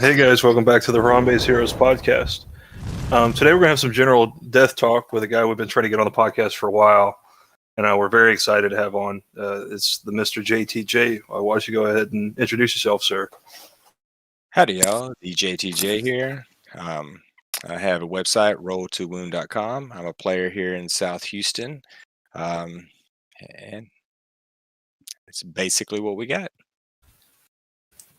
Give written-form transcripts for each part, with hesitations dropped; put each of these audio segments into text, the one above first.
Hey guys, welcome back to the Harambe's Heroes podcast. Today we're going to have some general death talk with a guy we've been trying to get on the podcast for a while, and we're very excited to have on. It's the Mr. JTJ. Why don't you go ahead and introduce yourself, sir? Howdy, y'all. The JTJ here. I have a website, roll2wound.com. I'm a player here in South Houston, and it's basically what we got.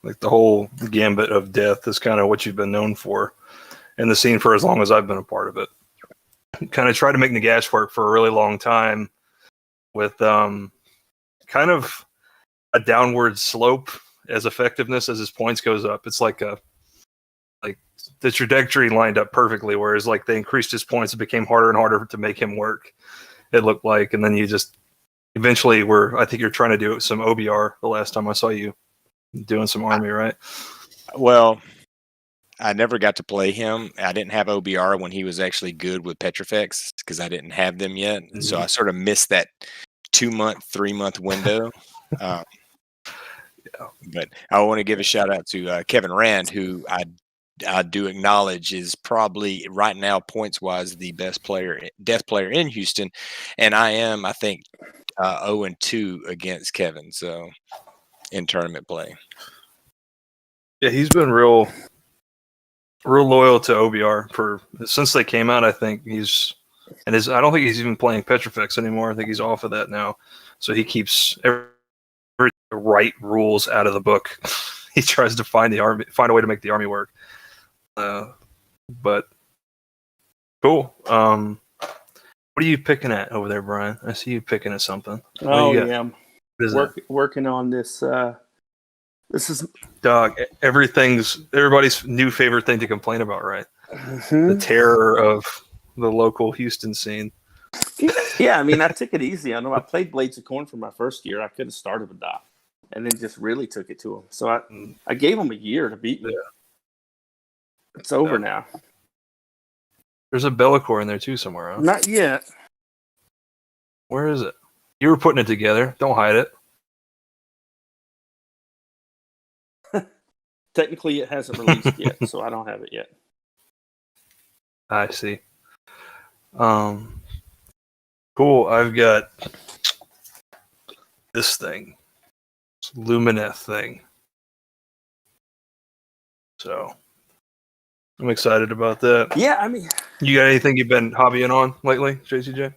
Like the whole gambit of death is kind of what you've been known for in the scene for as long as I've been a part of it. Kind of tried to make Nagash work for a really long time with kind of a downward slope as effectiveness as his points goes up. It's like the trajectory lined up perfectly, whereas like they increased his points, it became harder and harder to make him work, it looked like. And then you just eventually I think you're trying to do some OBR the last time I saw you doing some army, right? Well, I never got to play him. I didn't have OBR when he was actually good with Petrifex because I didn't have them yet. And so I sort of missed that 2-month, 3-month window. Yeah. But I want to give a shout out to Kevin Rand, who I do acknowledge is probably right now points wise the best death player in Houston, and I am, I think, 0-2 against Kevin. So in tournament play, yeah, he's been real loyal to OBR since they came out. I think I don't think he's even playing Petrifex anymore. I think he's off of that now. So he keeps every right rules out of the book. He tries to find a way to make the army work. But cool. What are you picking at over there, Brian? I see you picking at something. Oh yeah, I'm working on this. This is dog. Everybody's new favorite thing to complain about, right? The terror of the local Houston scene. Yeah, I mean, I took it easy. I know I played Blades of Corn for my first year. I could have started with that, and then just really took it to him. So I gave him a year to beat me. Yeah. It's over now. There's a Bellicor in there too somewhere, huh? Not yet. Where is it? You were putting it together. Don't hide it. Technically, it hasn't released yet, so I don't have it yet. I see. Cool. I've got this thing. This Lumineth thing. So I'm excited about that. Yeah, I mean, you got anything you've been hobbying on lately, JCJ?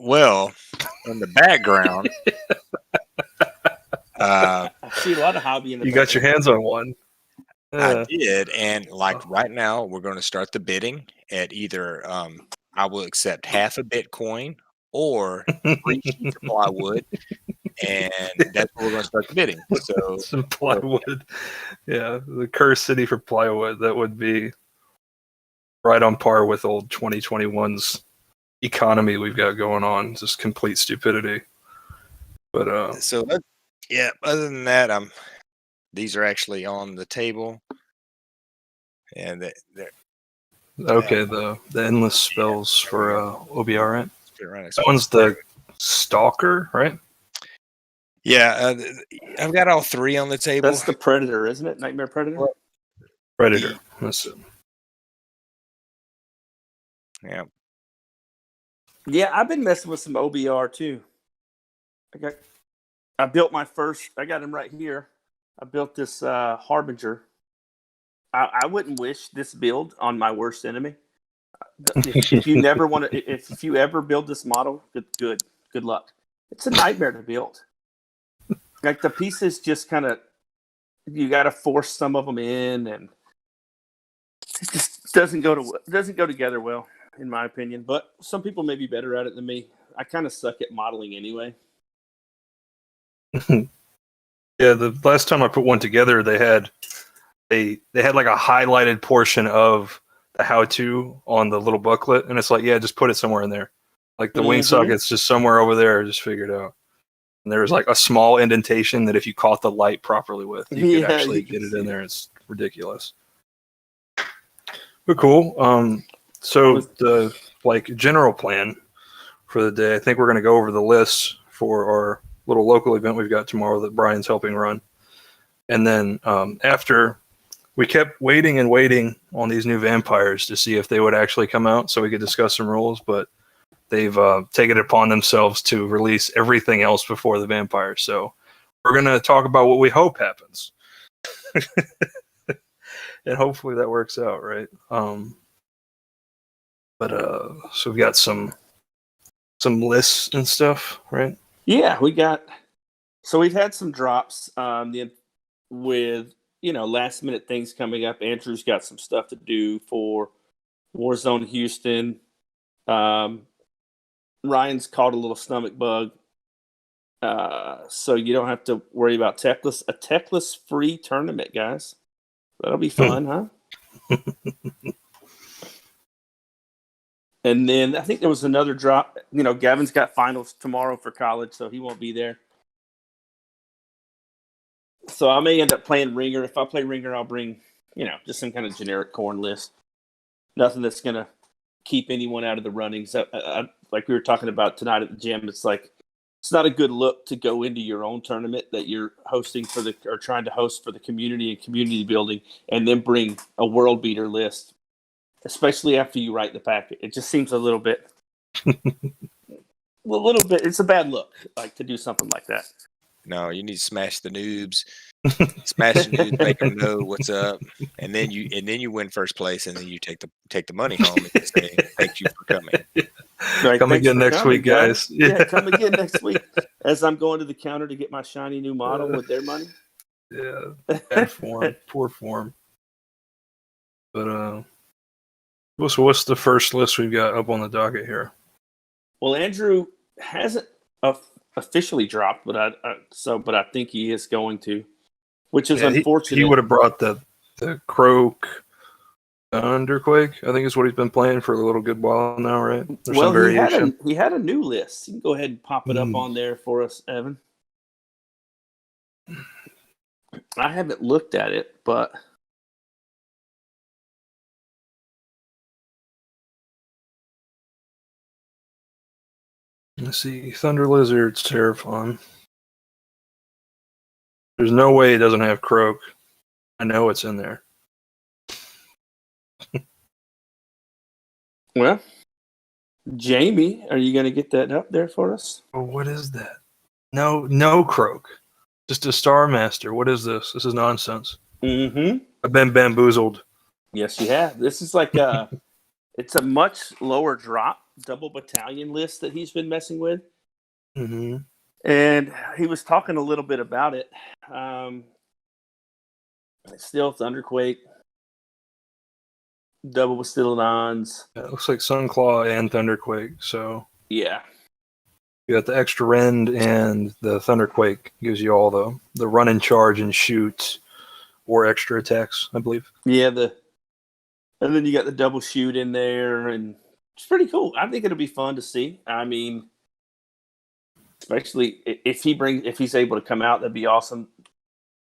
Well, in the background, I see a lot of hobby in the. You got your hands on one. I did, and right now, we're going to start the bidding at either I will accept half a Bitcoin or 3 sheets of plywood, and that's where we're going to start the bidding. So some plywood, yeah, the Curse City for plywood. That would be right on par with old 2021's economy we've got going on. Just complete stupidity. But yeah. Other than that, these are actually on the table, and they're okay. The endless spells for OBR, right? Right. That one's the Stalker, right? Yeah, I've got all 3 on the table. That's the Predator, isn't it? Nightmare Predator. Predator. That's it. Yeah. Yeah, I've been messing with some OBR too. I built my first. I got him right here. I built this Harbinger. I wouldn't wish this build on my worst enemy. If you never want to, if you ever build this model, good luck. It's a nightmare to build. Like the pieces just kind of, you got to force some of them in, and it just doesn't go together well, in my opinion. But some people may be better at it than me. I kind of suck at modeling anyway. Yeah, the last time I put one together, they had like a highlighted portion of the how-to on the little booklet, and it's like, yeah, just put it somewhere in there. Like the wing socket's just somewhere over there, just figure it out. And there was like a small indentation that if you caught the light properly with, you could actually get it in there. It's ridiculous. But cool. So the general plan for the day, I think we're going to go over the lists for our little local event we've got tomorrow that Brian's helping run. And then after we kept waiting and waiting on these new vampires to see if they would actually come out so we could discuss some rules, but they've taken it upon themselves to release everything else before the vampires. So we're going to talk about what we hope happens. And hopefully that works out, right? So we've got some lists and stuff, right? Yeah, we've had some drops with last minute things coming up. Andrew's got some stuff to do for Warzone Houston. Ryan's caught a little stomach bug, so you don't have to worry about techless. A techless free tournament, guys. That'll be fun, huh? And then I think there was another drop. Gavin's got finals tomorrow for college, so he won't be there. So I may end up playing Ringer. If I play Ringer, I'll bring, just some kind of generic corn list. Nothing that's going to keep anyone out of the running. So, like we were talking about tonight at the gym, it's not a good look to go into your own tournament that you're hosting or trying to host for the community and community building, and then bring a world beater list, especially after you write the packet. It just seems a little bit, it's a bad look, to do something like that. No, you need to smash the noobs. Smash the noobs, make them know what's up, and then you win first place, and then you take the money home and say thank you for coming. Right, come again next week, guys. Yeah, come again next week as I'm going to the counter to get my shiny new model with their money. Yeah, bad form, poor form. But so what's the first list we've got up on the docket here? Well, Andrew hasn't officially dropped, but I think he is going to, which is unfortunate. He would have brought the Croak Underquake, I think is what he's been playing for a little good while now, right? There's some variation. He had a new list. You can go ahead and pop it up on there for us, Evan. I haven't looked at it, but let's see. Thunder Lizard's terrifying. There's no way it doesn't have Croak. I know it's in there. Well, Jamie, are you going to get that up there for us? Oh, what is that? No Croak. Just a Star Master. What is this? This is nonsense. Mm-hmm. I've been bamboozled. Yes, you have. This is it's a much lower drop double battalion list that he's been messing with. Mm-hmm. And he was talking a little bit about it. Still Thunderquake, double Bastiladons. Yeah, it looks like Sunclaw and Thunderquake. So yeah, you got the extra rend and the Thunderquake gives you all the run and charge and shoot or extra attacks, I believe. Yeah, and then you got the double shoot in there, and it's pretty cool. I think it'll be fun to see. I mean, especially if he's able to come out, that'd be awesome.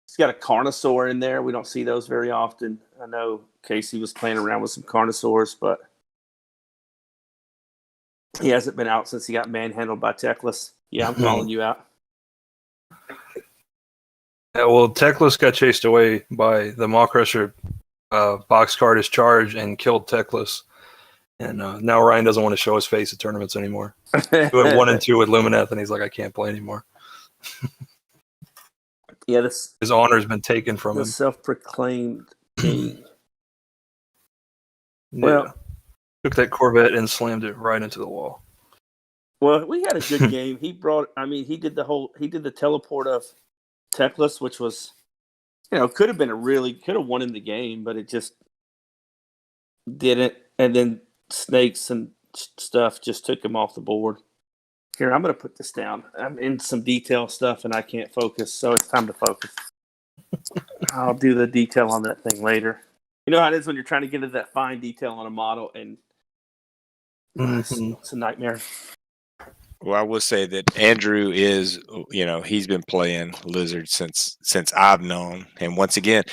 He's got a Carnosaur in there. We don't see those very often. I know Casey was playing around with some Carnosaurs, but he hasn't been out since he got manhandled by Techless. Yeah, I'm calling you out. Yeah, well, Techless got chased away by the Maw Crusher boxcar his charge and killed Techless. And now Ryan doesn't want to show his face at tournaments anymore. He went 1 and 2 with Lumineth, and he's like, I can't play anymore. Yeah, his honor's been taken from him. The self-proclaimed king. Yeah. Well, took that Corvette and slammed it right into the wall. Well, we had a good game. He did the teleport of Techless, which was, could have won in the game, but it just didn't. And then Snakes and stuff just took him off the board. Here, I'm going to put this down. I'm in some detail stuff, and I can't focus, so it's time to focus. I'll do the detail on that thing later. You know how it is when you're trying to get into that fine detail on a model, and it's a nightmare. Well, I will say that Andrew is, he's been playing Lizard since I've known. And once again,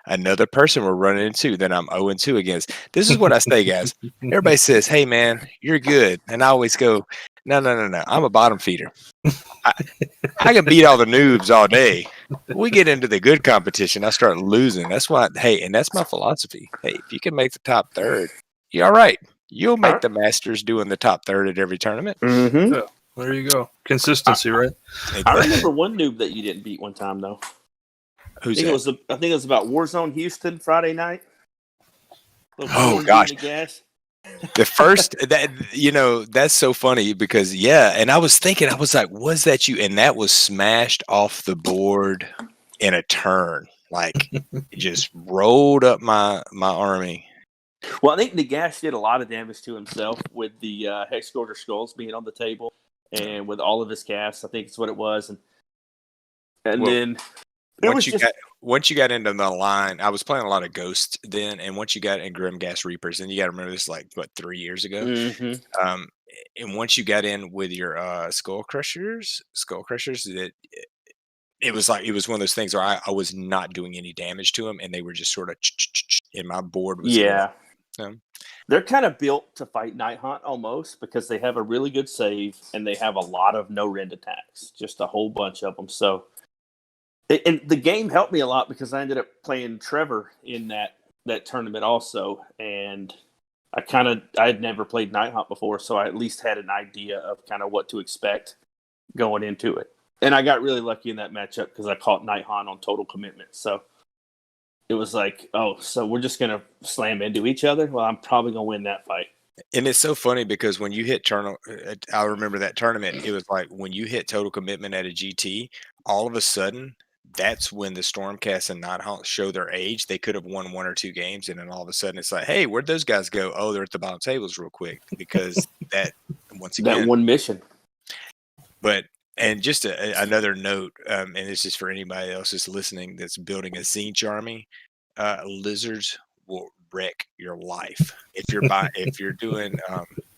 another person we're running into that I'm 0-2 against. This is what I say, guys. Everybody says, hey, man, you're good. And I always go, No. I'm a bottom feeder. I can beat all the noobs all day. We get into the good competition, I start losing. That's why, hey, and that's my philosophy. Hey, if you can make the top third, you're all right. You'll make the Masters doing the top third at every tournament. Mm-hmm. Yeah, there you go. Consistency, right? I remember one noob that you didn't beat one time though. Who's I think that? I think it was about Warzone Houston Friday night. Oh gosh. The gas. The first that's so funny because and I was thinking, I was like, was that you? And that was smashed off the board in a turn. Like it just rolled up my army. Well, I think Nagash did a lot of damage to himself with the Hex Gorger Skulls being on the table and with all of his casts. I think it's what it was. And then once you got into the line, I was playing a lot of Ghosts then, and once you got in Grim Gas Reapers, and you got to remember this like 3 years ago. Mm-hmm. And once you got in with your Skull Crushers, that it was one of those things where I was not doing any damage to them, and they were just sort of and my board was going. They're kind of built to fight Night Hunt almost because they have a really good save and they have a lot of no rend attacks, just a whole bunch of them. So, and the game helped me a lot because I ended up playing Trevor in that tournament also, and I had never played Night Hunt before, so I at least had an idea of kind of what to expect going into it. And I got really lucky in that matchup because I caught Night Hunt on total commitment. So it was like, oh, so we're just gonna slam into each other. Well, I'm probably gonna win that fight. And it's so funny because when you hit I remember that tournament. It was like when you hit total commitment at a GT, all of a sudden, that's when the Stormcast and Nighthawk show their age. They could have won 1 or 2 games, and then all of a sudden, it's like, hey, where'd those guys go? Oh, they're at the bottom tables real quick because that once again that one mission. But and just another note, and this is for anybody else that's listening that's building a Zinch army, lizards will wreck your life if you're doing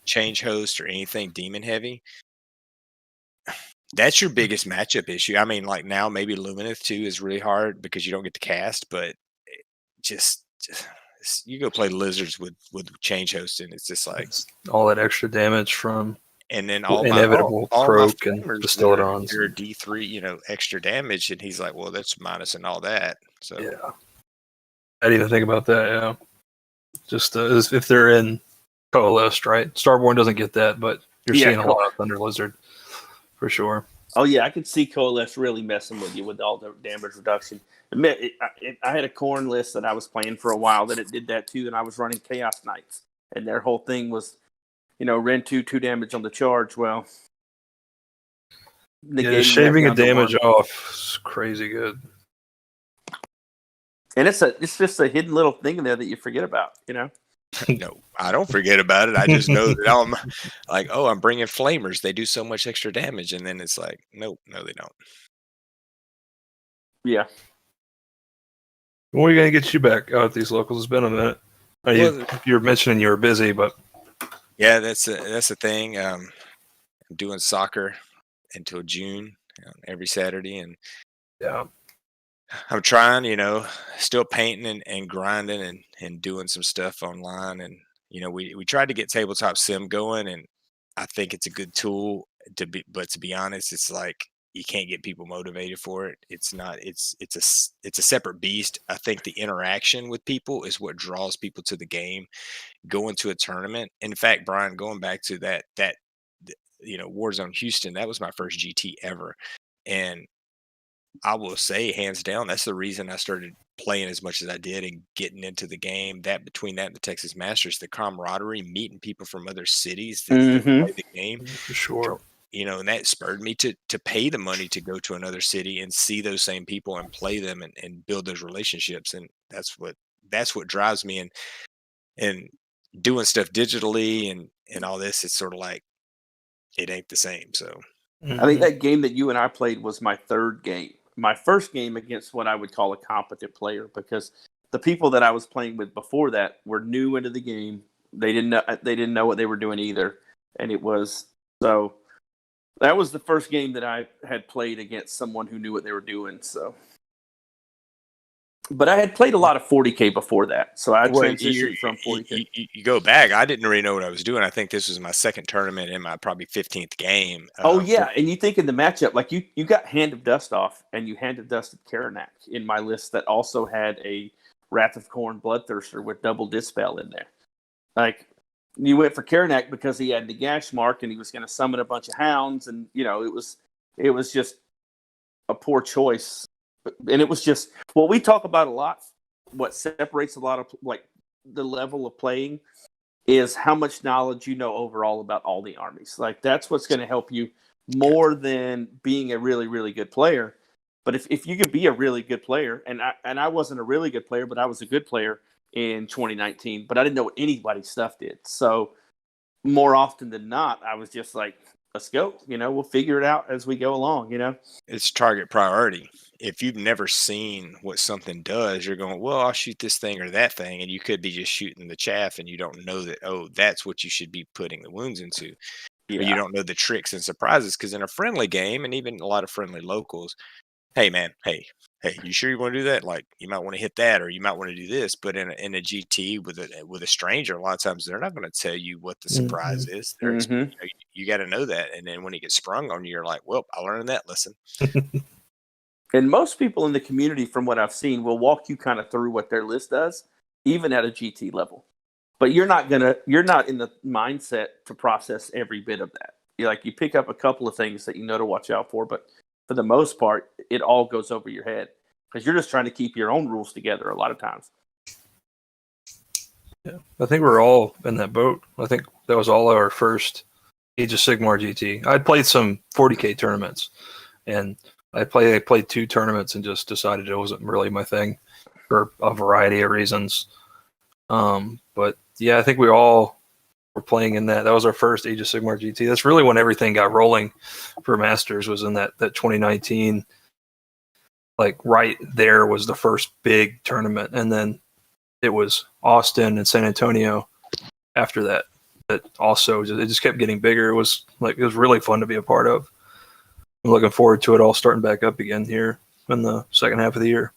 change host or anything demon heavy. That's your biggest matchup issue. I mean, like now maybe Lumineth too is really hard because you don't get to cast, but just you go play lizards with change host, and it's just like all that extra damage from. And then all inevitable croak and Bastiladons. Your D3, extra damage, and he's like, "Well, that's minus and all that." So yeah, I didn't even think about that. Yeah, just if they're in Coalesced, right? Starborn doesn't get that, but you're seeing a lot of Thunder Lizard for sure. Oh yeah, I could see Coalesced really messing with you with all the damage reduction. I had a Corn list that I was playing for a while that it did that too, and I was running Chaos Knights, and their whole thing was, Rend 2 damage on the charge. Well, shaving a damage off is crazy good. And it's just a hidden little thing in there that you forget about, No, I don't forget about it. I just know that I'm like, oh, I'm bringing Flamers. They do so much extra damage, and then it's like, nope, no, they don't. Yeah. When are we gonna get you back out at these locals? It's been a minute. You're mentioning you were busy, but yeah, that's a thing. I'm doing soccer until June every Saturday, and yeah, I'm trying, still painting and grinding and doing some stuff online. And, we tried to get tabletop sim going, and I think it's a good tool but to be honest, it's like, you can't get people motivated for it. It's not, it's a separate beast. I think the interaction with people is what draws people to the game. Going to a tournament. In fact, Brian, going back to that, Warzone Houston, that was my first GT ever. And I will say, hands down, that's the reason I started playing as much as I did and getting into the game. That between that and the Texas Masters, the camaraderie, meeting people from other cities that play the game, for sure. And that spurred me to pay the money to go to another city and see those same people and play them and build those relationships. And that's what drives me. And doing stuff digitally and all this, it's sort of like it ain't the same. So I think that game that you and I played was my third game. My first game against what I would call a competent player, because the people that I was playing with before that were new into the game. They didn't know what they were doing either, and that was the first game that I had played against someone who knew what they were doing. So, But I had played a lot of 40K before that, so I Well, transitioned from 40K. You go back. I didn't really know what I was doing. I think this was my second tournament in my probably 15th game. Oh yeah, and you think in the matchup, like you got Hand of Dust off, and you Hand of Dusted Karanak in my list that also had a Wrath of Khorne Bloodthirster with double Dispel in there. Like you went for Karanak because he had the Gash mark and he was going to summon a bunch of hounds, and it was just a poor choice. And it was just what we talk about a lot. What separates a lot of like the level of playing is how much knowledge you know overall about all the armies. Like that's what's going to help you more than being a really, really good player. But if you can be a really good player, and I wasn't a really good player, but I was a good player in 2019, but I didn't know what anybody's stuff did. So more often than not, I was just like, let's go. We'll figure it out as we go along. It's target priority. If you've never seen what something does, you're going, well, I'll shoot this thing or that thing. And you could be just shooting the chaff and you don't know that, oh, that's what you should be putting the wounds into. Yeah. Or you don't know the tricks and surprises. Because in a friendly game and even a lot of friendly locals, hey, man, hey, you sure you want to do that? Like, you might want to hit that or you might want to do this. But in a GT with a stranger, a lot of times they're not going to tell you what the surprise is. You got to know that. And then when it gets sprung on you, you're like, well, I learned that lesson. And most people in the community, from what I've seen, will walk you kind of through what their list does, even at a GT level. But you're not in the mindset to process every bit of that. You pick up a couple of things that you know to watch out for, but for the most part, it all goes over your head because you're just trying to keep your own rules together a lot of times. Yeah, I think we're all in that boat. I think that was all our first Age of Sigmar GT. I'd played some 40K tournaments, and I played 2 tournaments and just decided it wasn't really my thing for a variety of reasons. But yeah, I think we all were playing in that. That was our first Age of Sigmar GT. That's really when everything got rolling for Masters, was in that 2019. Like right there was the first big tournament, and then it was Austin and San Antonio after that. That also it just kept getting bigger. It was really fun to be a part of. I'm looking forward to it all starting back up again here in the second half of the year.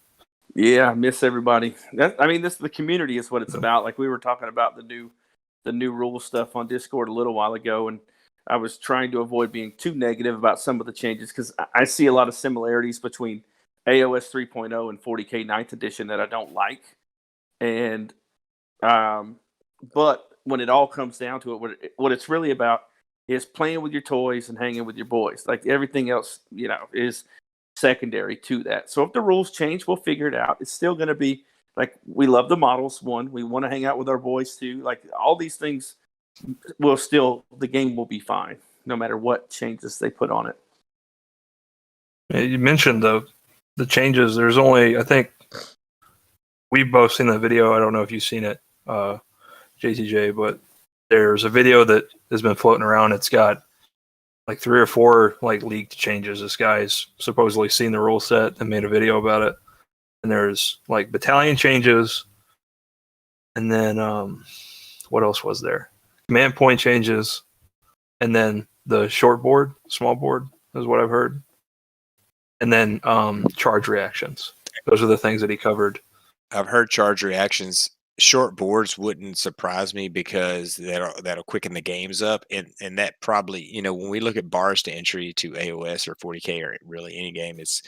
Yeah, I miss everybody. The community is what it's about. Like we were talking about the new rule stuff on Discord a little while ago, and I was trying to avoid being too negative about some of the changes because I see a lot of similarities between AOS 3.0 and 40K 9th edition that I don't like. And but when it all comes down to it, what it's really about is playing with your toys and hanging with your boys. Like everything else, is secondary to that. So if the rules change, we'll figure it out. It's still going to be like, we love the models. One, we want to hang out with our boys too. Like all these things the game will be fine no matter what changes they put on it. You mentioned the changes. There's only, I think we've both seen the video. I don't know if you've seen it, JTJ, but there's a video that has been floating around. It's got like 3 or 4 like leaked changes. This guy's supposedly seen the rule set and made a video about it. And there's like battalion changes, and then what else was there? Command point changes, and then the short board, small board is what I've heard, and then charge reactions. Those are the things that he covered. I've heard charge reactions. Short boards wouldn't surprise me because that'll quicken the games up, and that probably, when we look at bars to entry to AOS or 40K or really any game, it's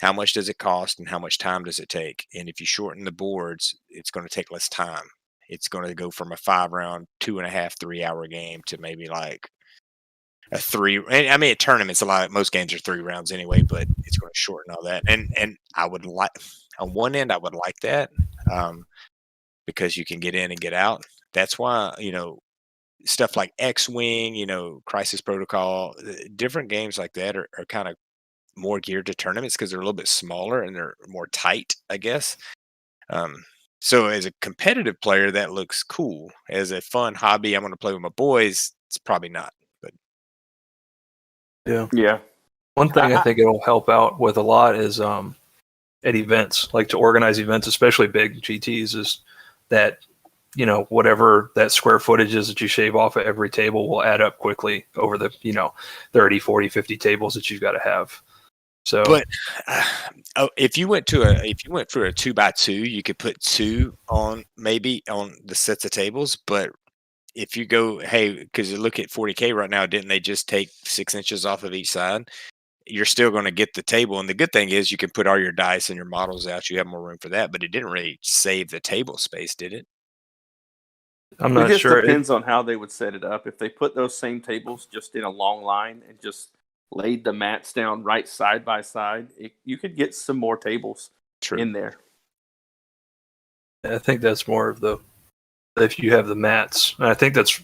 how much does it cost and how much time does it take? And if you shorten the boards, it's going to take less time. It's going to go from a 5-round, 2.5, 3-hour game to maybe like a 3. I mean, at tournaments, most games are 3 rounds anyway, but it's going to shorten all that. And I would like, on one end, I would like that. Because you can get in and get out. That's why, stuff like X-Wing, Crisis Protocol, different games like that are kind of more geared to tournaments because they're a little bit smaller and they're more tight, I guess. So as a competitive player, that looks cool. As a fun hobby, I'm going to play with my boys, it's probably not. But yeah. One thing I think it'll help out with a lot is at events, like to organize events, especially big GTs, is that whatever that square footage is that you shave off at every table will add up quickly over the 30, 40, 50 tables that you've got to have. So, but if you went for a 2x2, you could put 2 on maybe on the sets of tables. But if you go, hey, because you look at 40K right now, didn't they just take 6 inches off of each side? You're still going to get the table, and the good thing is you can put all your dice and your models out. You have more room for that, but it didn't really save the table space, did it? I'm It not just sure. depends on how they would set it up. If they put those same tables just in a long line and just laid the mats down right side by side, you could get some more tables True. in there. I think that's more of the if you have the mats. And I think that's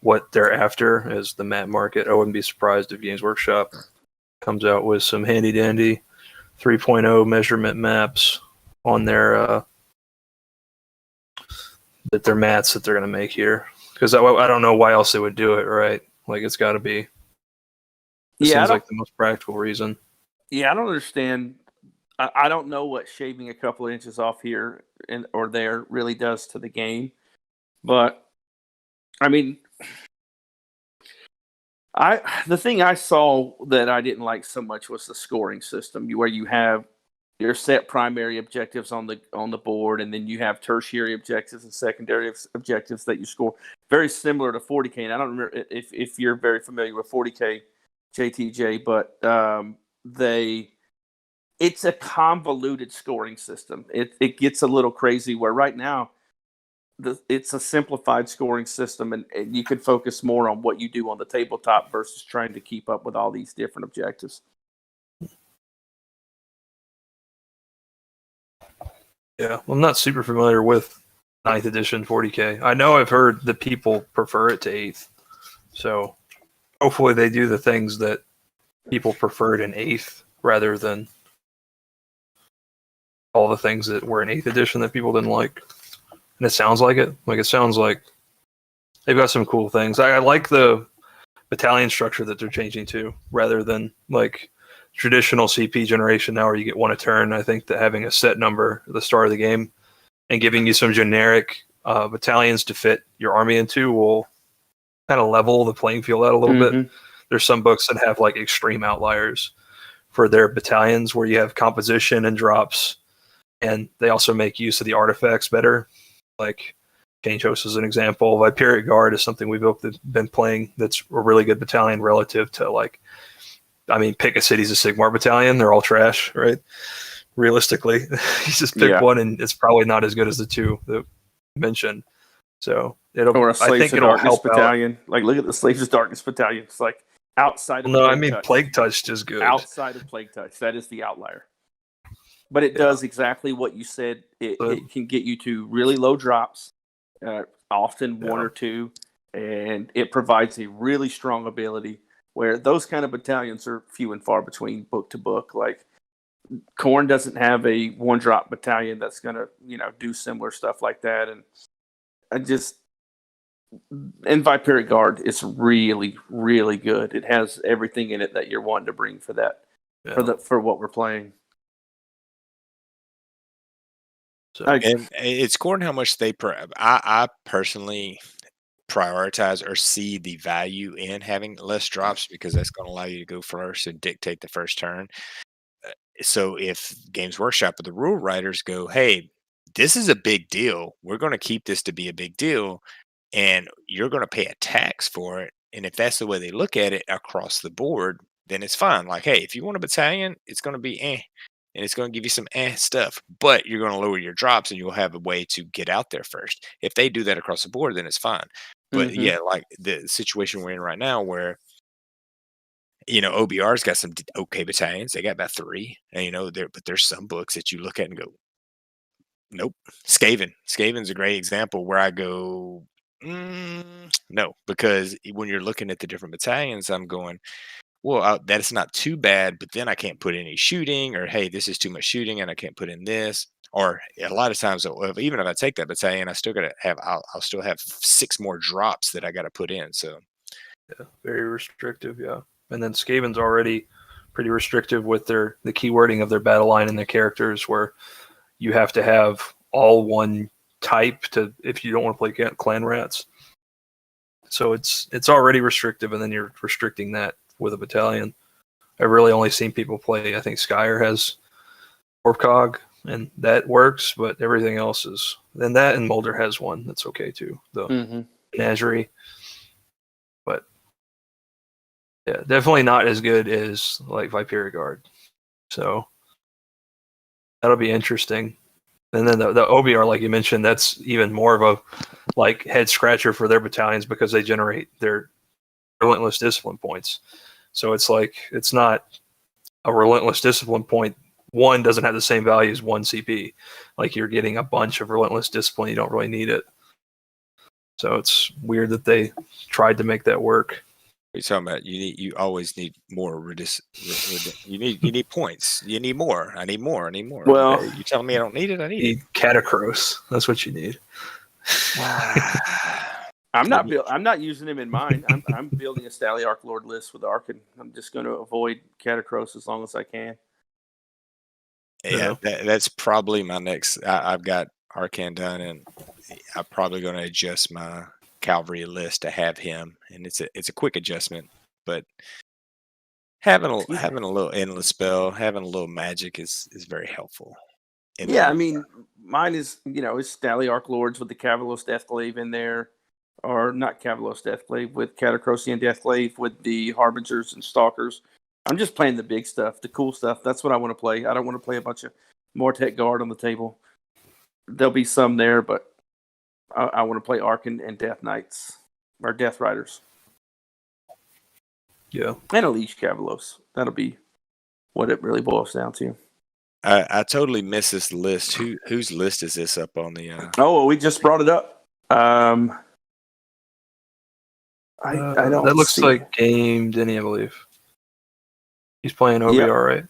what they're after is the mat market. I wouldn't be surprised if Games Workshop comes out with some handy dandy 3.0 measurement maps on their mats that they're going to make here. Because I don't know why else they would do it, right? Like it's got to be. It seems like the most practical reason. Yeah, I don't understand. I don't know what shaving a couple of inches off here or there really does to the game, but I mean, the thing I saw that I didn't like so much was the scoring system, where you have your set primary objectives on the board, and then you have tertiary objectives and secondary objectives that you score. Very similar to 40K, and I don't remember if you're very familiar with 40K, JTJ, but it's a convoluted scoring system. It gets a little crazy where right now it's a simplified scoring system, and you can focus more on what you do on the tabletop versus trying to keep up with all these different objectives. Yeah, well, I'm not super familiar with 9th edition 40K. I know I've heard that people prefer it to 8th. So hopefully they do the things that people preferred in 8th rather than all the things that were in 8th edition that people didn't like. And it sounds like it. Like it sounds like they've got some cool things. I like the battalion structure that they're changing to rather than like traditional CP generation now where you get one a turn. I think that having a set number at the start of the game and giving you some generic battalions to fit your army into will kind of level the playing field out a little bit. There's some books that have like extreme outliers for their battalions where you have composition and drops, and they also make use of the artifacts better. Like Change Host is an example. Viperic Guard is something we've been playing that's a really good battalion relative to like, I mean, pick a city's a Sigmar battalion. They're all trash, right? Realistically, you just pick one and it's probably not as good as the two that you mentioned. So or a Slaves of Darkness battalion. Like look at the Slaves of Darkness battalion. It's like outside of Plague Touched is good. Outside of Plague Touch, that is the outlier. But it does exactly what you said. It can get you to really low drops, often 1 or 2, and it provides a really strong ability where those kind of battalions are few and far between book to book. Like Khorne doesn't have a 1-drop battalion that's going to, do similar stuff like that. And Viperic Guard is really, really good. It has everything in it that you're wanting to bring for that, for what we're playing. So, and it's Khorne how much I personally prioritize or see the value in having less drops because that's going to allow you to go first and dictate the first turn. So if Games Workshop or the rule writers go, hey, this is a big deal, we're going to keep this to be a big deal, and you're going to pay a tax for it. And if that's the way they look at it across the board, then it's fine. Like, hey, if you want a battalion, it's going to be and it's going to give you some stuff, but you're going to lower your drops and you'll have a way to get out there first. If they do that across the board, then it's fine. But yeah, like the situation we're in right now where, OBR's got some okay battalions. They got about 3, and but there's some books that you look at and go, nope. Skaven's a great example where I go, no, because when you're looking at the different battalions, I'm going, well, that's not too bad, but then I can't put any shooting, or hey, this is too much shooting, and I can't put in this. Or a lot of times, even if I take that battalion, I'll still have 6 more drops that I got to put in. So, yeah, very restrictive. Yeah, and then Skaven's already pretty restrictive with the keywording of their battle line and their characters, where you have to have all one type if you don't want to play clan rats. So it's already restrictive, and then you're restricting that with a battalion. I've really only seen people play. I think Skyer has Orcog, and that works, but everything else is. Then that and Mulder has one that's okay too. The Menagerie, but yeah, definitely not as good as like Viperia Guard. So that'll be interesting. And then the OBR, like you mentioned, that's even more of a like head scratcher for their battalions because they generate their relentless discipline points. So it's like it's not a relentless discipline point. One doesn't have the same value as one CP. Like you're getting a bunch of relentless discipline, you don't really need it. So it's weird that they tried to make that work. You're talking about you always need more. You need points. You need more. I need more. I need more. Well, okay. You telling me I don't need it? I need it. Catacross. That's what you need. I'm not using him in mine. I'm building a Staliarch Lord list with Arkan. I'm just going to avoid Catacross as long as I can. Yeah, that's probably my next. I've got Arkan done, and I'm probably going to adjust my cavalry list to have him, and it's a quick adjustment, but having a little endless spell, having a little magic is very helpful. Yeah, I mean, mine is is Staliarch Lords with the Cavalos Deathglaive in there, or not Cavalos Deathglaive with Catacrossian Deathglaive with the Harbingers and Stalkers. I'm just playing the big stuff, the cool stuff. That's what I want to play. I don't want to play a bunch of Mortek Guard on the table. There'll be some there, but I want to play Arkan and Death Knights or Death Riders. Yeah, and Unleash Cavalos. That'll be what it really boils down to. I totally missed this list. Whose list is this up on the? Oh, we just brought it up. I don't. That looks see like Game Denny, I believe. He's playing OBR, right?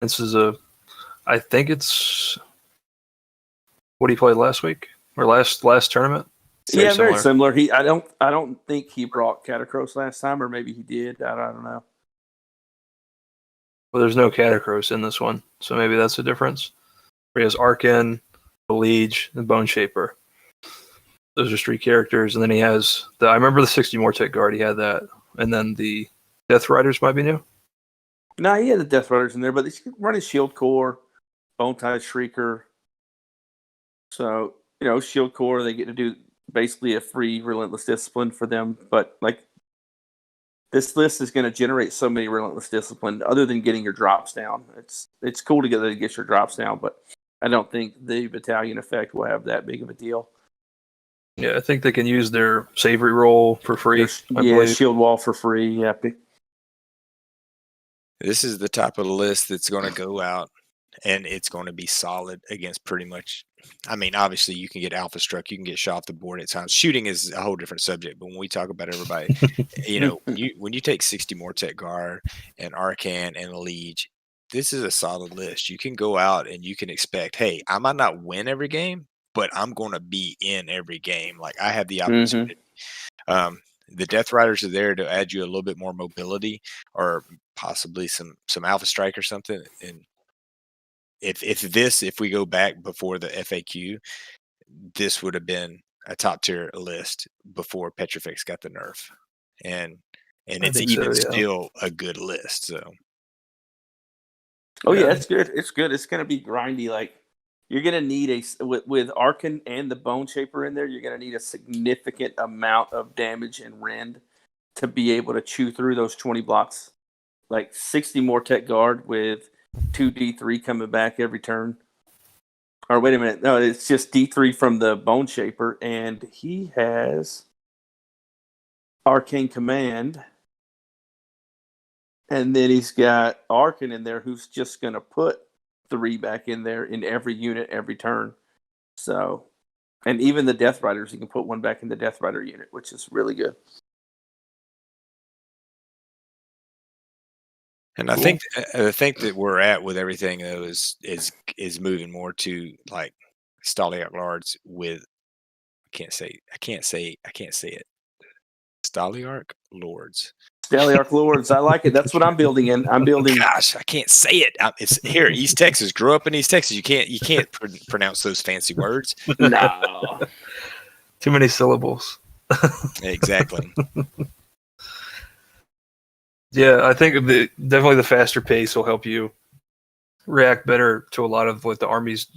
This is I think it's what he played last week or last tournament. Very similar. I don't think he brought Catacross last time, or maybe he did. I don't know. Well, there's no Catacross in this one, so maybe that's the difference. He has Arkan, the Liege, and Bone Shaper. Those are 3 characters, and then he has I remember the 60 Mortek Guard. He had that, and then the Death Riders might be new. No, he had the Death Riders in there, but he's running Shield Core, Bone Tide Shrieker. So Shield Core, they get to do basically a free Relentless Discipline for them, but like this list is going to generate so many Relentless Discipline other than getting your drops down. It's cool to get your drops down, but I don't think the battalion effect will have that big of a deal. Yeah, I think they can use their Savory roll for free. Shield Wall for free. Yeah. This is the top of the list that's going to go out, and it's going to be solid against pretty much. I mean, obviously, you can get alpha struck, you can get shot off the board at times. Shooting is a whole different subject, but when we talk about everybody, when you take 60 Mortek Guard and Arkan and Liege, this is a solid list. You can go out and you can expect, hey, I might not win every game, but I'm going to be in every game. Like I have the opportunity. The Death Riders are there to add you a little bit more mobility, or possibly some alpha strike or something. And if we go back before the FAQ, this would have been a top tier list before Petrifex got the nerf, and it's even still a good list. So, it's good. It's good. It's going to be grindy. Like you're going to need with Arkan and the Bone Shaper in there, you're going to need a significant amount of damage and rend to be able to chew through those 20 blocks. Like 60 Mortek Guard with 2 D3 coming back every turn. Or wait a minute. No, it's just D3 from the Bone Shaper, and he has Arcane Command. And then he's got Arkan in there who's just going to put 3 back in there in every unit every turn. So, and even the Death Riders, you can put 1 back in the Death Rider unit, which is really good. And I think that we're at with everything though is moving more to like Staliarch Lords with I can't say it. Staliarch Lords. Staliarch Lords, I like it. That's what I'm building in. I'm building. Gosh, I can't say it. It's here, East Texas. Grew up in East Texas. You can't pronounce those fancy words. No, too many syllables. Exactly. Yeah, I think definitely the faster pace will help you react better to a lot of what the armies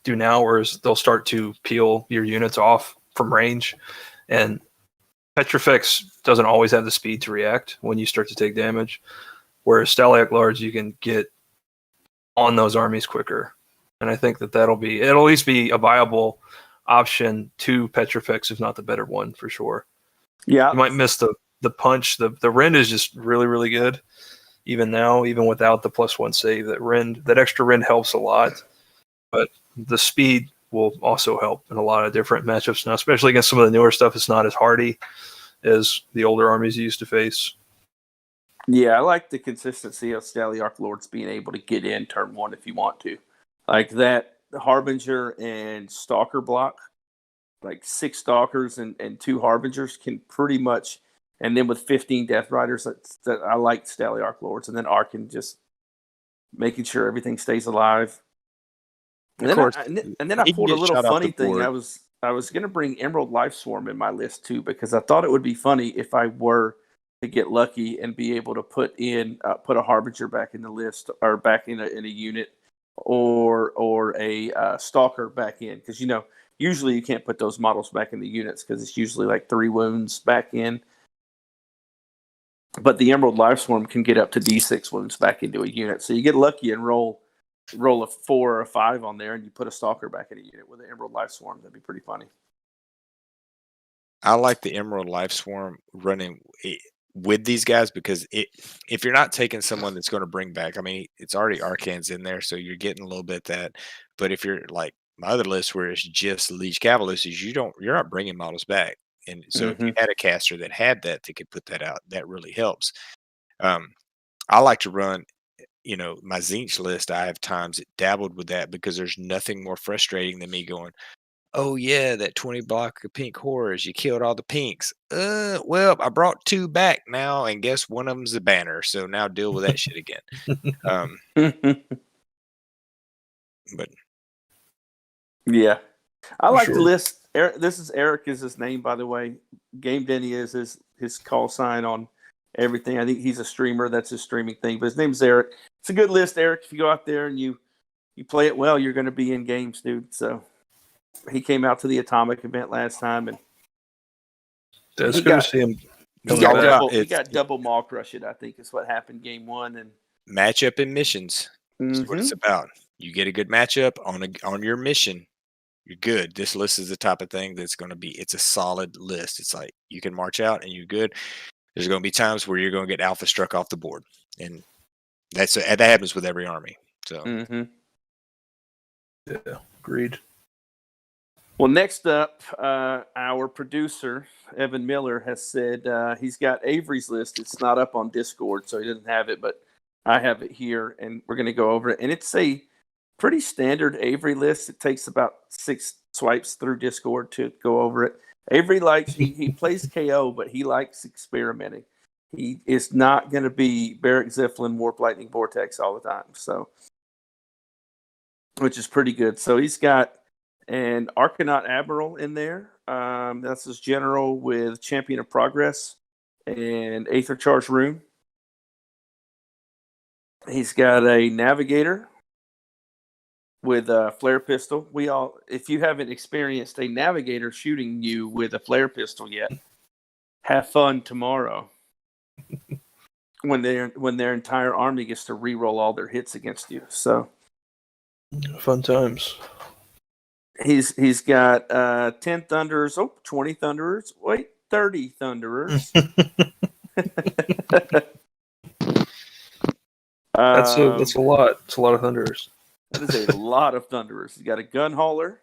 do now, whereas they'll start to peel your units off from range. And Petrifex doesn't always have the speed to react when you start to take damage, whereas Stalac Large, you can get on those armies quicker. And I think it'll at least be a viable option to Petrifex, if not the better one for sure. Yeah. You might miss the punch. The rend is just really, really good. Even now, even without the +1 save, that extra rend helps a lot. But the speed will also help in a lot of different matchups now, especially against some of the newer stuff. It's not as hardy as the older armies used to face. Yeah, I like the consistency of Staliarch Lords being able to get in turn 1 if you want to. Like that Harbinger and Stalker block, like 6 Stalkers and 2 Harbingers can pretty much, and then with 15 Death Riders, that I like Staliarch Lords, and then Arkin just making sure everything stays alive. And Of course, then I he can pulled a get little shot off funny the thing. board. I was going to bring Emerald Life Swarm in my list too, because I thought it would be funny if I were to get lucky and be able to put a Harbinger back in the list, or back in a unit, or a Stalker back in, because usually you can't put those models back in the units because it's usually like 3 wounds back in. But the Emerald Life Swarm can get up to D6 wounds back into a unit, so you get lucky and roll a 4 or a 5 on there, and you put a Stalker back in a unit with an Emerald Life Swarm. That'd be pretty funny. I like the Emerald Life Swarm running with these guys, because if you're not taking someone that's going to bring back, I mean, it's already Arcans in there, so you're getting a little bit of that. But if you're like my other list where it's just Liege Cavalists, you're not bringing models back. And so if you had a caster that had that could put that out, that really helps. I like to run, my Zinch list. I have times dabbled with that, because there's nothing more frustrating than me going, oh yeah, that 20 block of pink horrors, you killed all the pinks. Well, I brought 2 back now, and guess one of them's a banner, so now deal with that shit again. But yeah, I like Sure. the list. This is Eric is his name, by the way. Game Denny is his call sign on everything. I think he's a streamer. That's his streaming thing. But his name's Eric. It's a good list, Eric. If you go out there and you play it well, you're going to be in games, dude. So he came out to the Atomic event last time, and It's good to see him. He got double Maw Crush it, I think, is what happened game 1. And matchup and missions. That's what it's about. You get a good matchup on your mission, you're good. This list is the type of thing that's going to be, it's a solid list. It's like you can march out and you're good. There's going to be times where you're going to get alpha struck off the board, and that happens with every army. So yeah, agreed. Well, next up, our producer Evan Miller has said he's got Avery's list. It's not up on Discord, so he doesn't have it, but I have it here, and we're going to go over it. And it's a pretty standard Avery list. It takes about 6 swipes through Discord to go over it. Avery likes he plays KO, but he likes experimenting. He is not going to be Barrack Ziflin, Warp Lightning Vortex all the time, so which is pretty good. So he's got an Arcanaut Admiral in there. That's his general with Champion of Progress and Aether Charge Rune. He's got a Navigator with a flare pistol. If you haven't experienced a Navigator shooting you with a flare pistol yet, have fun tomorrow when their entire army gets to re-roll all their hits against you. So fun times. He's got 10 Thunderers, 20 Thunderers, 30 Thunderers. That's a lot. It's a lot of Thunderers. That is a lot of Thunderers. He's got a gun hauler.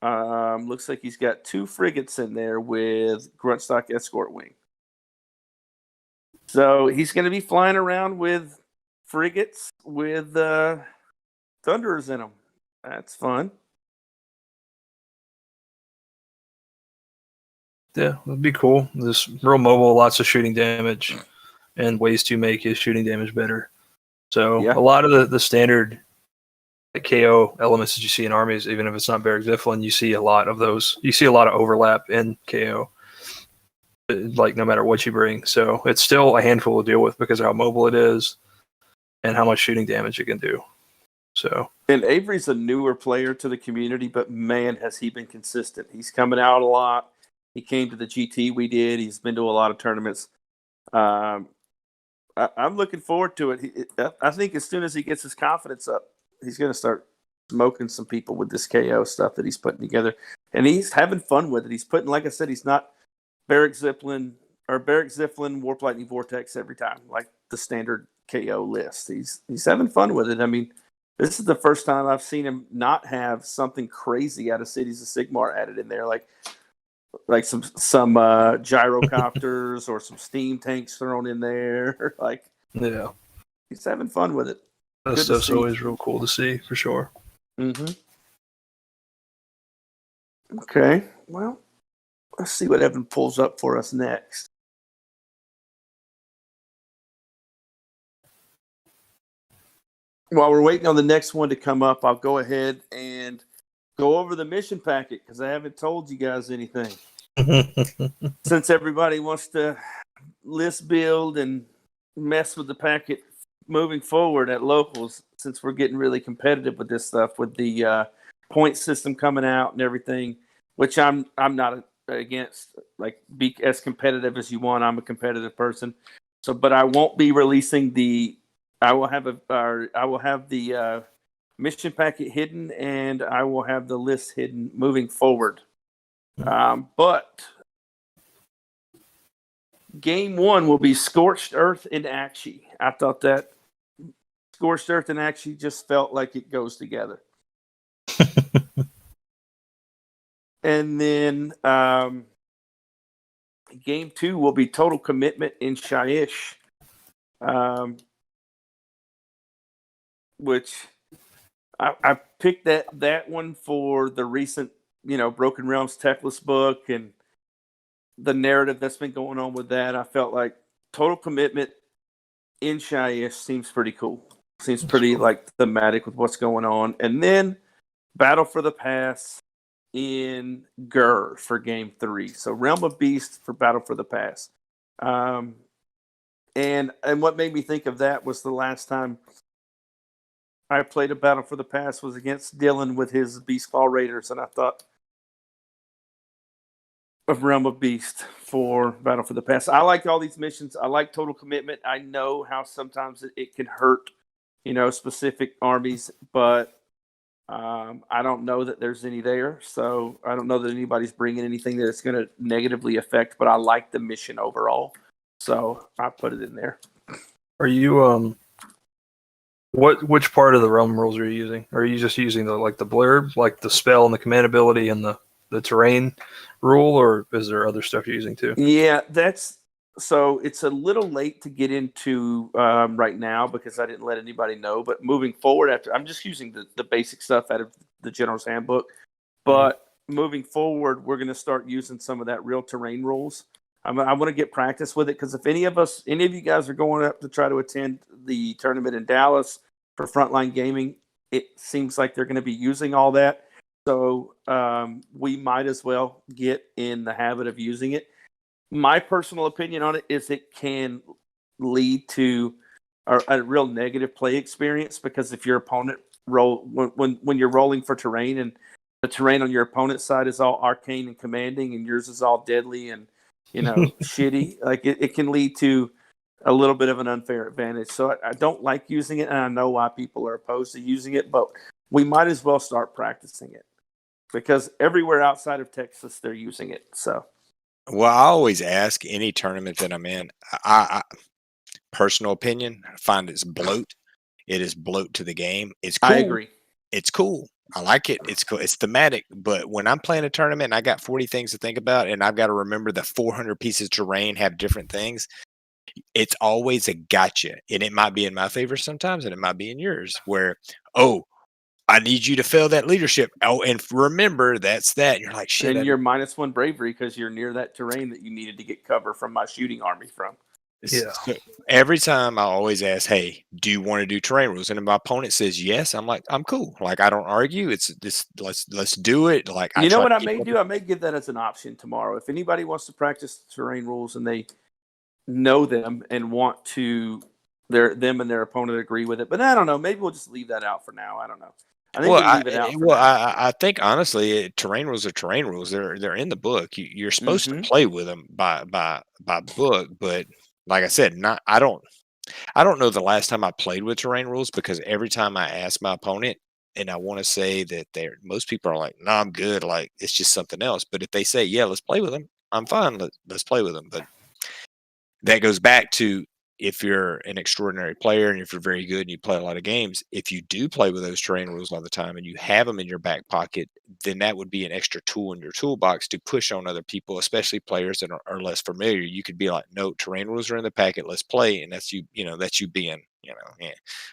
Looks like he's got 2 frigates in there with Gruntstock Escort Wing. So he's going to be flying around with frigates with Thunderers in them. That's fun. Yeah, that'd be cool. This real mobile, lots of shooting damage, and ways to make his shooting damage better. So a lot of the standard KO elements that you see in armies, even if it's not Barrack Ziflin, you see a lot of those. You see a lot of overlap in KO. like no matter what you bring. So it's still a handful to deal with because of how mobile it is and how much shooting damage it can do. So, and Avery's a newer player to the community, but man, has he been consistent. He's coming out a lot. He came to the GT we did. He's been to a lot of tournaments. I'm looking forward to it. I think as soon as he gets his confidence up, he's going to start smoking some people with this KO stuff that he's putting together. And he's having fun with it. He's putting, like I said, he's not Barrick Zipline, Warp Lightning Vortex every time, like the standard KO list. He's having fun with it. I mean, this is the first time I've seen him not have something crazy out of Cities of Sigmar added in there, like some gyrocopters or some steam tanks thrown in there. Like, yeah, he's having fun with it. that stuff's always real cool to see, for sure. Mm-hmm. Okay, well, let's see what Evan pulls up for us next. While we're waiting on the next one to come up, I'll go ahead and go over the mission packet because I haven't told you guys anything. Since everybody wants to list build and mess with the packet moving forward at locals, since we're getting really competitive with this stuff, with the point system coming out and everything, which I'm not against. Like, be as competitive as you want. I'm a competitive person, so but I won't be releasing the. I will have the mission packet hidden, and I will have the list hidden moving forward. But game 1 will be Scorched Earth and Akshi. I thought that Scorched Earth and Akshi just felt like it goes together. And then game 2 will be Total Commitment in Shyish. Which I picked that one for the recent, Broken Realms Techless book and the narrative that's been going on with that. I felt like Total Commitment in Shyish seems pretty cool. Seems pretty like thematic with what's going on. And then Battle for the Pass in Gur for game 3. So Realm of Beast for Battle for the Pass. And what made me think of that was the last time I played a Battle for the Pass was against Dylan with his Beastfall Raiders, and I thought of Realm of Beast for Battle for the Pass. I like all these missions. I like Total Commitment. I know how sometimes it can hurt, specific armies, but I don't know that there's any there. So I don't know that anybody's bringing anything that's going to negatively affect, but I like the mission overall. So I put it in there. Are you, which part of the realm rules are you using? Are you just using the blurb, like the spell and the command ability and the terrain rule, or is there other stuff you're using too? Yeah, so it's a little late to get into right now because I didn't let anybody know. But moving forward, I'm just using the basic stuff out of the General's Handbook. But moving forward, we're going to start using some of that real terrain rules. I want to get practice with it because if any of you guys are going up to try to attend the tournament in Dallas for Frontline Gaming, it seems like they're going to be using all that. So we might as well get in the habit of using it. My personal opinion on it is it can lead to a real negative play experience because if your opponent when you're rolling for terrain and the terrain on your opponent's side is all arcane and commanding and yours is all deadly and shitty, like it can lead to a little bit of an unfair advantage. So I don't like using it, and I know why people are opposed to using it, but we might as well start practicing it because everywhere outside of Texas they're using it. So, well, I always ask any tournament that I'm in. I personal opinion, I find it's bloat. It is bloat to the game. It's cool. I agree. It's cool. I like it. It's cool. It's thematic. But when I'm playing a tournament and I got 40 things to think about and I've got to remember the 400 pieces of terrain have different things, it's always a gotcha. And it might be in my favor sometimes and it might be in yours where, I need you to fail that leadership. Oh, and remember, that's that. And you're like, shit. And you're -1 bravery because you're near that terrain that you needed to get cover from my shooting army from. Yeah. So every time I always ask, "Hey, do you want to do terrain rules?" And if my opponent says yes, I'm like, "I'm cool." Like I don't argue. It's this. Let's do it. Like I You know try what to I keep may up. do? I may give that as an option tomorrow. If anybody wants to practice terrain rules and they know them and want to, them and their opponent agree with it. But I don't know. Maybe we'll just leave that out for now. I don't know. I think Well, we leave it out for well, now. I think honestly, terrain rules are terrain rules. They're in the book. You're supposed to Mm-hmm. play with them by book, but like I said, not. I don't know the last time I played with terrain rules because every time I ask my opponent, and I want to say that most people are like, "No, I'm good." Like it's just something else. But if they say, "Yeah, let's play with them," I'm fine. Let's play with them. But that goes back to if you're an extraordinary player and if you're very good and you play a lot of games, if you do play with those terrain rules all the time and you have them in your back pocket, then that would be an extra tool in your toolbox to push on other people, especially players that are less familiar. You could be like, no, terrain rules are in the packet, let's play. And that's that's you being, yeah.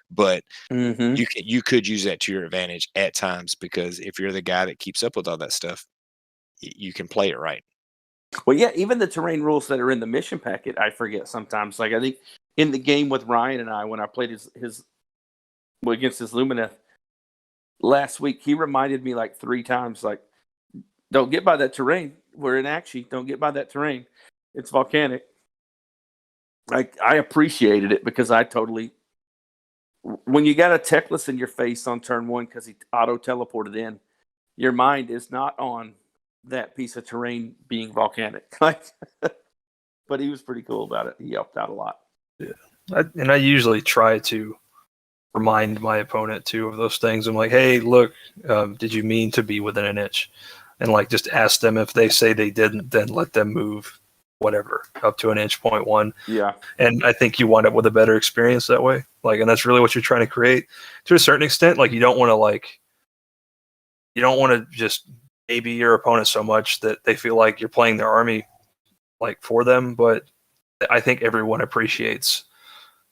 But Mm-hmm. you could use that to your advantage at times because if you're the guy that keeps up with all that stuff, you can play it right. Well, yeah, even the terrain rules that are in the mission packet, I forget sometimes. Like I think in the game with Ryan and I, when I played against his Lumineth last week, he reminded me like 3 times, like, don't get by that terrain. We're in action. Don't get by that terrain. It's volcanic. Like I appreciated it because I totally, when you got a Teclis in your face on turn 1 because he auto teleported in, your mind is not on that piece of terrain being volcanic. Like, but he was pretty cool about it. He helped out a lot. Yeah. I usually try to remind my opponent too of those things. I'm like, hey, look, did you mean to be within an inch? And like, just ask them. If they say they didn't, then let them move whatever up to an inch, 0.1. Yeah. And I think you wind up with a better experience that way. Like, and that's really what you're trying to create to a certain extent. Like, you don't want to just baby your opponent so much that they feel like you're playing their army like for them. But I think everyone appreciates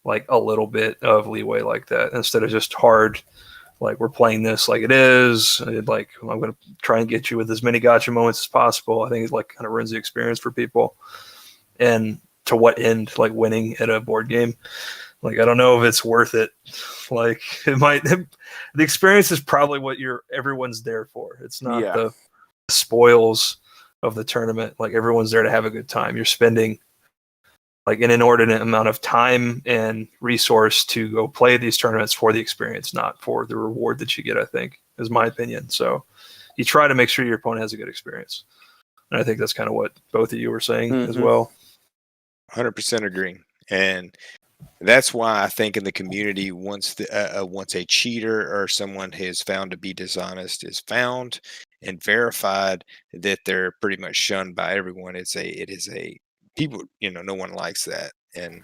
like a little bit of leeway like that instead of just hard. Like, we're playing this like it is. Like, I'm going to try and get you with as many gotcha moments as possible. I think it like kind of ruins the experience for people. And to what end? Like, winning at a board game. Like, I don't know if it's worth it. Like, it might. The experience is probably what everyone's there for. It's not the spoils of the tournament. Like, everyone's there to have a good time. You're spending like an inordinate amount of time and resource to go play these tournaments for the experience, not for the reward that you get, I think, is my opinion. So you try to make sure your opponent has a good experience. And I think that's kind of what both of you were saying as well. 100% agree. And that's why I think in the community, once a cheater or someone is found to be dishonest is found and verified, that they're pretty much shunned by everyone. It is a people, no one likes that. And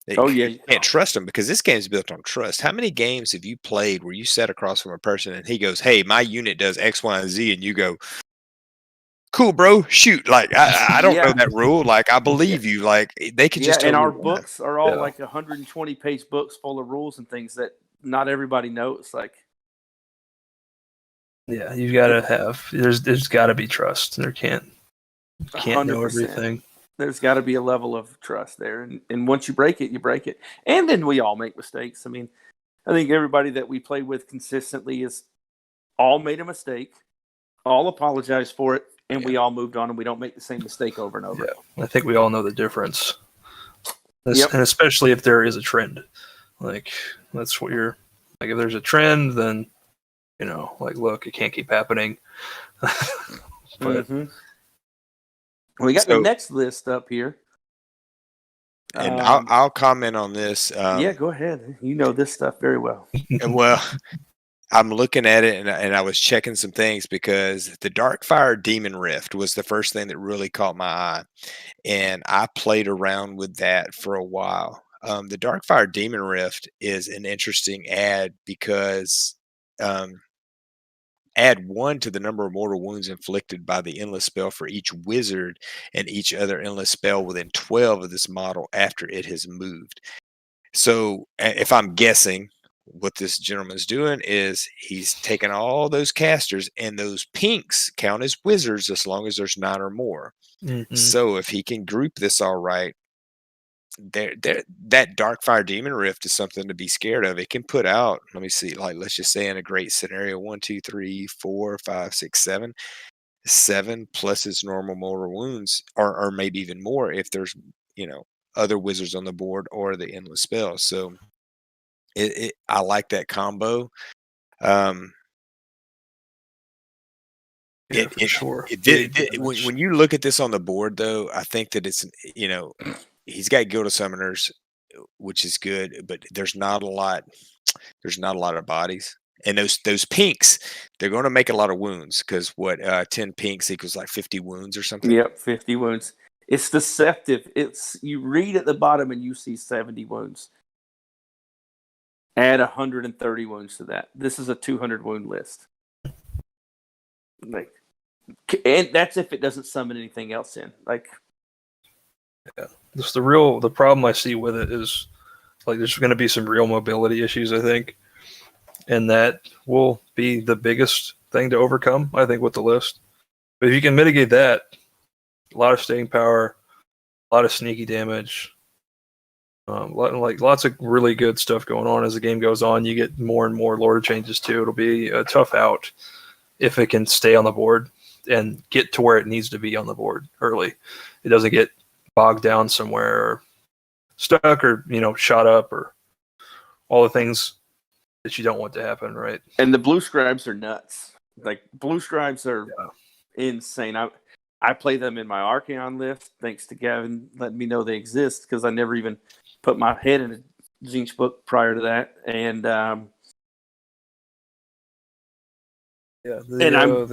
you can't trust them because this game is built on trust. How many games have you played where you sat across from a person and he goes, "Hey, my unit does X, Y, and Z," and you go, "Cool, bro, shoot." Like, I don't know that rule. Like, I believe you. Like, they could just and totally our lie. books are all like 120-page books full of rules and things that not everybody knows. Like, yeah, you gotta have. There's got to be trust. There can't 100%. know everything. There's got to be a level of trust there, and once you break it, you break it. And then we all make mistakes. I mean, I think everybody that we play with consistently is all made a mistake, all apologize for it, and we all moved on, and we don't make the same mistake over and over. Yeah, I think we all know the difference. And especially if there is a trend. Like, that's what you're like. If there's a trend, then like, look, it can't keep happening. But we got the next list up here. And I'll comment on this. Yeah, go ahead. You know this stuff very well. Well, I'm looking at it and I was checking some things because the Darkfire Demon Rift was the first thing that really caught my eye. And I played around with that for a while. The Darkfire Demon Rift is an interesting ad because add 1 to the number of mortal wounds inflicted by the endless spell for each wizard and each other endless spell within 12 of this model after it has moved. So if I'm guessing, what this gentleman's doing is he's taking all those casters, and those pinks count as wizards as long as there's 9 or more. So if he can group this all right, that Darkfire Demon Rift is something to be scared of. It can put out, let me see, like let's just say in a great scenario, 1, 2, 3, 4, 5, 6, 7. 7 plus its normal mortal wounds, or maybe even more if there's other wizards on the board or the endless spells. So I like that combo. Yeah, for sure. When you look at this on the board, though, I think that it's he's got Guild of Summoners, which is good, but there's not a lot. There's not a lot of bodies, and those pinks, they're going to make a lot of wounds because 10 pinks equals like 50 wounds or something. Yep, 50 wounds. It's deceptive. You read at the bottom and you see 70 wounds. Add 130 wounds to that. This is a 200 wound list. And that's if it doesn't summon anything else in. Yeah, just the problem I see with it is there's going to be some real mobility issues, I think, and that will be the biggest thing to overcome, I think, with the list. But if you can mitigate that, a lot of staying power, a lot of sneaky damage, lots of really good stuff going on as the game goes on. You get more and more lore changes too. It'll be a tough out if it can stay on the board and get to where it needs to be on the board early. It doesn't get bogged down somewhere or stuck or shot up or all the things that you don't want to happen, right? And the blue scribes are nuts. Blue scribes are insane. I play them in my Archeon list, thanks to Gavin letting me know they exist, because I never even put my head in a Zinch book prior to that. And the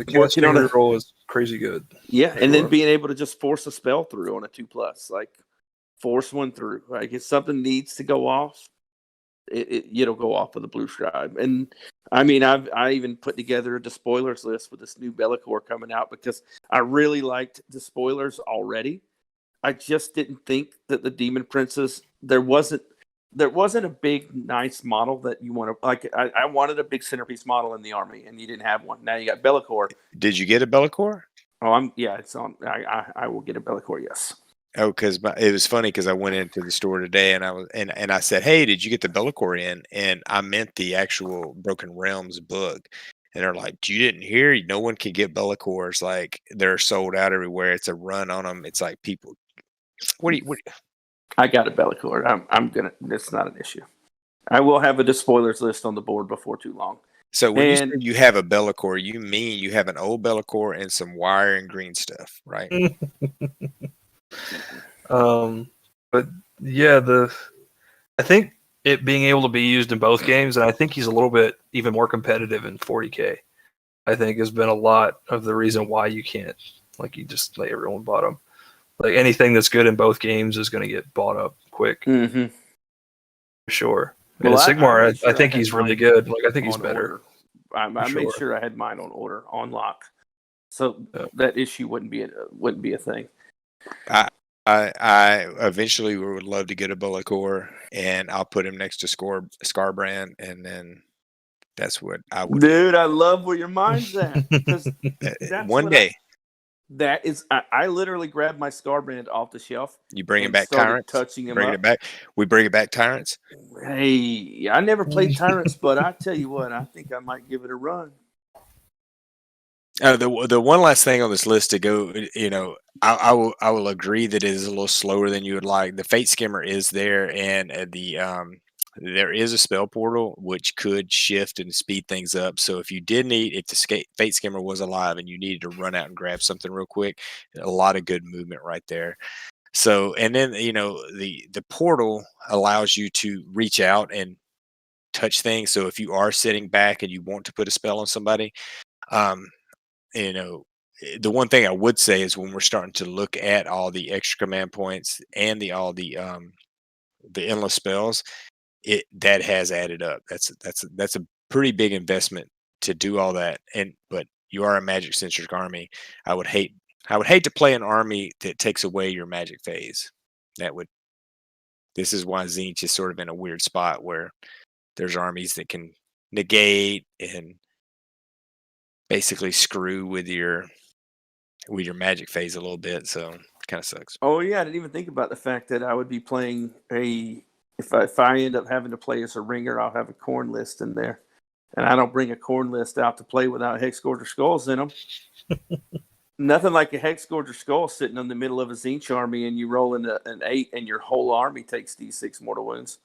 casting roll is crazy good. Yeah, and then being able to just force a spell through on a 2+, force one through. If something needs to go off, it'll go off with a blue scribe. And I mean, I even put together a despoilers list with this new Be'lakor coming out because I really liked despoilers already. I just didn't think that the Demon Princess, there wasn't a big nice model that you want to I wanted a big centerpiece model in the army, and you didn't have one. Now you got Be'lakor. Did you get a Be'lakor? Oh, it's on. I will get a Be'lakor. Yes. Oh, because it was funny because I went into the store today and I said, "Hey, did you get the Be'lakor in?" And I meant the actual Broken Realms book. And they're like, "You didn't hear? No one can get Be'lakors. They're sold out everywhere. It's a run on them. It's like people. What? I got a Be'lakor. I'm gonna. It's not an issue. I will have a despoilers list on the board before too long. So when you say you have a Be'lakor, you mean you have an old Be'lakor and some wire and green stuff, right? But yeah, I think it being able to be used in both games, and I think he's a little bit even more competitive in 40K. I think has been a lot of the reason why you can't you just lay everyone bottom. Anything that's good in both games is going to get bought up quick. Mm-hmm. For sure. Well, Sigmar, I think he's really good. I think he's better. I made sure I had mine on order, on lock, so that issue wouldn't be a thing. I eventually would love to get a Be'lakor, and I'll put him next to Scarbrand, and then that's what I would. Dude, I love where your mind's at. One day. That is, I literally grabbed my Scarbrand off the shelf. You bring him back, Tyrants. Touching him bring up. it back. We bring it back, Tyrants. Hey, I never played Tyrants, but I tell you what, I think I might give it a run. The one last thing on this list to go, I will agree that it is a little slower than you would like. The Fate Skimmer is there, and there is a spell portal which could shift and speed things up. So if the Fate Skimmer was alive and you needed to run out and grab something real quick, a lot of good movement right there. So, and then the portal allows you to reach out and touch things. So if you are sitting back and you want to put a spell on somebody, the one thing I would say is when we're starting to look at all the extra command points and the endless spells, that has added up. That's a pretty big investment to do all that. But you are a magic centric army. I would hate to play an army that takes away your magic phase. This is why Zinch is sort of in a weird spot where there's armies that can negate and basically screw with your with your magic phase a little bit, so kind of sucks. Oh yeah, I didn't even think about the fact that I would be playing if I end up having to play as a ringer, I'll have a corn list in there, and I don't bring a corn list out to play without Hex Gorger Skulls in them. Nothing like a Hex Gorger Skull sitting in the middle of a Zinch army, and you roll into an 8, and your whole army takes D6 mortal wounds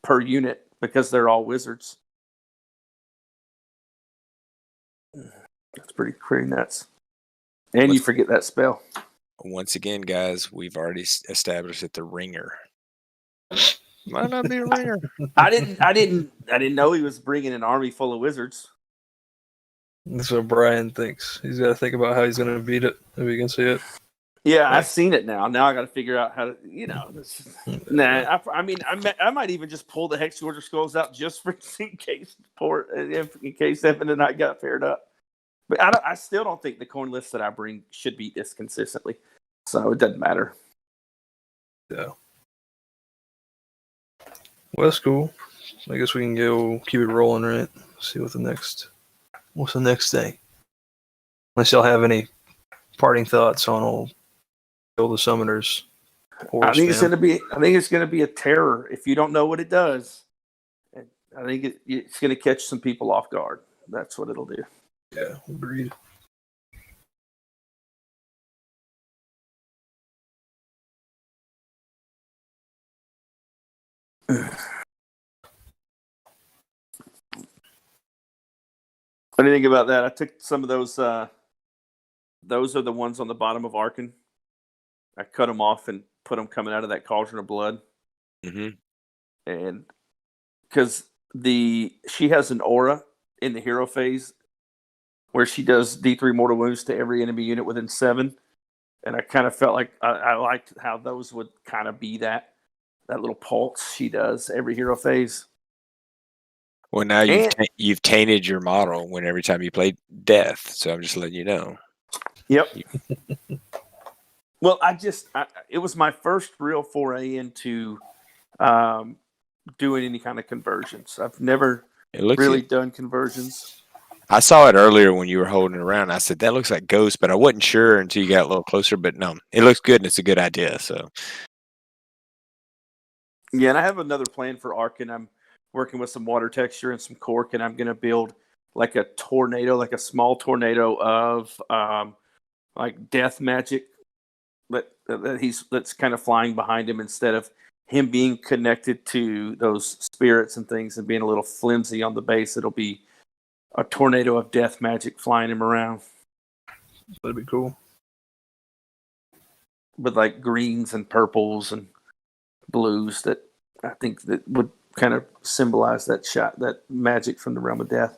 per unit because they're all wizards. That's pretty nuts. And you forget that spell. Once again, guys, we've already established that the ringer might not be a ringer. I didn't know he was bringing an army full of wizards. That's what Brian thinks. He's got to think about how he's going to beat it if he can see it. Yeah, I've seen it now. Now I got to figure out how to, I might even just pull the Hex Gorger Skulls out just for in case Evan and I got paired up. But I still don't think the corn list that I bring should beat this consistently. So it doesn't matter. Yeah. Well, that's cool. I guess we can go keep it rolling, right? See what's the next thing. Unless y'all have any parting thoughts on all the summoners. I think it's gonna be a terror if you don't know what it does. I think it's gonna catch some people off guard. That's what it'll do. Yeah, agreed. What do you think about that? I took some of those. Those are the ones on the bottom of Arkan. I cut them off and put them coming out of that cauldron of blood. Mm-hmm. And because she has an aura in the hero phase where she does D3 mortal wounds to every enemy unit within 7. And I kind of felt like I liked how those would kind of be that little pulse she does every hero phase. Well, now you've tainted your model when every time you play death. So I'm just letting you know. Yep. Well, it was my first real foray into doing any kind of conversions. I've never really done conversions. I saw it earlier when you were holding it around. I said, that looks like Ghost, but I wasn't sure until you got a little closer. But no, it looks good and it's a good idea. So, yeah, and I have another plan for Arkan. I'm working with some water texture and some cork, and I'm going to build like a tornado, like a small tornado of like death magic that's kind of flying behind him instead of him being connected to those spirits and things and being a little flimsy on the base. It'll be a tornado of death magic flying him around. That'd be cool. With like greens and purples and blues that I think that would kind of symbolize that magic from the realm of death.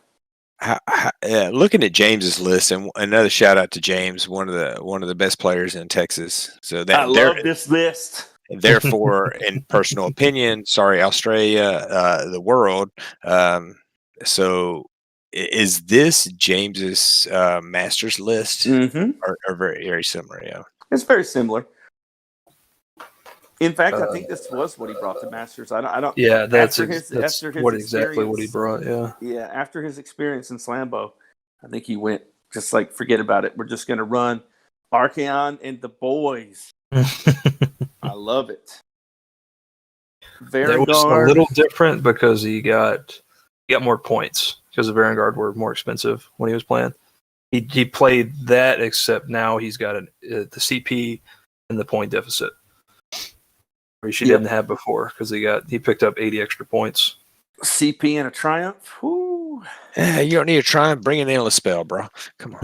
Looking at James's list, and another shout out to James, one of the best players in Texas. So that I love this list. Therefore, in personal opinion, sorry, Australia, the world. So, is this James's Masters list? Mm-hmm. Are very, very similar? Yeah, it's very similar. In fact, I think this was what he brought to Masters. I don't. Yeah, that's exactly what he brought. Yeah. Yeah, after his experience in Slambo, I think he went just like forget about it. We're just going to run Archaon and the boys. I love it. That was a little different because he got more points because the Vanguard were more expensive when he was playing. He played that, except now he's got the CP and the point deficit, which he didn't have before because he picked up 80 extra points. CP and a Triumph. Woo. You don't need a Triumph. Bring an endless spell, bro. Come on.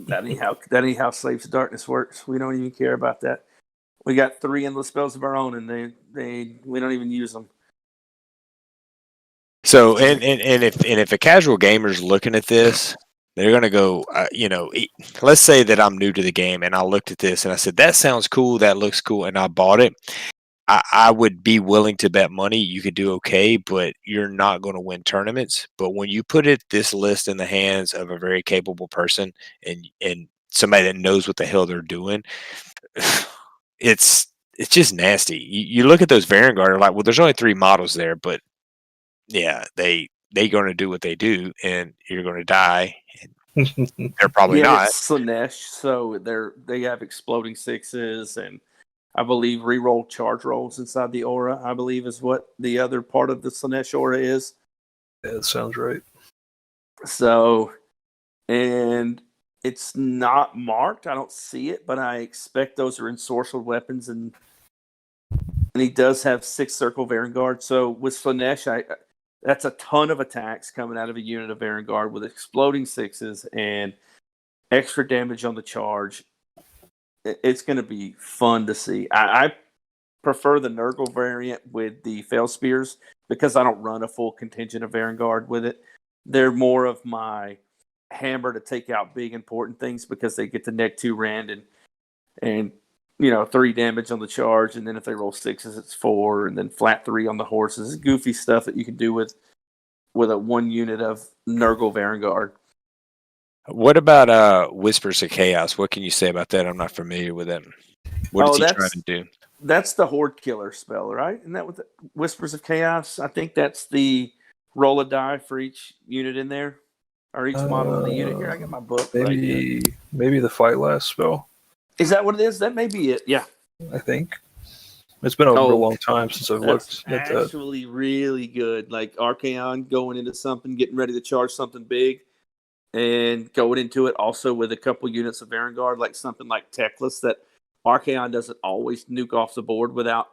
that ain't how Slaves of Darkness works. We don't even care about that. We got 3 endless spells of our own, and we don't even use them. So, and if a casual gamer's looking at this, they're going to go, let's say that I'm new to the game and I looked at this and I said, that sounds cool. That looks cool. And I bought it. I would be willing to bet money you could do okay, but you're not going to win tournaments. But when you put this list in the hands of a very capable person and somebody that knows what the hell they're doing, it's just nasty. You look at those Vanguard, are like, well, there's only 3 models there, but yeah, they're going to do what they do, and you're going to die. They're probably not. It's Slanesh, so they have exploding sixes, and I believe reroll charge rolls inside the aura. I believe is what the other part of the Slanesh aura is. Yeah, that sounds right. So, and it's not marked. I don't see it, but I expect those are ensorcelled weapons, and he does have 6 circle Varangard. So with Slanesh, that's a ton of attacks coming out of a unit of Varangard with exploding sixes and extra damage on the charge. It's going to be fun to see. I prefer the Nurgle variant with the Fail Spears because I don't run a full contingent of Varangard with it. They're more of my hammer to take out big important things because they get the neck 2 rand and 3 damage on the charge, and then if they roll 6s, it's 4, and then flat 3 on the horses. It's goofy stuff that you can do with a 1 unit of Nurgle Varangard. What about Whispers of Chaos? What can you say about that? I'm not familiar with it. What is he trying to do? That's the Horde Killer spell, right? Isn't that what the Whispers of Chaos? I think that's the roll a die for each unit in there, or each model in the unit. Here, I got my book. Maybe the Fight Last spell. Is that what it is? That may be it. Yeah, I think it's been a long time since I've looked at that. Actually, really good. Like Archaon going into something, getting ready to charge something big, and going into it also with a couple units of Varangard, like something like Teclis that Archaon doesn't always nuke off the board without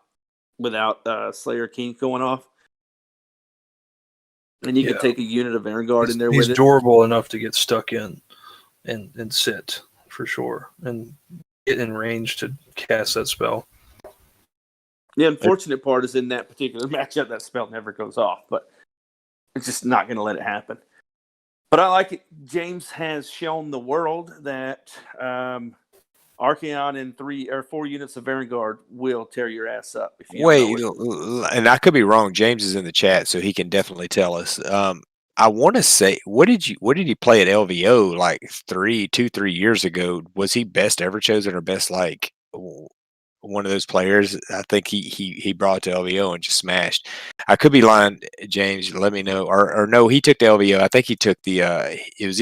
Slayer King going off. And you can take a unit of Varangard in there with it. He's durable enough to get stuck in and sit for sure, and get in range to cast that spell. The unfortunate part is in that particular matchup, that spell never goes off, but it's just not going to let it happen. But I like it. James has shown the world that Archaon and 3 or 4 units of Varangard will tear your ass up. If you Wait, and I could be wrong. James is in the chat, so he can definitely tell us. I want to say, what did he play at LVO like 3 years ago? Was he best ever chosen or best like one of those players? I think he brought it to LVO and just smashed. I could be lying, James. Let me know. Or no, he took the LVO. I think he took the. It was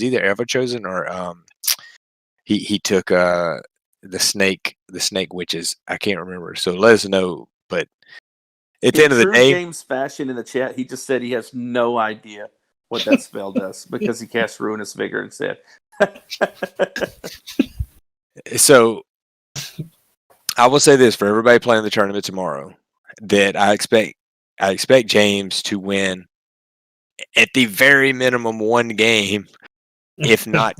either ever chosen or he took the snake witches. I can't remember. So let us know. But at the end of the day, James Fashion in the chat, he just said he has no idea what that spell does because he cast Ruinous Vigor instead. So I will say this for everybody playing the tournament tomorrow, that I expect James to win at the very minimum 1 game, if not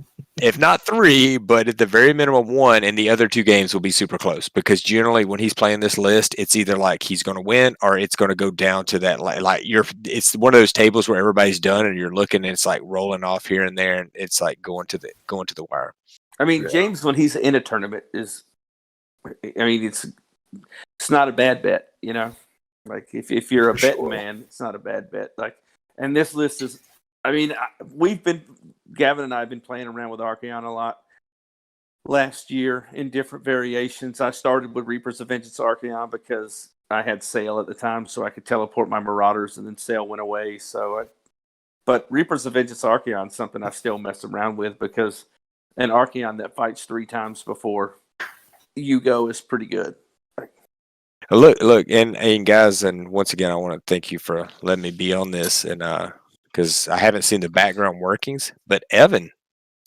3, but at the very minimum 1, and the other 2 games will be super close, because generally when he's playing this list, it's either like he's going to win or it's going to go down to that it's one of those tables where everybody's done and you're looking and it's like rolling off here and there, and it's like going to the wire. I mean, James, when he's in a tournament, it's not a bad bet, Like if you're a betting man, it's not a bad bet. Like, and this list is. I mean, Gavin and I have been playing around with Archaon a lot last year in different variations. I started with Reapers of Vengeance Archaon because I had Sail at the time, so I could teleport my Marauders, and then Sail went away. But Reapers of Vengeance Archaon is something I still mess around with because an Archaon that fights 3 times before you go is pretty good. Look, and guys, and once again, I want to thank you for letting me be on this, and because I haven't seen the background workings, but Evan,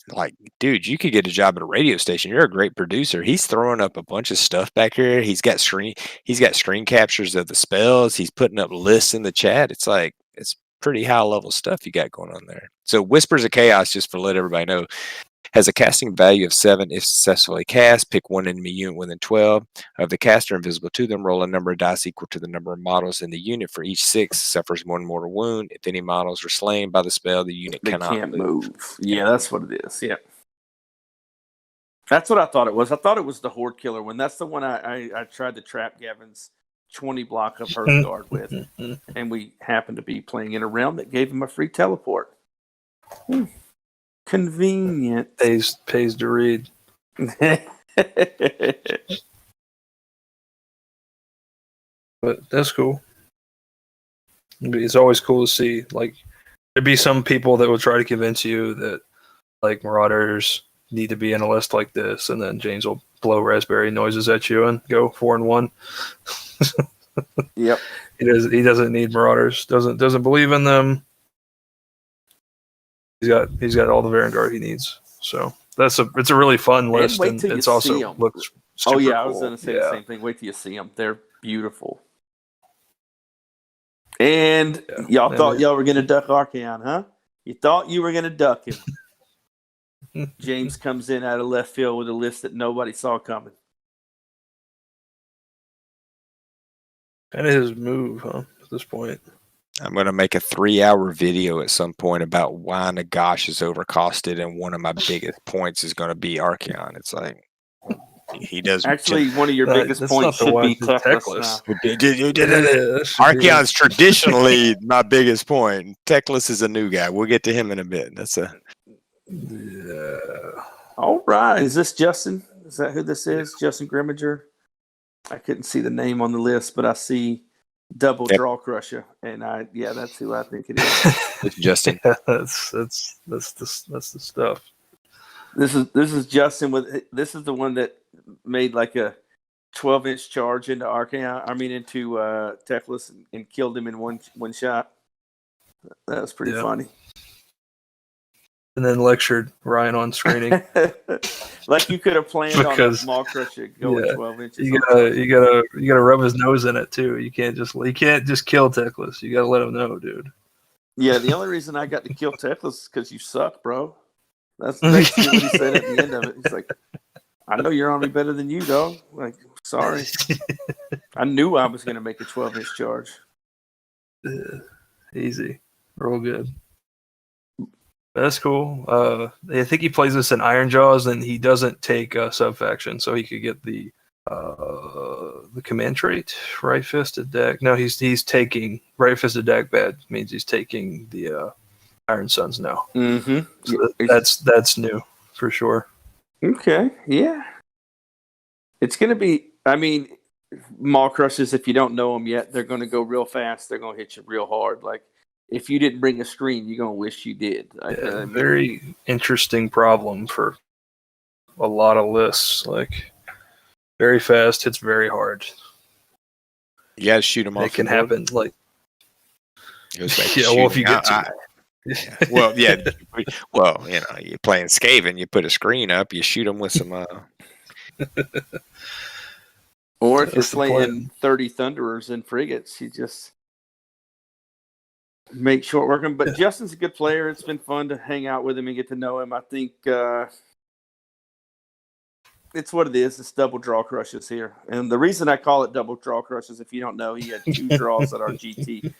like, dude, you could get a job at a radio station. You're a great producer. He's throwing up a bunch of stuff back here. He's got screen captures of the spells. He's putting up lists in the chat. It's like, it's pretty high level stuff you got going on there. So Whispers of Chaos, just for let everybody know, has a casting value of 7 if successfully cast. Pick 1 enemy unit within 12 of the caster invisible to them. Roll a number of dice equal to the number of models in the unit. For each 6 suffers 1 mortal wound. If any models are slain by the spell, the unit cannot move. Yeah, that's what it is. Yeah, that's what I thought it was. I thought it was the Horde Killer one. That's the one I tried to trap Gavin's 20 block of Hearthguard with, and we happened to be playing in a realm that gave him a free teleport. Convenient. Pays to read. But that's cool. It's always cool to see. Like, there'd be some people that will try to convince you that like Marauders need to be in a list like this, and then James will blow raspberry noises at you and go 4-1. Yep. He doesn't need Marauders. Doesn't believe in them. He's got all the Vanguard he needs. So it's a really fun list, wait till and you it's also see 'em. looks super Oh yeah, cool. I was going to say the same thing. Wait till you see them; they're beautiful. And y'all thought y'all were going to duck Archeon, huh? You thought you were going to duck him. James comes in out of left field with a list that nobody saw coming. Kind of his move, huh? At this point, I'm going to make a 3-hour video at some point about why Nagash is overcosted, and one of my biggest points is going to be Archeon. It's like he does. Actually, one of your biggest points should be Teclis. Archeon's traditionally my biggest point. Teclis is a new guy. We'll get to him in a bit. Yeah. All right. Is this Justin? Is that who this is? Justin Grimminger? I couldn't see the name on the list, but I see Double Draw Crusher, and that's who I think it is. It's Justin. Yeah, that's the stuff. This is Justin this is the one that made like a 12-inch charge into into Teclis and killed him in one shot. That was pretty funny. And then lectured Ryan on screening. Like you could have planned on a Maw Crusher going 12 inches. You gotta rub his nose in it too. You can't just kill Teclis. You gotta let him know, dude. Yeah, the only reason I got to kill Teclis is because you suck, bro. That's basically what he said at the end of it. He's like, I know your army better than you, dog. Like, sorry. I knew I was gonna make a 12-inch charge. Easy. Real good. That's cool. I think he plays this in Iron Jaws, and he doesn't take sub faction, so he could get the command trait, right fisted deck. No, he's taking right fisted deck. Bad means he's taking the Iron Suns now. Mm-hmm. So that's new for sure. Okay, yeah. It's gonna be. I mean, Maw Crushers. If you don't know them yet, they're gonna go real fast. They're gonna hit you real hard. Like, if you didn't bring a screen, you're gonna wish you did. Very interesting problem for a lot of lists. Like, very fast, hits very hard. You gotta shoot them off. It can happen. Like, well, if you get to. Well, yeah. Well, you're playing Skaven. You put a screen up. You shoot them with some. Or if you're playing 30 Thunderers and Frigates, you just make short work him. But Justin's a good player. It's been fun to hang out with him and get to know him. I think it's what it is. It's Double Draw Crushes here. And the reason I call it Double Draw Crushes, if you don't know, he had 2 draws at our GT.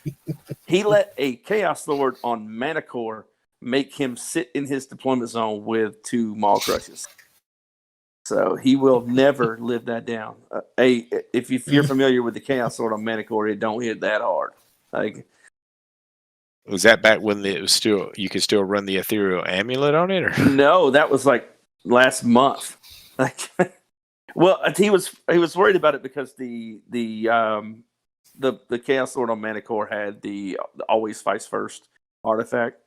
He let a Chaos Lord on Manicore make him sit in his deployment zone with 2 Maw Crushes. So he will never live that down. If you're familiar with the Chaos Lord on Manicore, it don't hit that hard. Like, was that back when it was still you could still run the Ethereal Amulet on it? Or? No, that was like last month. Like, well, he was worried about it because the Chaos Lord on Manicore had the always fights first artifact.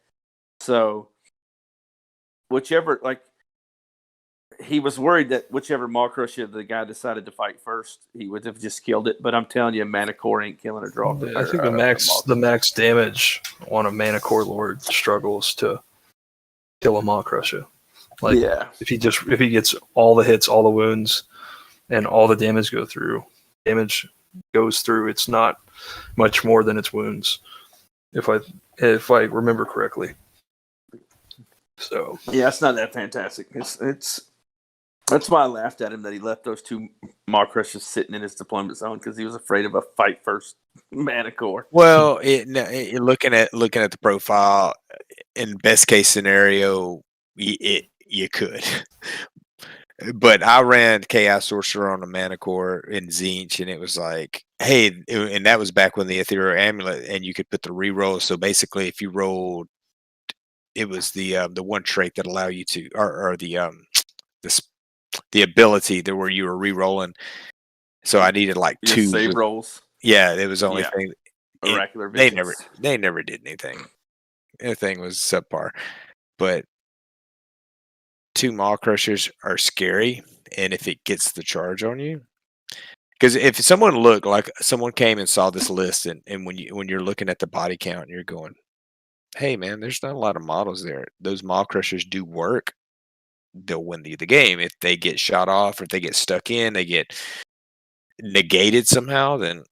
So whichever, like, he was worried that whichever Maw Crusher the guy decided to fight first, he would have just killed it. But I'm telling you, Manicore ain't killing a draw. I think the max damage on a Manicore Lord struggles to kill a Maw Crusher. Like, if he gets all the hits, all the wounds, and all the damage goes through, it's not much more than its wounds. If I remember correctly. So yeah, it's not that fantastic. It's that's why I laughed at him that he left those 2 Maw Crushers sitting in his deployment zone because he was afraid of a fight first Manicore. Well, looking at the profile, in best case scenario, you could. But I ran Chaos Sorcerer on a Manicore in Zinch, and it was like, hey, and that was back when the Ethereal Amulet, and you could put the reroll. So basically, if you rolled, it was the one trait that allow you to, or the ability that where you were re-rolling. So I needed like 2 save rolls. Yeah, it was the only thing. Oracular They never did anything. Everything was subpar. But 2 maw crushers are scary, and if it gets the charge on you, because if someone came and saw this list, and when you're looking at the body count, you're going, hey man, there's not a lot of models there. Those maw crushers do work. They'll win the game. If they get shot off, or if they get stuck in, they get negated somehow, then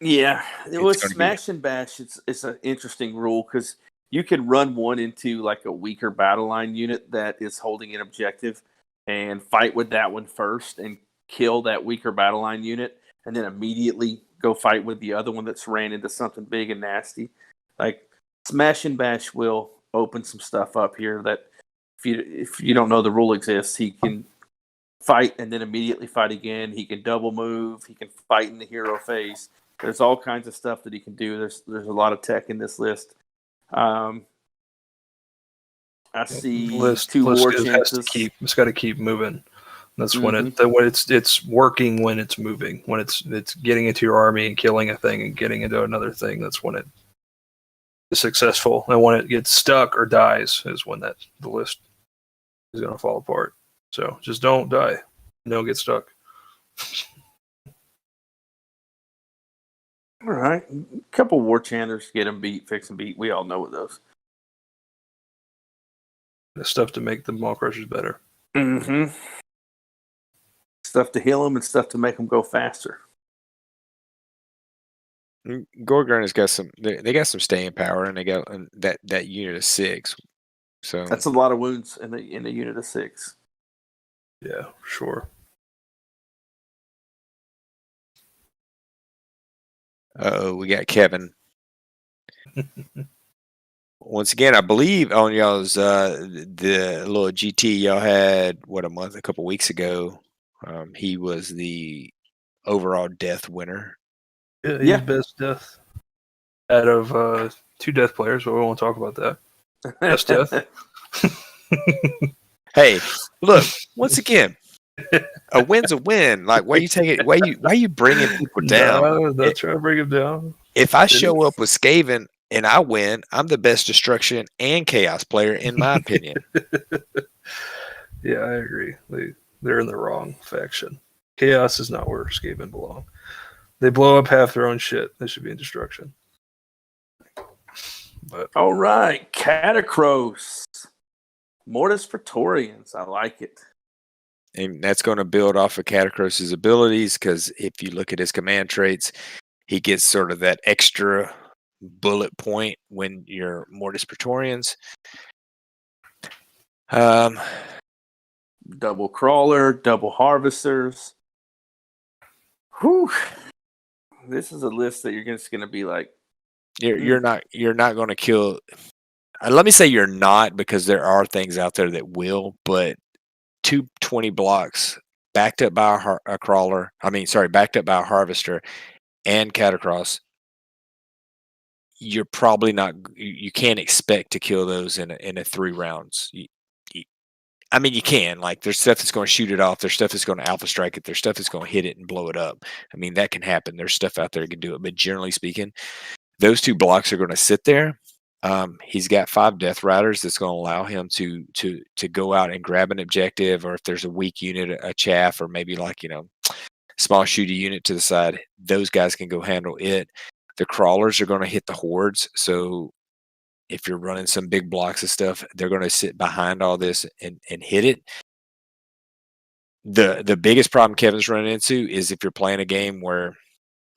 Yeah, it was gonna be- smash and bash. It's an interesting rule because you can run one into like a weaker battle line unit that is holding an objective and fight with that one first and kill that weaker battle line unit, and then immediately go fight with the other one that's ran into something big and nasty. Like smash and bash will open some stuff up here that if you don't know the rule exists, he can fight and then immediately fight again. He can double move. He can fight in the hero phase. There's all kinds of stuff that he can do. There's a lot of tech in this list. I see two war chances. It's got to keep moving. That's when it's working, when it's moving, when it's getting into your army and killing a thing and getting into another thing. That's when it is successful. And when it gets stuck or dies is when the list is going to fall apart. So just don't die. Don't get stuck. All right. A couple war chanters, get them beat, fix them beat. We all know those. The stuff to make the maw crushers better. Mm-hmm. Stuff to heal them and stuff to make them go faster. Gorgon has got some. They got some staying power, and they got that unit of 6. So that's a lot of wounds in the unit of 6. Yeah, sure. We got Kevin. Once again, I believe on y'all's the little GT y'all had a couple weeks ago. He was the overall death winner. Yeah, best death out of 2 death players, but we won't talk about that. Best death. Hey, look, once again, a win's a win. Like, why you take it? Why you bringing people down? No, not trying to bring them down. If I show up with Skaven and I win, I'm the best destruction and chaos player, in my opinion. Yeah, I agree. They're in the wrong faction. Chaos is not where Skaven belong. They blow up half their own shit. They should be in destruction. But all right, Catacross. Mortis Praetorians. I like it. And that's going to build off of Catacross's abilities, because if you look at his command traits, he gets sort of that extra bullet point when you're Mortis Praetorians. Double crawler, double harvesters. Whew. This is a list that you're just going to be like, you're not going to kill. Let me say you're not, because there are things out there that will, but 220 blocks backed up by a crawler. Backed up by a harvester and Catacross. You're probably not. You can't expect to kill those in a 3 rounds. You can. Like, there's stuff that's going to shoot it off. There's stuff that's going to alpha strike it. There's stuff that's going to hit it and blow it up. That can happen. There's stuff out there that can do it. But generally speaking, those 2 blocks are going to sit there. He's got 5 Death Riders that's going to allow him to go out and grab an objective, or if there's a weak unit, a chaff, or maybe small shooty unit to the side, those guys can go handle it. The crawlers are going to hit the hordes. So if you're running some big blocks of stuff, they're going to sit behind all this and hit it. The biggest problem Kevin's running into is if you're playing a game where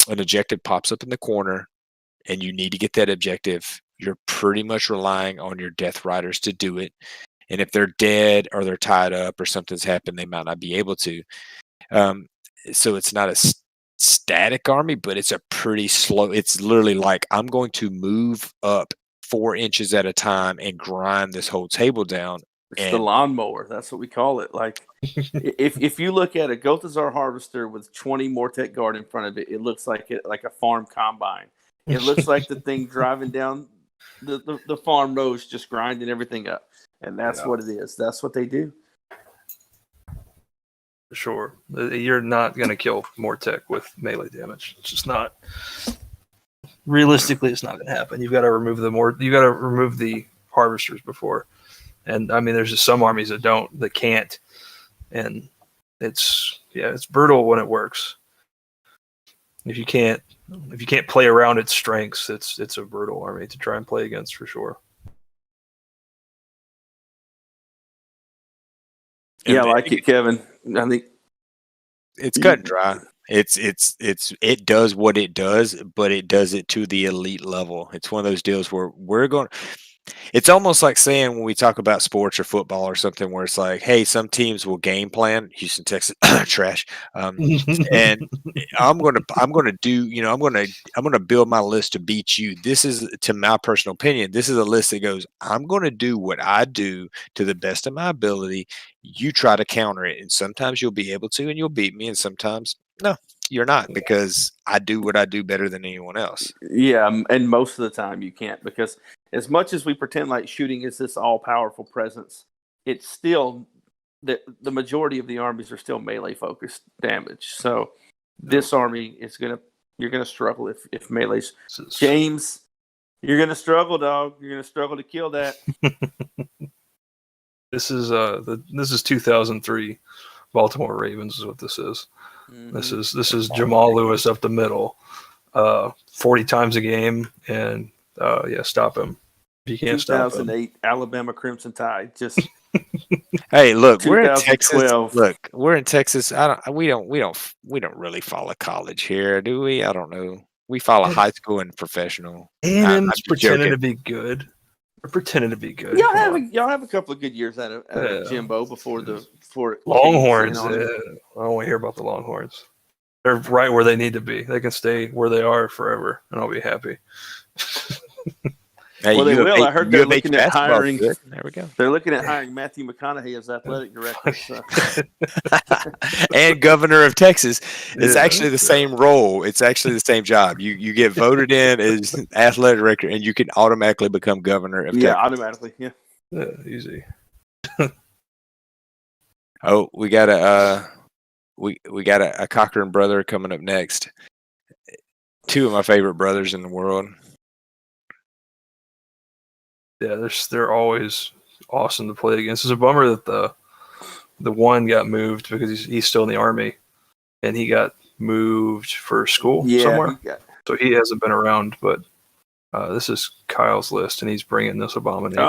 an objective pops up in the corner and you need to get that objective, you're pretty much relying on your Death Riders to do it. And if they're dead or they're tied up or something's happened, they might not be able to. So it's not a static army, but it's a pretty slow. It's literally like, I'm going to move up 4 inches at a time and grind this whole table down. It's the lawnmower. That's what we call it. Like, if you look at a Gotazar harvester with 20 Mortek Guard in front of it, it looks like a farm combine. It looks like the thing driving down the farm rows, just grinding everything up. And that's what it is. That's what they do. Sure. You're not going to kill Mortek with melee damage. It's just not. Realistically, it's not going to happen. You've got to remove the harvesters before And I mean, there's just some armies that can't, and it's brutal when it works. If you can't play around its strengths, it's a brutal army to try and play against for sure. Yeah, I like it, Kevin. I think it's cut and dry. It does what it does, but it does it to the elite level. It's one of those deals where we're going. It's almost like saying when we talk about sports or football or something where it's like, hey, some teams will game plan. Houston, Texas, trash, and I'm gonna build my list to beat you. This is, to my personal opinion, this is a list that goes, I'm gonna do what I do to the best of my ability. You try to counter it, and sometimes you'll be able to, and you'll beat me, and sometimes no, you're not, because I do what I do better than anyone else. Yeah, and most of the time you can't, because as much as we pretend like shooting is this all-powerful presence, it's still the majority of the armies are still melee-focused damage. So this army is you're gonna struggle if melee's. James, you're gonna struggle, dog. You're gonna struggle to kill that. This is 2003 Baltimore Ravens is what this is. Mm-hmm. This is Jamal Lewis up the middle, 40 times a game, and stop him. You can't stop him. 2008 Alabama Crimson Tide. Just hey, look, we're in Texas. Look, we're in Texas. We don't really follow college here, do we? I don't know. We follow high school and professional. A&M's pretending to be good. We're pretending to be good. Y'all have a couple of good years out of Jimbo before Longhorns. I don't want to hear about the Longhorns. They're right where they need to be. They can stay where they are forever, and I'll be happy. Hey, well, they will. I heard they're looking at hiring. There we go. They're looking at hiring Matthew McConaughey as athletic director. So. And governor of Texas. It's actually the same role. It's actually the same job. You get voted in as athletic director, and you can automatically become governor of Texas. Yeah, automatically. Yeah. Easy. Oh, we got a Cochran brother coming up next. Two of my favorite brothers in the world. Yeah, they're always awesome to play against. It's a bummer that the one got moved because he's still in the Army, and he got moved for school somewhere. So he hasn't been around, but this is Kyle's list, and he's bringing this abomination.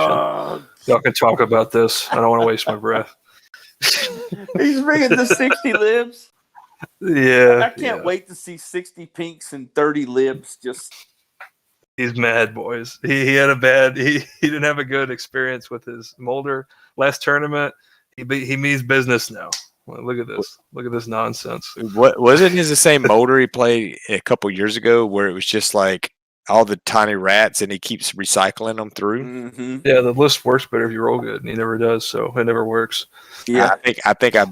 Y'all can talk about this. I don't want to waste my breath. He's bringing the 60 libs. Yeah. I can't wait to see 60 pinks and 30 libs just... He's mad, boys. He had he didn't have a good experience with his Molder last tournament. He means business now. Well, look at this. Look at this nonsense. What wasn't his the same Molder he played a couple years ago, where it was just like all the tiny rats, and he keeps recycling them through? Mm-hmm. Yeah, the list works better if you roll good, and he never does, so it never works. Yeah, I think I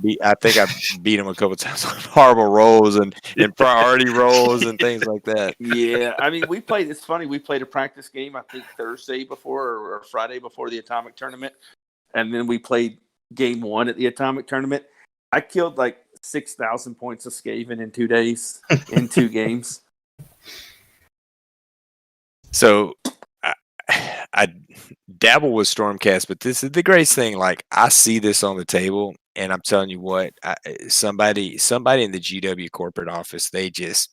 beat him a couple times on horrible rolls and priority rolls and things like that. Yeah, I mean, it's funny. We played a practice game, I think Thursday before or Friday before the Atomic tournament, and then we played game 1 at the Atomic tournament. I killed like 6,000 points of Skaven in 2 days in 2 games. So I dabble with Stormcast, but this is the greatest thing. Like, I see this on the table, and I'm telling you what, somebody in the GW corporate office, they just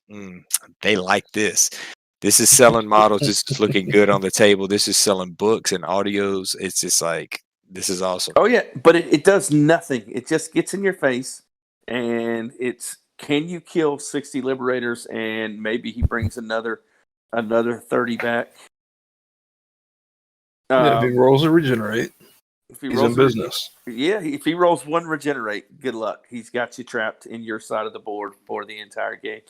they like this. This is selling models. This is looking good on the table. This is selling books and audios. It's just like, this is awesome. Oh yeah, but it does nothing. It just gets in your face, and it's, can you kill 60 Liberators, and maybe he brings another 30 back. If he rolls a regenerate, he's in business. If he rolls 1 regenerate, good luck. He's got you trapped in your side of the board for the entire game.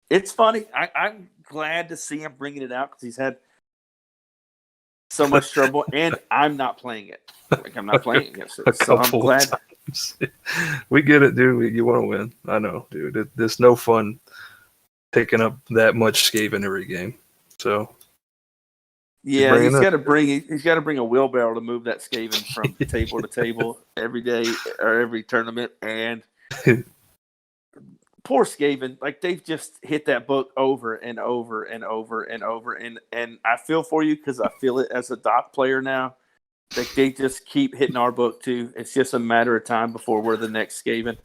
It's funny. I'm glad to see him bringing it out because he's had so much trouble, and I'm not playing it. Like, I'm not playing against it, so I'm glad. We get it, dude. You want to win. I know, dude. There's no fun picking up that much Skaven every game. So yeah, he's got to bring a wheelbarrow to move that Skaven from table to table every day or every tournament, and poor Skaven, like they've just hit that book over and over and over and over, and I feel for you because I feel it as a Doc player now. Like they just keep hitting our book too. It's just a matter of time before we're the next Skaven.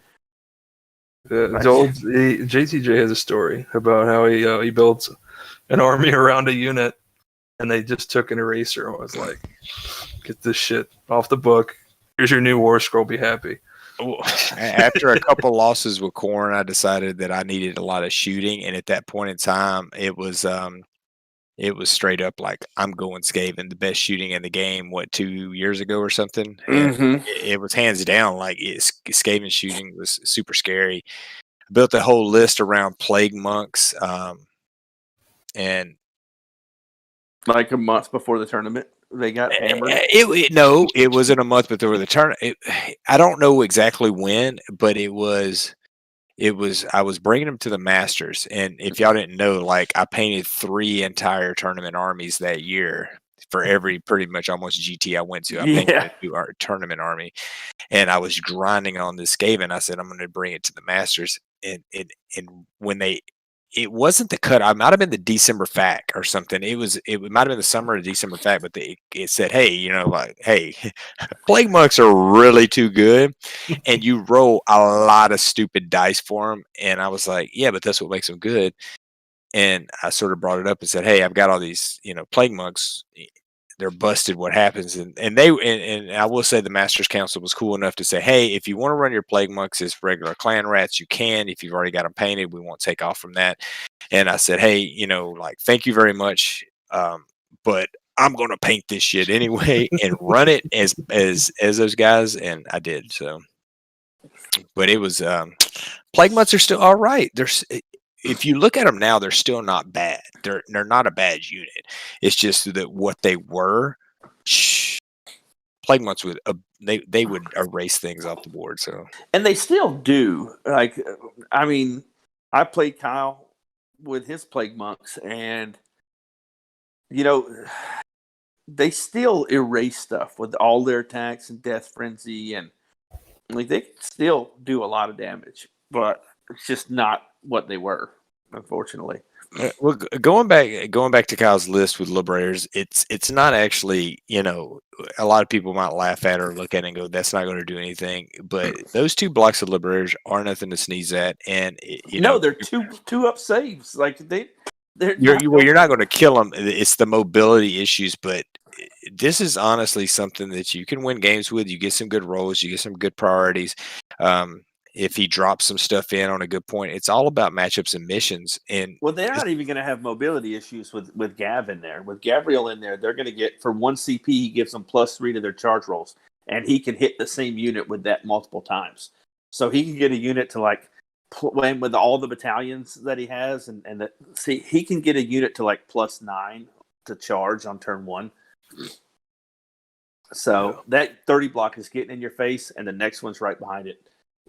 JTJ has a story about how he built an army around a unit, and they just took an eraser and was like, "Get this shit off the book. Here's your new war scroll. Be happy." After a couple losses with Corn, I decided that I needed a lot of shooting, and at that point in time, it was straight up like I'm going Skaven, the best shooting in the game. 2 years ago or something, and it was hands down like Skaven shooting was super scary. I built a whole list around plague monks, and like a month before the tournament, they got hammered. It wasn't a month before the tournament. I don't know exactly when, but it was. I was bringing them to the Masters, and if y'all didn't know, like I painted 3 entire tournament armies that year for every pretty much almost GT I went to. I painted a new tournament army, and I was grinding on this Skaven. I said I'm going to bring it to the Masters, and when it wasn't the cut. I might have been the December FAQ or something. It might have been the summer of December FAQ, but it said, hey, hey, plague monks are really too good, and you roll a lot of stupid dice for them. And I was like, yeah, but that's what makes them good. And I sort of brought it up and said, hey, I've got all these, plague monks. They're busted. What happens? And I will say the Masters Council was cool enough to say, hey, if you want to run your plague monks as regular clan rats, you can. If you've already got them painted, we won't take off from that. And I said, hey, thank you very much, but I'm going to paint this shit anyway and run it as those guys, and I did. So, but it was plague monks are still all right. If you look at them now, they're still not bad. They're not a bad unit. It's just that what they were, plague monks would they would erase things off the board. So, and they still do. Like, I mean, I played Kyle with his plague monks, and they still erase stuff with all their attacks and death frenzy, and like they still do a lot of damage, but it's just not what they were, unfortunately. Well, going back to Kyle's list with Liberators, it's not actually, a lot of people might laugh at or look at it and go, that's not going to do anything. But those 2 blocks of Liberators are nothing to sneeze at. And, they're two up saves. Like you're not going to kill them. It's the mobility issues, but this is honestly something that you can win games with. You get some good rolls, you get some good priorities. If he drops some stuff in on a good point, it's all about matchups and missions. And they're not even going to have mobility issues with Gav in there. With Gabriel in there, they're going to get, for 1 CP, he gives them +3 to their charge rolls, and he can hit the same unit with that multiple times. So he can get a unit to with all the battalions that he has, he can get a unit to +9 to charge on turn 1. So that 30 block is getting in your face, and the next one's right behind it.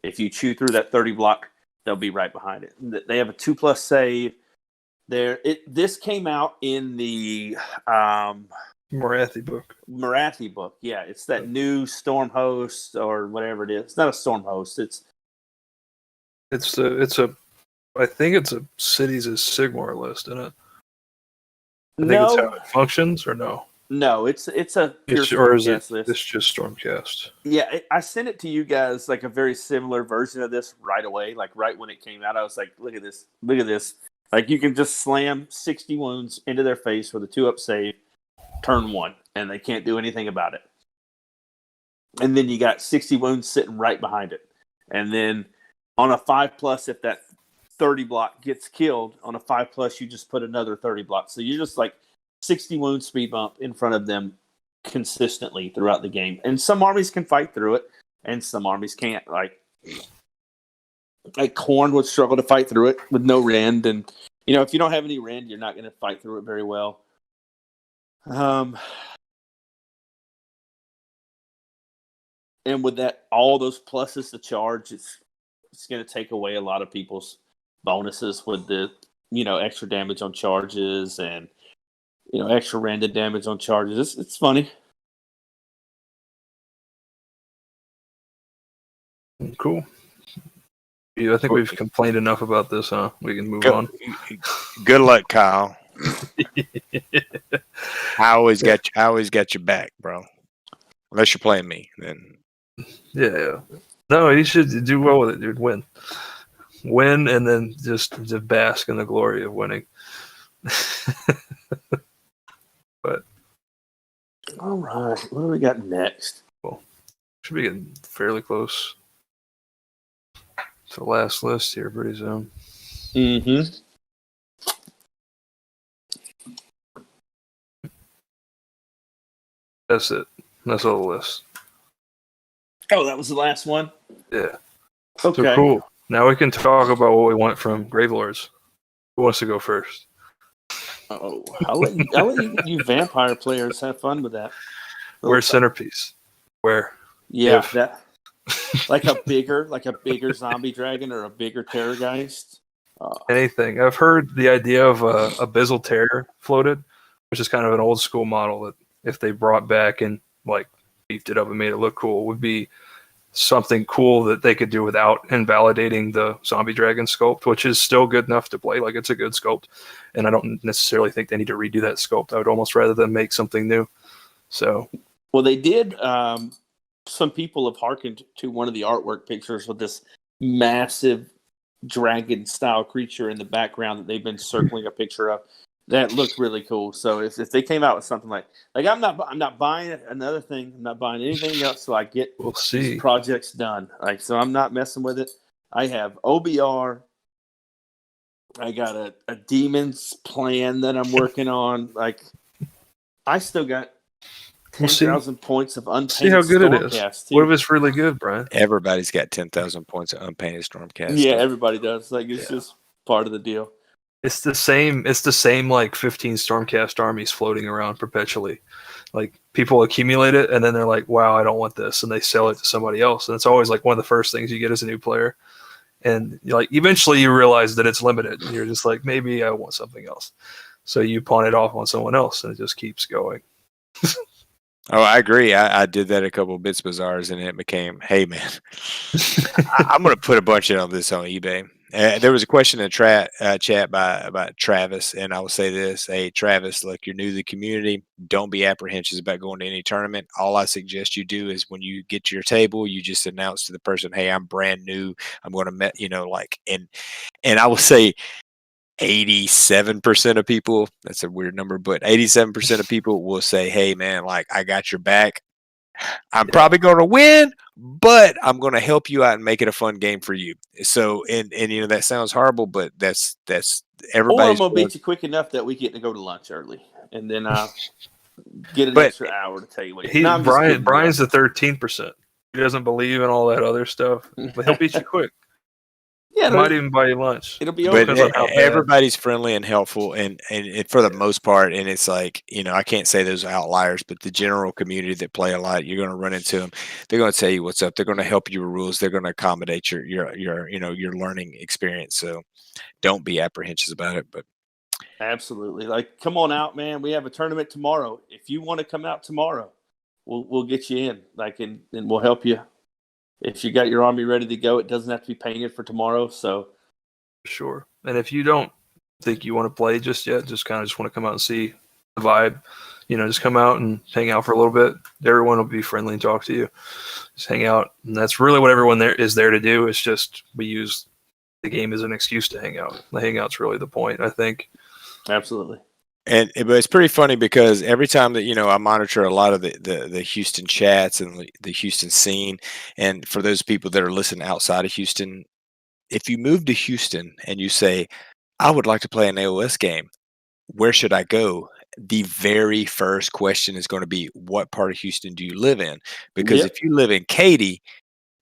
If you chew through that 30 block, they'll be right behind it. They have a 2+ save. This came out in the Marathi book. Marathi book, yeah. It's that new Storm Host or whatever it is. It's not a Storm Host. I think it's a Cities of Sigmar list, isn't it? I think it's how it functions, or no? No, it's a pure Stormcast list. It's just Stormcast. Yeah, I sent it to you guys like a very similar version of this right away. Like right when it came out, I was like, look at this. Like you can just slam 60 wounds into their face with a 2-up save, turn 1, and they can't do anything about it. And then you got 60 wounds sitting right behind it. And then on a 5+, if that 30 block gets killed, on a 5+, you just put another 30 block. So you're just like 60 wound speed bump in front of them consistently throughout the game. And some armies can fight through it, and some armies can't. Like Khorne would struggle to fight through it with no rend. And, if you don't have any rend, you're not going to fight through it very well. And with that, all those pluses to charge, it's going to take away a lot of people's bonuses with the, extra damage on charges and, extra random damage on charges. It's funny. Cool. I think we've complained enough about this, huh? We can move on. Good luck, Kyle. I always got your back, bro. Unless you're playing me, then. Yeah. No, you should do well with it, dude. Win, and then just bask in the glory of winning. But all right, what do we got next? Well, should be getting fairly close to the last list here pretty soon. Mm-hmm. That's it. That's all the list. Oh, that was the last one? Yeah. Okay. So cool. Now we can talk about what we want from Gravelords. Who wants to go first? Oh, I'll let you vampire players have fun with that. Where's Centerpiece? Where? Yeah, that like a bigger zombie dragon or a bigger terrorgeist. Anything. I've heard the idea of a Abyssal Terror floated, which is kind of an old school model that if they brought back and like beefed it up and made it look cool, would be something cool that they could do without invalidating the zombie dragon sculpt, which is still good enough to play. Like, it's a good sculpt, and I don't necessarily think they need to redo that sculpt. I would almost rather them make something new. So, well, they did. Some people have hearkened to one of the artwork pictures with this massive dragon-style creature in the background that they've been circling a picture of. That looked really cool. So if they came out with something like I'm not buying another thing. I'm not buying anything else. So I get these projects done. So I'm not messing with it. I have OBR. I got a Demon's plan that I'm working on. I still got 10,000 points of unpainted. See how good it is. Too. What if it's really good, Brian? Everybody's got 10,000 points of unpainted Stormcast. Yeah, everybody does. It's just part of the deal. It's the same like 15 Stormcast armies floating around perpetually. Like, people accumulate it and then they're like, wow, I don't want this, and they sell it to somebody else. And it's always like one of the first things you get as a new player. And eventually you realize that it's limited. And you're just like, maybe I want something else. So you pawn it off on someone else and it just keeps going. Oh, I agree. I did that a couple of Bits Bazaars, and it became, hey, man, I'm going to put a bunch of this on eBay. There was a question in chat by Travis, and I will say this. Hey, Travis, look, you're new to the community. Don't be apprehensive about going to any tournament. All I suggest you do is when you get to your table, you just announce to the person, hey, I'm brand new. I'm going to, and I will say 87% of people, that's a weird number, but 87% of people will say, hey, man, I got your back. I'm probably going to win, but I'm going to help you out and make it a fun game for you. So, and that sounds horrible, but that's everybody. Or I'm going to beat you quick enough that we get to go to lunch early, and then I'll get an extra hour to tell you what. Brian's the 13%. He doesn't believe in all that other stuff, but he'll beat you quick. Yeah, might even buy you lunch. It'll be over. But everybody's friendly and helpful, and for the most part, and it's like, I can't say those outliers, but the general community that play a lot, you're going to run into them. They're going to tell you what's up. They're going to help you with rules. They're going to accommodate your learning experience. So don't be apprehensive about it. But absolutely, come on out, man. We have a tournament tomorrow. If you want to come out tomorrow, we'll get you in. And we'll help you. If you got your army ready to go, it doesn't have to be painted for tomorrow. So, sure. And if you don't think you want to play just yet, just want to come out and see the vibe, just come out and hang out for a little bit. Everyone will be friendly and talk to you. Just hang out, and that's really what everyone there is there to do. It's just we use the game as an excuse to hang out. The hangout's really the point, I think. Absolutely. But it's pretty funny because every time that, I monitor a lot of the Houston chats and the Houston scene. And for those people that are listening outside of Houston, if you move to Houston and you say, I would like to play an AOS game, where should I go? The very first question is going to be, what part of Houston do you live in? Because if you live in Katy,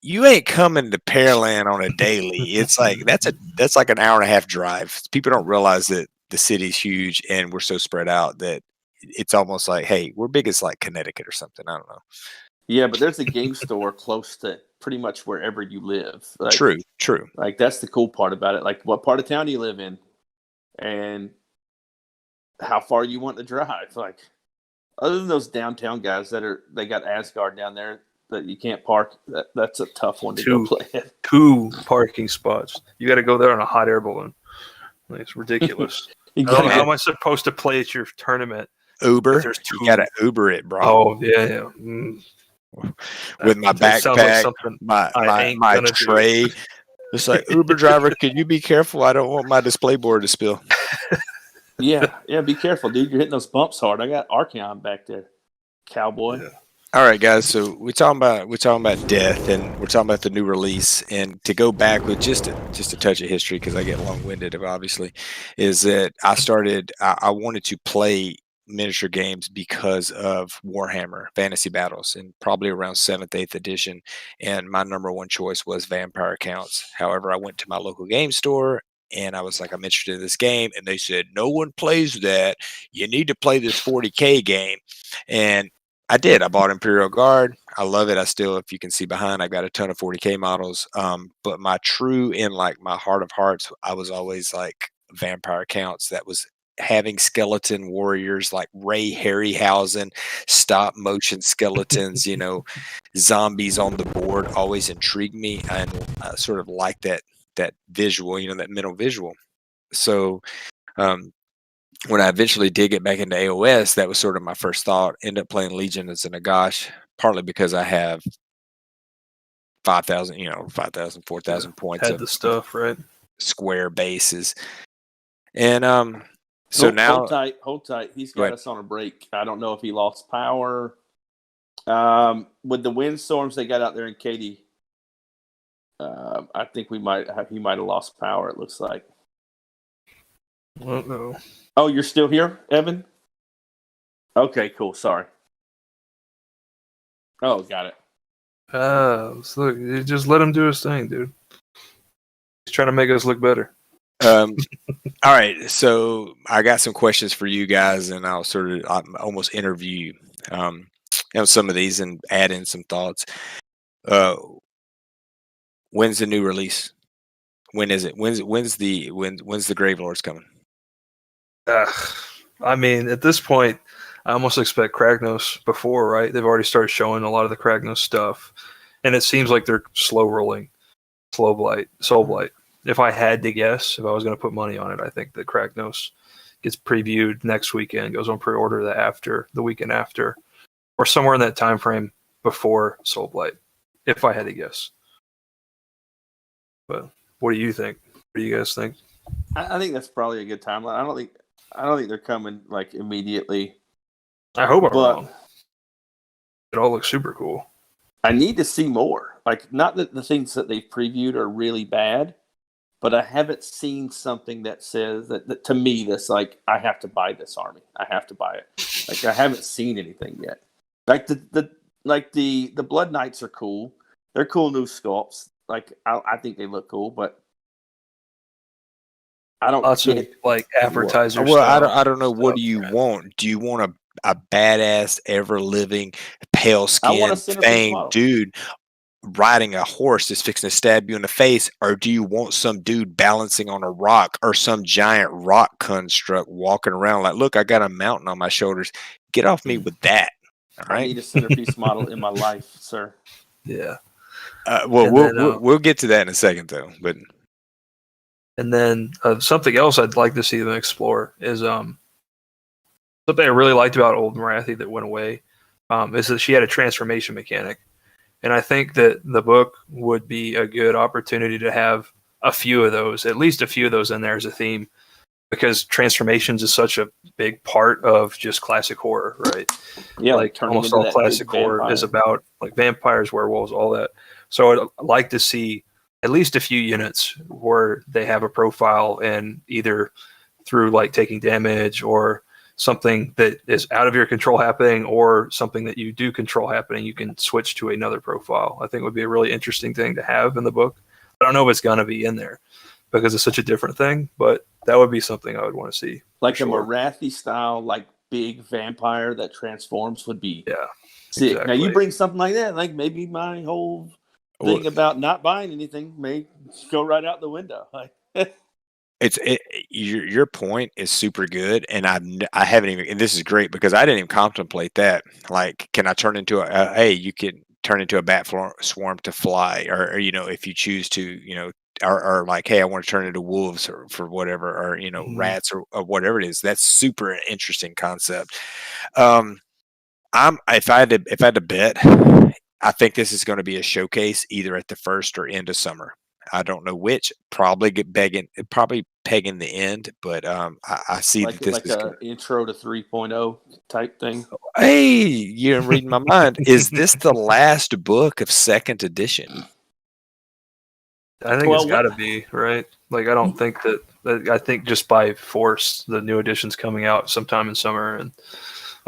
you ain't coming to Pearland on a daily. It's like that's like an hour and a half drive. People don't realize that the city's huge and we're so spread out that it's almost like, hey, we're big as like Connecticut or something. I don't know. Yeah, but there's a game store close to pretty much wherever you live. True. That's the cool part about it. What part of town do you live in, and how far you want to drive? Other than those downtown guys they got Asgard down there that you can't park. That's a tough one to go play at. 2 parking spots. You got to go there on a hot air balloon. Like, it's ridiculous. I don't know how am I supposed to play at your tournament? Uber. There's 2. You gotta Uber it, bro. Oh yeah. Mm. With my backpack, like my tray. It's like, Uber driver, can you be careful? I don't want my display board to spill. Yeah, be careful, dude. You're hitting those bumps hard. I got Archeon back there, cowboy. Yeah. All right, guys. So we're talking about death, and we're talking about the new release. And to go back with just a touch of history, because I get long-winded, obviously, is that I wanted to play miniature games because of Warhammer Fantasy Battles, and probably around 7th, 8th edition. And my number one choice was Vampire Counts. However, I went to my local game store and I was like, I'm interested in this game. And they said, no one plays that. You need to play this 40K game. And I did. I bought Imperial Guard. I love it. I still, if you can see behind, I've got a ton of 40K models. But my true, in like my heart of hearts, I was always like Vampire Counts. That was having skeleton warriors like Ray Harryhausen, stop motion skeletons, zombies on the board always intrigued me, and I sort of like that visual, that mental visual. So when I eventually did get back into AOS, that was sort of my first thought. End up playing Legion as a Nagash, partly because I have 5,000, 4,000 points of the stuff, right? Square bases. And so now hold tight. He's got us on a break. I don't know if he lost power. With the windstorms they got out there in Katy, I think he might have lost power, it looks like. Uh-oh. Oh, you're still here, Evan? Okay, cool. Sorry. Oh, got it. Look, you just let him do his thing, dude. He's trying to make us look better. All right, so I got some questions for you guys, and I'll almost interview some of these and add in some thoughts. When's the new release? When is it? When's the Gravelords coming? I mean, at this point, I almost expect Kragnos before, right? They've already started showing a lot of the Kragnos stuff, and it seems like they're slow rolling, Soul Blight. If I had to guess, if I was going to put money on it, I think that Kragnos gets previewed next weekend, goes on pre-order the weekend after, or somewhere in that time frame before Soul Blight, if I had to guess. But what do you think? What do you guys think? I think that's probably a good timeline. I don't think they're coming like immediately. I hope I'm wrong. It all looks super cool. I need to see more. Like, not that the things that they've previewed are really bad, but I haven't seen something that says that to me that's like, I have to buy this army. I have to buy it. Like, I haven't seen anything yet. Like the Blood Knights are cool. They're cool new sculpts. Like, I think they look cool, but I don't lots of like advertisers. Well, I don't know. What do you want? Do you want a badass, ever living, pale skinned, fanged dude riding a horse that's fixing to stab you in the face, or do you want some dude balancing on a rock, or some giant rock construct walking around like, look, I got a mountain on my shoulders? Get off me with that. All right. I need a centerpiece model in my life, sir. Yeah. We'll get to that in a second, though. But and then something else I'd like to see them explore is something I really liked about Old Marathi that went away is that she had a transformation mechanic. And I think that the book would be a good opportunity to have a few of those, at least a few of those in there as a theme, because transformations is such a big part of just classic horror, right? Yeah, like almost all classic horror is about like vampires, werewolves, all that. So I'd like to see at least a few units where they have a profile, and either through like taking damage or something that is out of your control happening, or something that you do control happening, you can switch to another profile. I think it would be a really interesting thing to have in the book. I don't know if it's going to be in there because it's such a different thing, but that would be something I would want to see. Like a Marathi style, like big vampire that transforms would be sick. Exactly. Now you bring something like that, like maybe my whole thing about not buying anything may go right out the window. Your point is super good, and I haven't even, and this is great because I didn't even contemplate that. Like, can I turn into hey, you can turn into a bat swarm to fly, or if you choose to, or like, hey, I want to turn into wolves or for whatever, or rats or whatever it is. That's super interesting concept. If I had to bet, I think this is going to be a showcase either at the first or end of summer. I don't know which. Probably pegging the end, but I see like that this like is a intro to 3.0 type thing. Hey, you're reading my mind. Is this the last book of second edition? I think it's got to be, right? Like, I don't think that I think just by force, the new edition's coming out sometime in summer. And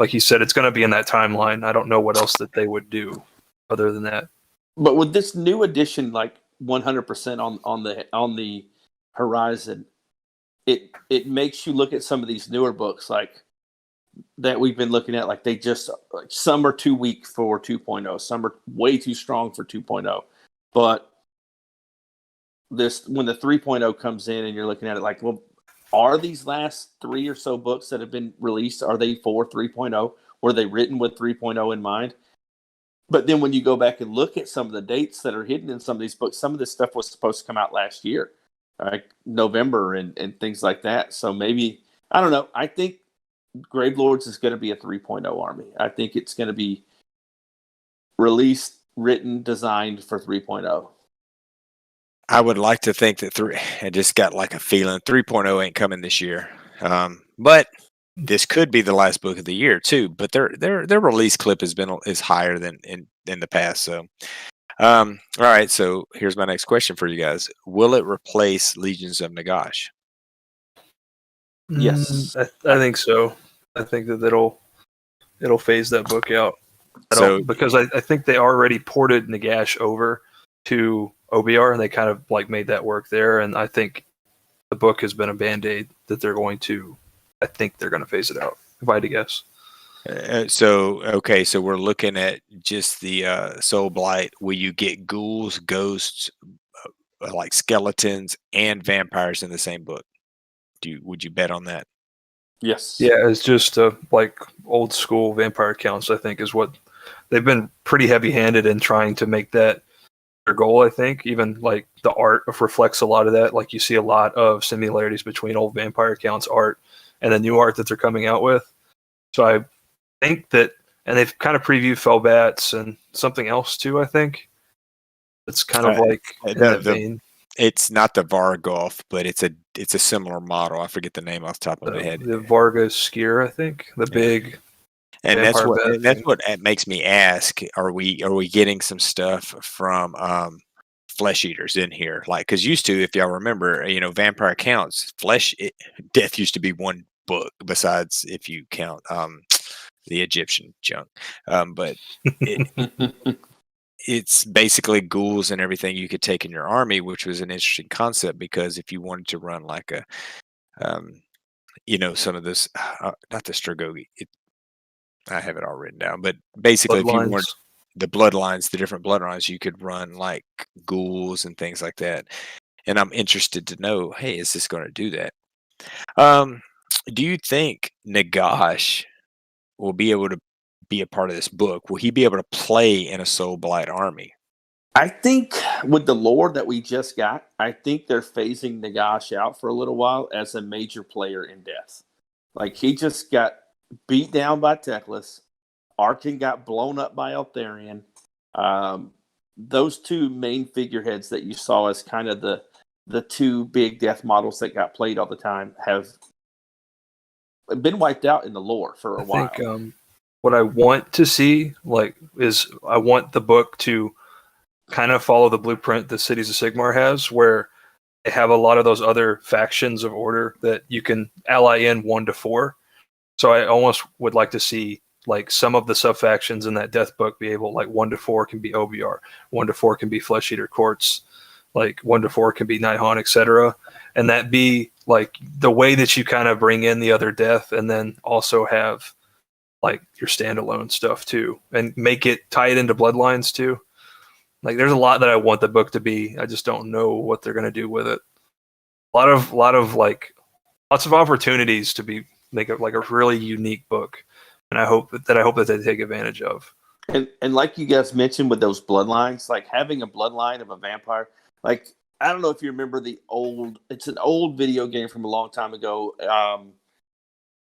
like you said, it's going to be in that timeline. I don't know what else that they would do other than that. But with this new edition, like 100% on the horizon, it makes you look at some of these newer books like that we've been looking at. Like some are too weak for 2.0, some are way too strong for 2.0. But when the 3.0 comes in and you're looking at it like, well, are these last 3 or so books that have been released, are they for 3.0? Were they written with 3.0 in mind? But then when you go back and look at some of the dates that are hidden in some of these books, some of this stuff was supposed to come out last year, like November and things like that. So maybe, I don't know. I think Gravelords is going to be a 3.0 army. I think it's going to be released, written, designed for 3.0. I would like to think that I just got like a feeling 3.0 ain't coming this year. But this could be the last book of the year too. But their release clip is higher than in the past. So, all right. So here's my next question for you guys: will it replace Legions of Nagash? Yes, I think so. I think that it'll phase that book out. Because I think they already ported Nagash over to OBR and they kind of like made that work there. And I think the book has been a band-aid that I think they're going to phase it out, if I had to guess. So we're looking at just the Soul Blight. Will you get ghouls, ghosts, like skeletons, and vampires in the same book? Would you bet on that? Yes. Yeah, it's just like old school vampire counts, I think, is what they've been pretty heavy-handed in trying to make that their goal, I think. Even like the art reflects a lot of that. Like you see a lot of similarities between old vampire counts art and the new art that they're coming out with. So I think that, and they've kind of previewed Fellbats and something else too, I think. It's kind of like in that vein. It's not the Vargolf, but it's a similar model. I forget the name off the top of my head. The Vargas Skier, I think. The big and that's what makes me ask, are we getting some stuff from Flesh Eaters in here? Like, because used to, if y'all remember, Vampire Counts, Death used to be one book, besides if you count the Egyptian junk. But it's basically ghouls and everything you could take in your army, which was an interesting concept, because if you wanted to run like a some of this, not the Stragogi, I have it all written down, but basically if you want the bloodlines, the different bloodlines, you could run like ghouls and things like that. And I'm interested to know, hey, is this going to do that? Do you think Nagash will be able to be a part of this book? Will he be able to play in a Soul Blight army? I think with the lore that we just got, I think they're phasing Nagash out for a little while as a major player in Death. Like, he just got beat down by Teclis. Arkin got blown up by Eltharion. Those two main figureheads that you saw as kind of the two big Death models that got played all the time have been wiped out in the lore for a while. I think what I want to see is I want the book to kind of follow the blueprint that Cities of Sigmar has, where they have a lot of those other factions of Order that you can ally in 1 to 4. So I almost would like to see like some of the sub factions in that Death book be able, like 1 to 4 can be OBR, 1 to 4 can be Flesh Eater Courts, like 1 to 4 can be Nighthaunt, etc. And that be like the way that you kind of bring in the other Death, and then also have like your standalone stuff too, and tie it into Bloodlines too. Like, there's a lot that I want the book to be. I just don't know what they're going to do with it. Lots of opportunities to make it like a really unique book, and I hope that they take advantage of. And like you guys mentioned with those bloodlines, like having a bloodline of a vampire, like I don't know if you remember it's an old video game from a long time ago,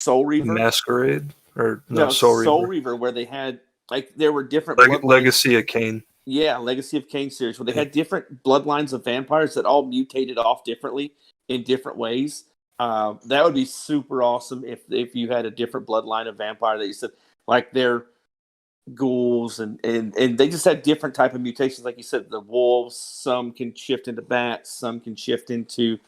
Soul Reaver. Masquerade or No, Soul Soul Reaver. Reaver, where they had like there were different bloodlines. Legacy of Kain. Yeah, Legacy of Kain series, where they had different bloodlines of vampires that all mutated off differently in different ways. That would be super awesome if you had a different bloodline of vampire that you said like they're ghouls and they just had different type of mutations. Like you said, the wolves, some can shift into bats, some can shift into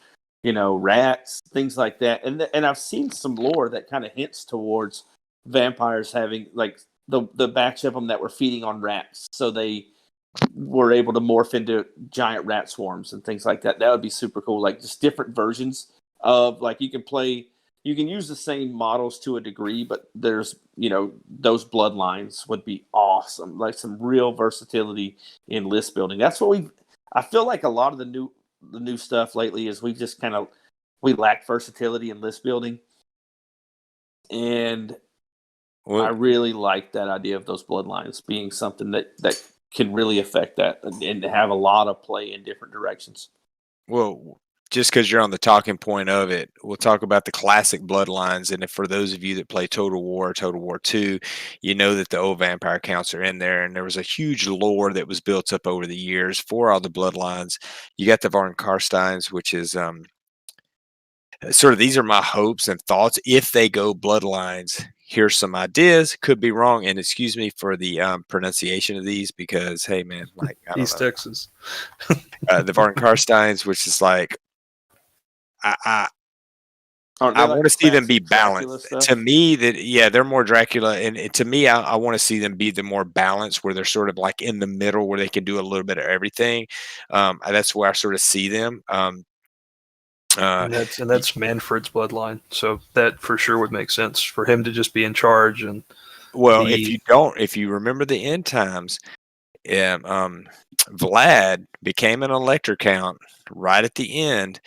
rats, things like that. And I've seen some lore that kind of hints towards vampires having like the batch of them that were feeding on rats, so they were able to morph into giant rat swarms and things like that. That would be super cool. Like just different versions of like you can use the same models to a degree, but there's those bloodlines would be awesome. Like some real versatility in list building. That's what I feel like a lot of the new stuff lately is we lack versatility in list building. And I really like that idea of those bloodlines being something that can really affect that and have a lot of play in different directions. Well, just because you're on the talking point of it, we'll talk about the classic bloodlines. And if for those of you that play Total War 2, you know that the old vampire counts are in there. And there was a huge lore that was built up over the years for all the bloodlines. You got the Von Karsteins, which is sort of, these are my hopes and thoughts. If they go bloodlines, here's some ideas. Could be wrong, and excuse me for the pronunciation of these because, hey, man, like I don't East know. Texas. The Von Karsteins, which is like, I want to see them be balanced. To me, they're more Dracula, and to me, I want to see them be the more balanced, where they're sort of like in the middle, where they can do a little bit of everything. That's where I sort of see them. And that's Manfred's bloodline, so that for sure would make sense for him to just be in charge. And if you remember the end times, Vlad became an elector count right at the end.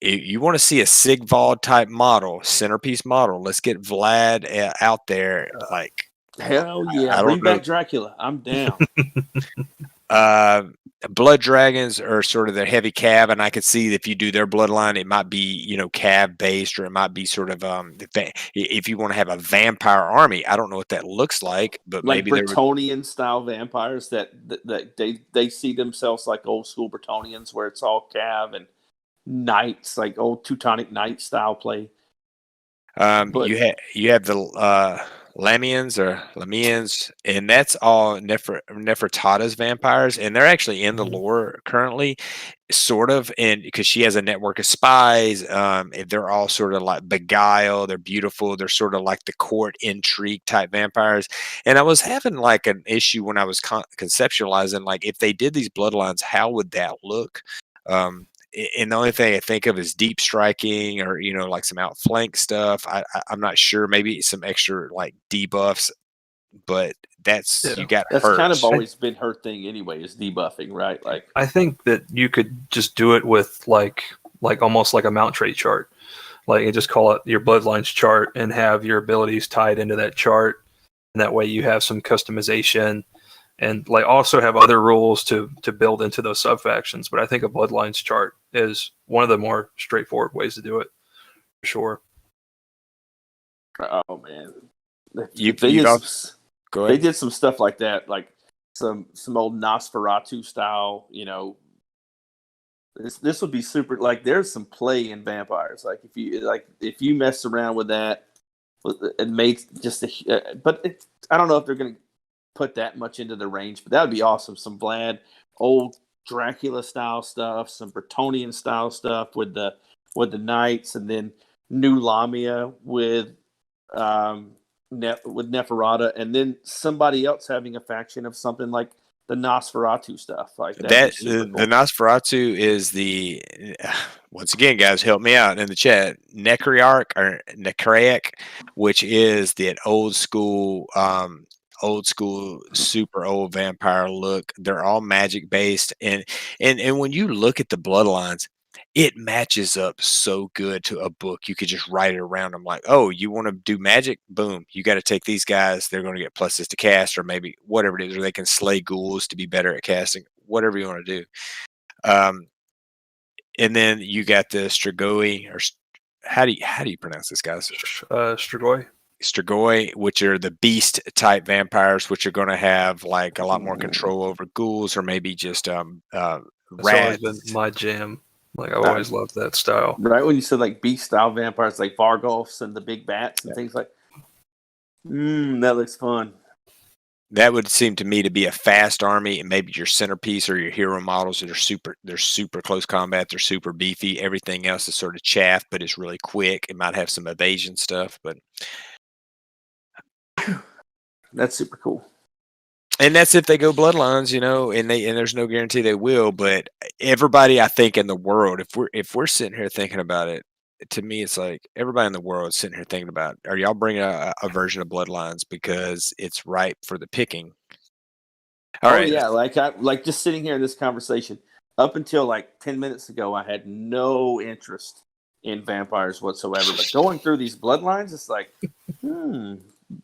You want to see a Sigvald type model, centerpiece model. Let's get Vlad out there. Like, hell yeah, bring back Dracula. I'm down. Blood dragons are sort of the heavy cav, and I could see if you do their bloodline, it might be cav based, or it might be sort of if you want to have a vampire army. I don't know what that looks like, but like maybe Bretonian style vampires that they see themselves like old school Bretonians, where it's all cav and knights, like old Teutonic knight style play. You have the Lamians, and that's all Nefertata's vampires, and they're actually in the lore currently, sort of, and because she has a network of spies. They're all sort of like beguile. They're beautiful. They're sort of like the court intrigue type vampires. And I was having like an issue when I was conceptualizing, like if they did these bloodlines, how would that look? And the only thing I think of is deep striking, or like some outflank stuff. I'm not sure. Maybe some extra like debuffs, but that's kind of always been her thing anyway, is debuffing, right? Like I think that you could just do it with like almost like a mount trait chart. Like you just call it your bloodlines chart and have your abilities tied into that chart, and that way you have some customization. And like also have other rules to build into those sub factions. But I think a bloodlines chart is one of the more straightforward ways to do it, for sure. Oh man, they did some stuff like that, like some old Nosferatu style. This would be super. Like there's some play in vampires. Like if you mess around with that, it made just I don't know if they're gonna put that much into the range, but that would be awesome. Some Vlad, old Dracula style stuff, some Bretonian style stuff with the knights, and then new Lamia with Neferata, and then somebody else having a faction of something like the Nosferatu stuff. Like that. The Nosferatu is the once again, guys, help me out in the chat. Necrarch or Necraic, which is the old school super old vampire look. They're all magic based, and when you look at the bloodlines, it matches up so good to a book. You could just write it around them like, oh, you want to do magic? Boom. You got to take these guys. They're going to get pluses to cast, or maybe whatever it is, or they can slay ghouls to be better at casting, whatever you want to do. And then you got the Strigoi, or how do you pronounce this, guys? Strigoi. Strigoi, which are the beast type vampires, which are going to have like a lot more control over ghouls, or maybe just That's rats. always been my jam. Like I've always loved that style. Right when you said like beast style vampires, like Vargulfs and the big bats and things like. That looks fun. That would seem to me to be a fast army, and maybe your centerpiece or your hero models that are they're super close combat, they're super beefy. Everything else is sort of chaff, but it's really quick. It might have some evasion stuff, but that's super cool. And that's if they go bloodlines, and there's no guarantee they will. But everybody, I think, in the world, if we're sitting here thinking about it, to me, it's like everybody in the world is sitting here thinking about, are y'all bringing a version of bloodlines because it's ripe for the picking? All right. Yeah, like just sitting here in this conversation. Up until like 10 minutes ago, I had no interest in vampires whatsoever. But going through these bloodlines, it's like,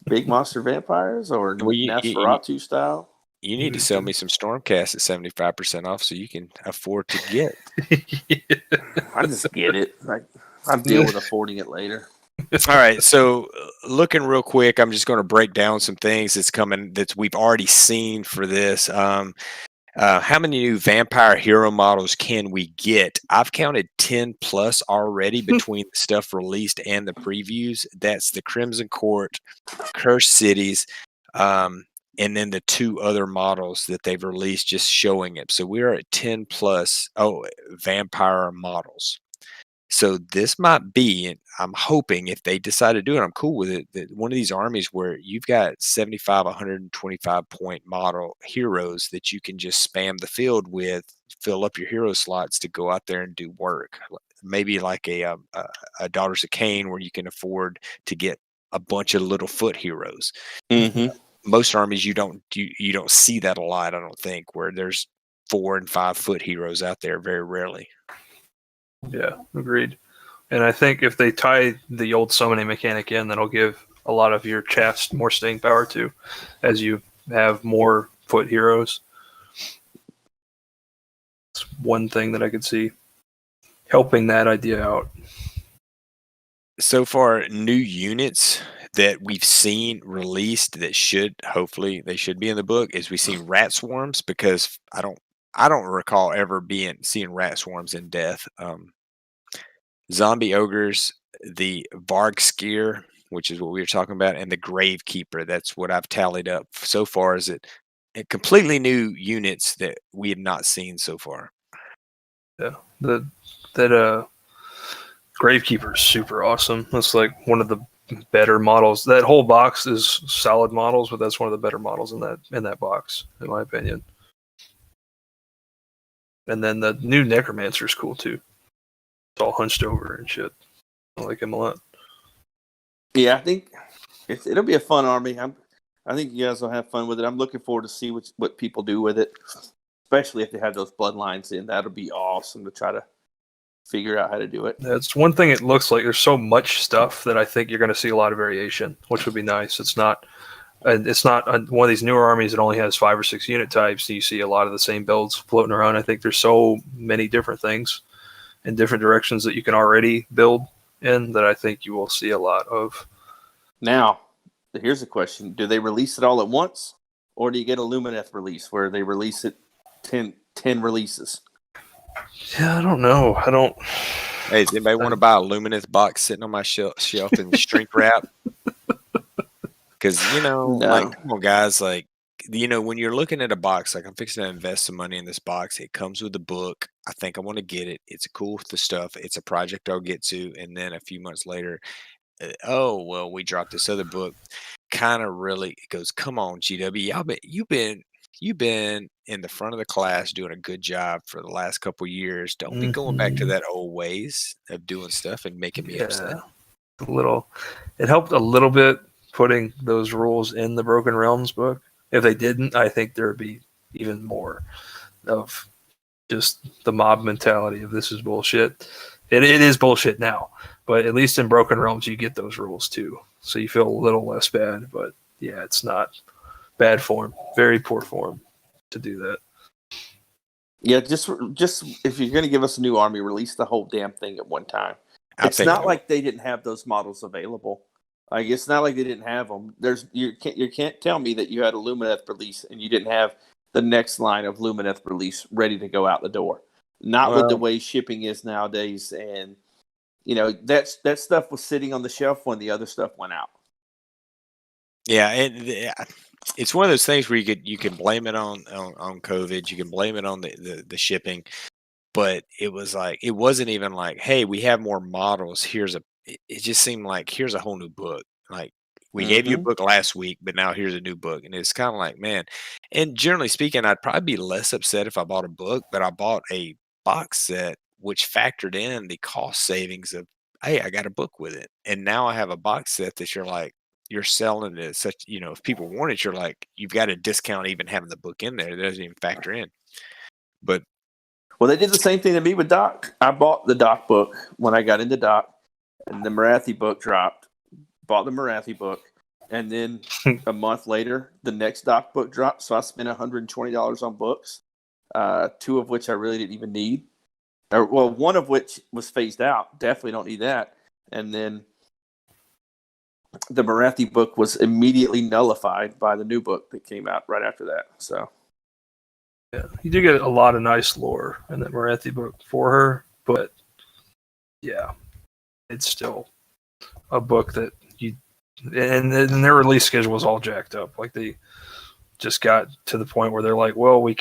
big monster vampires or Nosferatu style. You need to sell me some Stormcast at 75% off so you can afford to get. I just get it. I'll deal with affording it later. All right, so looking real quick, I'm just going to break down some things that's coming that we've already seen for this. How many new vampire hero models can we get? I've counted 10 plus already between the stuff released and the previews. That's the Crimson Court, Cursed Cities, and then the 2 other models that they've released just showing it. So we're at 10 plus vampire models. So this might be, and I'm hoping if they decide to do it, I'm cool with it, that one of these armies where you've got 75, 125 point model heroes that you can just spam the field with, fill up your hero slots to go out there and do work. Maybe like a Daughters of Cain, where you can afford to get a bunch of little foot heroes. Mm-hmm. Most armies you don't see that a lot, I don't think, where there's 4 and 5 foot heroes out there very rarely. Yeah, agreed. And I think if they tie the old summoning mechanic in, that'll give a lot of your chest more staying power too, as you have more foot heroes. It's one thing that I could see helping that idea out. So far, new units that we've seen released that hopefully they should be in the book is we've seen rat swarms, because I don't recall ever seeing rat swarms in Death. Zombie ogres, the Vargskir, which is what we were talking about, and the Gravekeeper. That's what I've tallied up so far. Is it completely new units that we have not seen so far? Yeah, that Gravekeeper is super awesome. That's like one of the better models. That whole box is solid models, but that's one of the better models in that box, in my opinion. And then the new Necromancer is cool too. It's all hunched over and shit. I like him a lot. Yeah, I think it'll be a fun army. I think you guys will have fun with it. I'm looking forward to see what people do with it, especially if they have those bloodlines in. That'll be awesome to try to figure out how to do it. That's one thing. It looks like there's so much stuff that I think you're going to see a lot of variation, which would be nice. It's not one of these newer armies that only has 5 or 6 unit types. You see a lot of the same builds floating around. I think there's so many different things in different directions that you can already build in that I think you will see a lot of. Now, here's a question. Do they release it all at once, or do you get a Lumineth release where they release it 10 releases? Yeah, I don't know. Hey, does anybody want to buy a Lumineth box sitting on my shelf in shrink wrap? Because, like, come on, guys, like, when you're looking at a box, like, I'm fixing to invest some money in this box. It comes with a book. I think I want to get it. It's cool with the stuff. It's a project I'll get to. And then a few months later, we dropped this other book. Kind of really, it goes, come on, GW. You've been in the front of the class doing a good job for the last couple years. Don't be going back to that old ways of doing stuff and making me upset. It helped a little bit putting those rules in the Broken Realms book. If they didn't, I think there would be even more of just the mob mentality of this is bullshit. It is bullshit now, but at least in Broken Realms you get those rules too, so you feel a little less bad. But yeah, it's not bad form, very poor form to do that. Yeah, just if you're going to give us a new army, release the whole damn thing at one time. It's not like they didn't have those models available. Like, it's not like they didn't have them. You can't tell me that you had a Lumineth release and you didn't have the next line of Lumineth release ready to go out the door. Not with the way shipping is nowadays, and that stuff was sitting on the shelf when the other stuff went out. Yeah, it's one of those things where you can blame it on COVID, you can blame it on the shipping, but it wasn't even like, hey, we have more models. It just seemed like here's a whole new book. Like, we gave you a book last week, but now here's a new book, and it's kind of like, man. And generally speaking, I'd probably be less upset if I bought a book, but I bought a box set which factored in the cost savings of, hey, I got a book with it, and now I have a box set that you're selling it at such, if people want it, you're like, you've got a discount even having the book in there. It doesn't even factor in. But well, they did the same thing to me with Doc. I bought the Doc book when I got into Doc, and the Marathi book dropped. Bought the Marathi book, and then a month later, the next Doc book dropped. So I spent $120 on books, 2 of which I really didn't even need. Well, 1 of which was phased out. Definitely don't need that. And then the Marathi book was immediately nullified by the new book that came out right after that. So, yeah, you do get a lot of nice lore in the Marathi book for her, but yeah, it's still a book that and their release schedule was all jacked up. Like, they just got to the point where they're like, well, we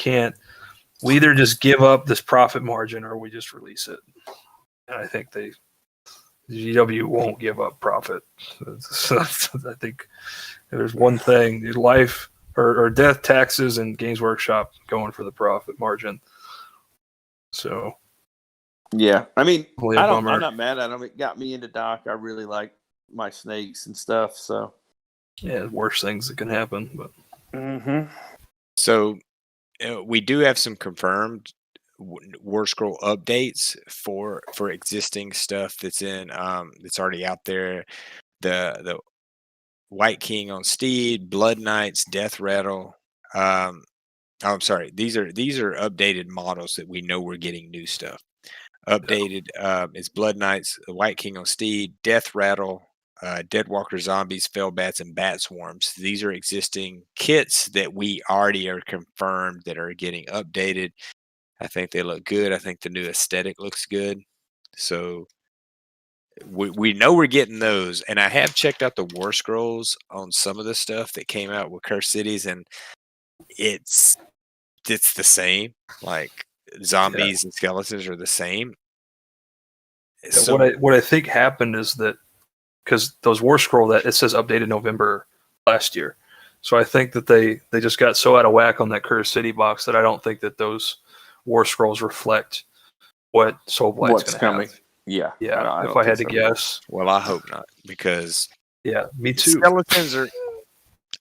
either just give up this profit margin or we just release it. And I think GW won't give up profit. So I think there's one thing: life or death, taxes, and Games Workshop going for the profit margin. So, yeah, I mean, I'm not mad at them. It got me into Doc. I really like my snakes and stuff. So, yeah, worse things that can happen. But so we do have some confirmed War Scroll updates for existing stuff that's in that's already out there. The White King on Steed, Blood Knights, Death Rattle. I'm sorry. These are updated models that we know we're getting new stuff. Updated is Blood Knights, the White King on Steed, Death Rattle, Deadwalker Zombies, Fellbats, and Bat Swarms. These are existing kits that we already are confirmed that are getting updated. I think they look good. I think the new aesthetic looks good. So we know we're getting those. And I have checked out the War Scrolls on some of the stuff that came out with Cursed Cities, and it's the same. Like, zombies and skeletons are the same. So what I think happened is that because those War Scroll, that it says updated November last year, so I think that they just got so out of whack on that Cursed City box that I don't think that those War Scrolls reflect what Soulblight's going to have. Yeah. If I had to guess. Well, I hope not, because me too. Skeletons are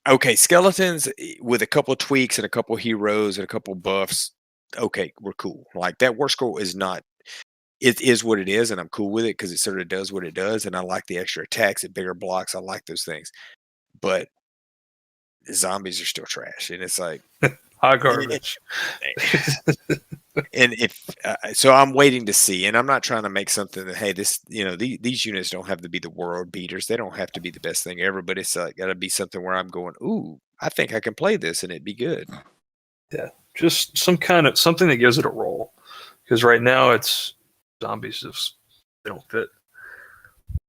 okay. Skeletons with a couple of tweaks and a couple of heroes and a couple of buffs. Okay, we're cool. Like, that War Scroll is not. It is what it is, and I'm cool with it because it sort of does what it does, and I like the extra attacks and bigger blocks. I like those things, but the zombies are still trash, and it's like hot garbage. And so I'm waiting to see, and I'm not trying to make something that, hey, this, these units don't have to be the world beaters. They don't have to be the best thing ever, but it's got to be something where I'm going, ooh, I think I can play this and it'd be good. Yeah, just something that gives it a role, because right now it's zombies just, they don't fit,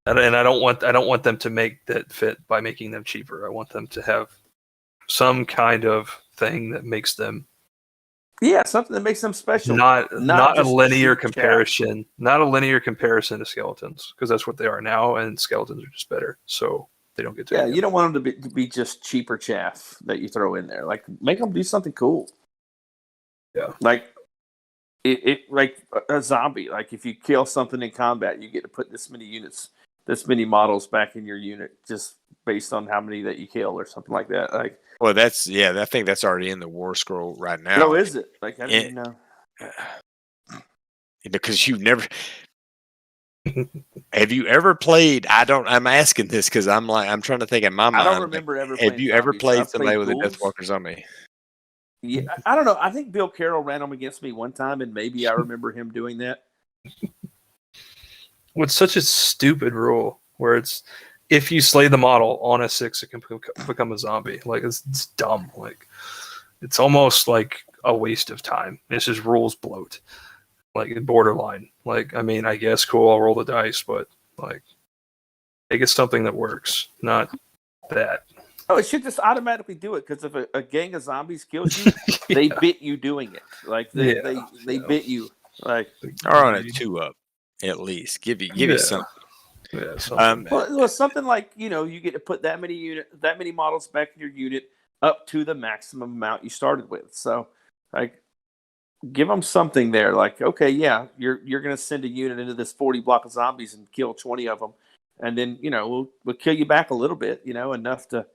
and I don't want them to make that fit by making them cheaper. I want them to have some kind of thing that makes them. Yeah, something that makes them special. Not a linear comparison. Not a linear comparison to skeletons, because that's what they are now, and skeletons are just better. So they don't get to. Yeah, you don't want them to be just cheaper chaff that you throw in there. Like, make them do something cool. Yeah, like it like a zombie. Like, if you kill something in combat, you get to put this many units, this many models back in your unit, just based on how many that you kill or something like that. Like. Well, I think that's already in the War Scroll right now. No, is it? Like, I didn't know. because you've never. Have you ever played? I'm asking this because I'm trying to think in my mind. I don't remember ever playing Have you ever zombies. played I've somebody played with a ghouls. Deathwalker zombie? Yeah, I don't know. I think Bill Carroll ran them against me one time, and maybe I remember him doing that. What's such a stupid rule where it's if you slay the model on a 6, it can become a zombie. Like it's dumb. Like it's almost like a waste of time. It's just rules bloat. Like borderline. Like I mean, I guess cool. I'll roll the dice, but like, make it something that works, not that. Oh, it should just automatically do it because if a gang of zombies kills you, they bit you doing it. Like they bit you. Like or on a 2-up at least. Give you something. Yeah, something. Well, something like you get to put that many models back in your unit up to the maximum amount you started with. So, like, give them something there. Like, okay, yeah, you're going to send a unit into this 40 block of zombies and kill 20 of them, and then we'll kill you back a little bit. Enough to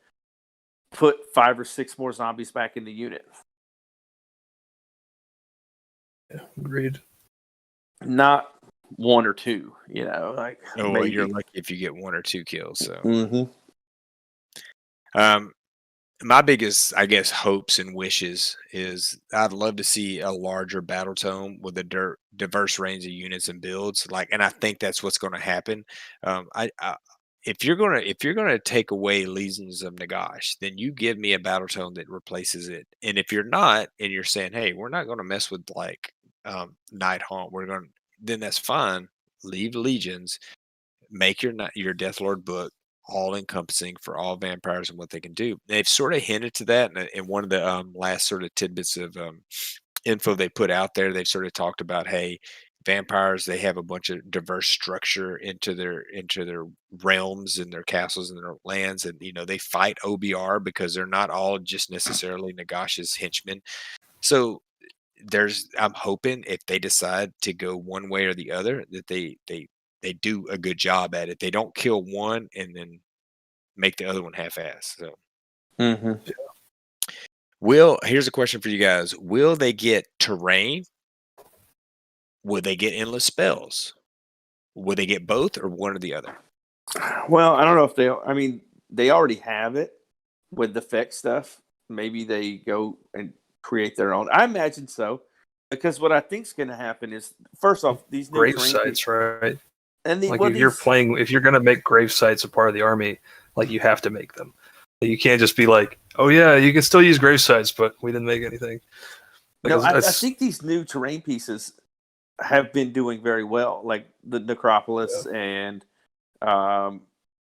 put 5 or 6 more zombies back in the unit. Yeah, agreed. Not 1 or 2. Like well, you're lucky if you get 1 or 2 kills. So, my biggest, I guess, hopes and wishes is I'd love to see a larger battle tome with a diverse range of units and builds. And I think that's what's going to happen. If you're gonna take away Legions of Nagash, then you give me a battle tome that replaces it. And if you're not, and you're saying, hey, we're not going to mess with Night Haunt, then that's fine. Leave Legions, make your Deathlord book all encompassing for all vampires and what they can do. They've sort of hinted to that in one of the last sort of tidbits of info they put out there. They've sort of talked about, hey, vampires, they have a bunch of diverse structure into their realms and their castles and their lands, and they fight OBR because they're not all just necessarily Nagash's henchmen. So I'm hoping if they decide to go one way or the other that they do a good job at it. They don't kill one and then make the other one half-ass. So, here's a question for you guys: will they get terrain? Will they get endless spells? Will they get both or one or the other? Well, I don't know if they already have it with the effect stuff. Maybe they go and create their own. I imagine so, because what I think is going to happen is, first off, these new grave sites, right? And if you're going to make grave sites a part of the army, like you have to make them. You can't just be like, oh yeah, you can still use grave sites, but we didn't make anything. I think these new terrain pieces have been doing very well, like the Necropolis and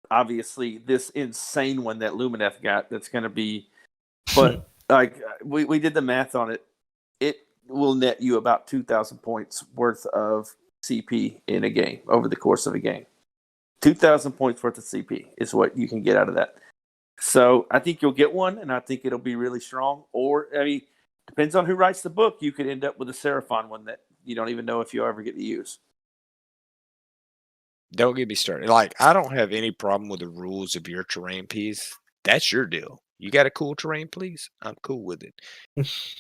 obviously this insane one that Lumineth got. That's going to be, but like we did the math on it. It will net you about 2,000 points worth of CP in a game over the course of a game. 2,000 points worth of CP is what you can get out of that. So I think you'll get one, and I think it'll be really strong. Or, depends on who writes the book. You could end up with a Seraphon one that you don't even know if you'll ever get to use. Don't get me started. Like, I don't have any problem with the rules of your terrain piece. That's your deal. You got a cool terrain, please? I'm cool with it.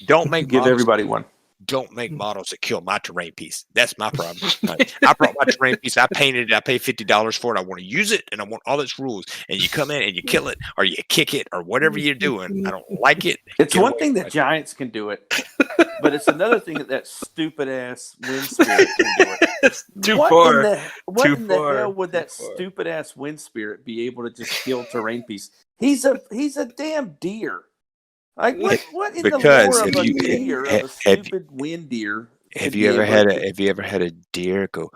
Don't make give everybody one. Don't make models that kill my terrain piece. That's my problem. I brought my terrain piece. I painted it. I paid $50 for it. I want to use it, and I want all its rules. And you come in and you kill it, or you kick it, or whatever you're doing. I don't like it. It's one thing that giants can do it, but it's another thing that stupid ass wind spirit can do it. It's too far. What in the hell would that stupid ass wind spirit be able to just kill terrain piece? He's a damn deer. Like what in the lore of a deer, of a stupid wind deer? Have you ever had a deer go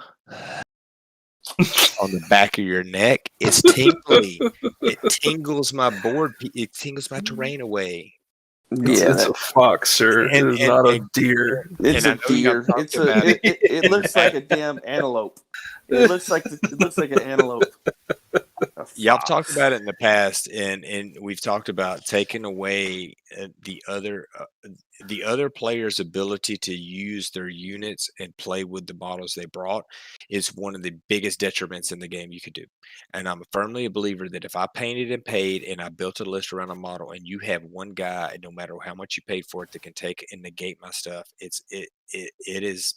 on the back of your neck? It's tingly. It tingles my board. It tingles my terrain away. It's a fox, sir. It is not a deer. It's a deer. It looks like a damn antelope. It looks like an antelope. Yeah, I've talked about it in the past, and we've talked about taking away the other player's ability to use their units and play with the models they brought is one of the biggest detriments in the game you could do. And I'm firmly a believer that if I painted and paid and I built a list around a model, and you have one guy, and no matter how much you paid for it, that can take and negate my stuff, it is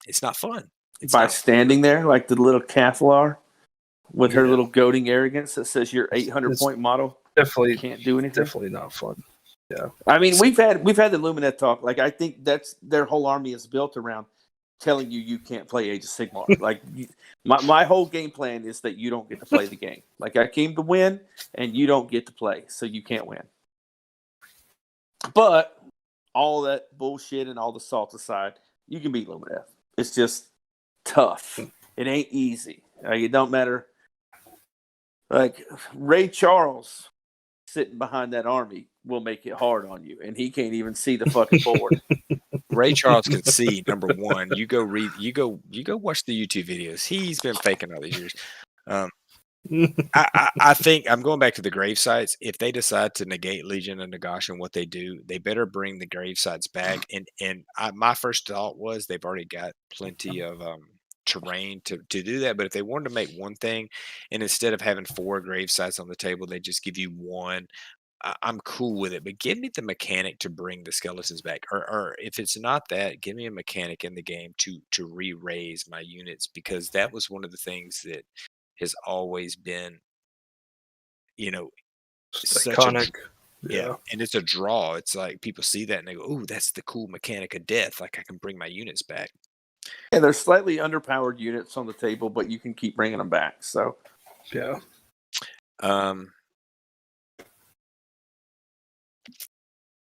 It's not fun. It's By not standing there like the little Cathlar with her Yeah. little goading arrogance that says your 800 It's point model definitely can't do anything. definitely not fun. Yeah. I mean, we've had the Luminet talk. Like, I think that's their whole army is built around telling you can't play Age of Sigmar. Like, my whole game plan is that you don't get to play the game. Like, I came to win, and you don't get to play, so you can't win. But all that bullshit and all the salt aside, you can beat Luminet. It's just tough. It ain't easy. It don't matter. Like, Ray Charles sitting behind that army will make it hard on you, and he can't even see the fucking board. Ray Charles can see, number one. You go watch the YouTube videos. He's been faking all these years. I think I'm going back to the grave sites. If they decide to negate Legion and Nagash and what they do, they better bring the grave sites back. My first thought was they've already got plenty of terrain to do that. But if they wanted to make one thing, and instead of having 4 grave sites on the table, they just give you one. I'm cool with it, but give me the mechanic to bring the skeletons back, or if it's not that, give me a mechanic in the game to re-raise my units, because that was one of the things that has always been, such Iconic. yeah, and it's a draw. It's like people see that and they go, "Oh, that's the cool mechanic of death. Like I can bring my units back." Yeah, there's slightly underpowered units on the table, but you can keep bringing them back. So, Yeah.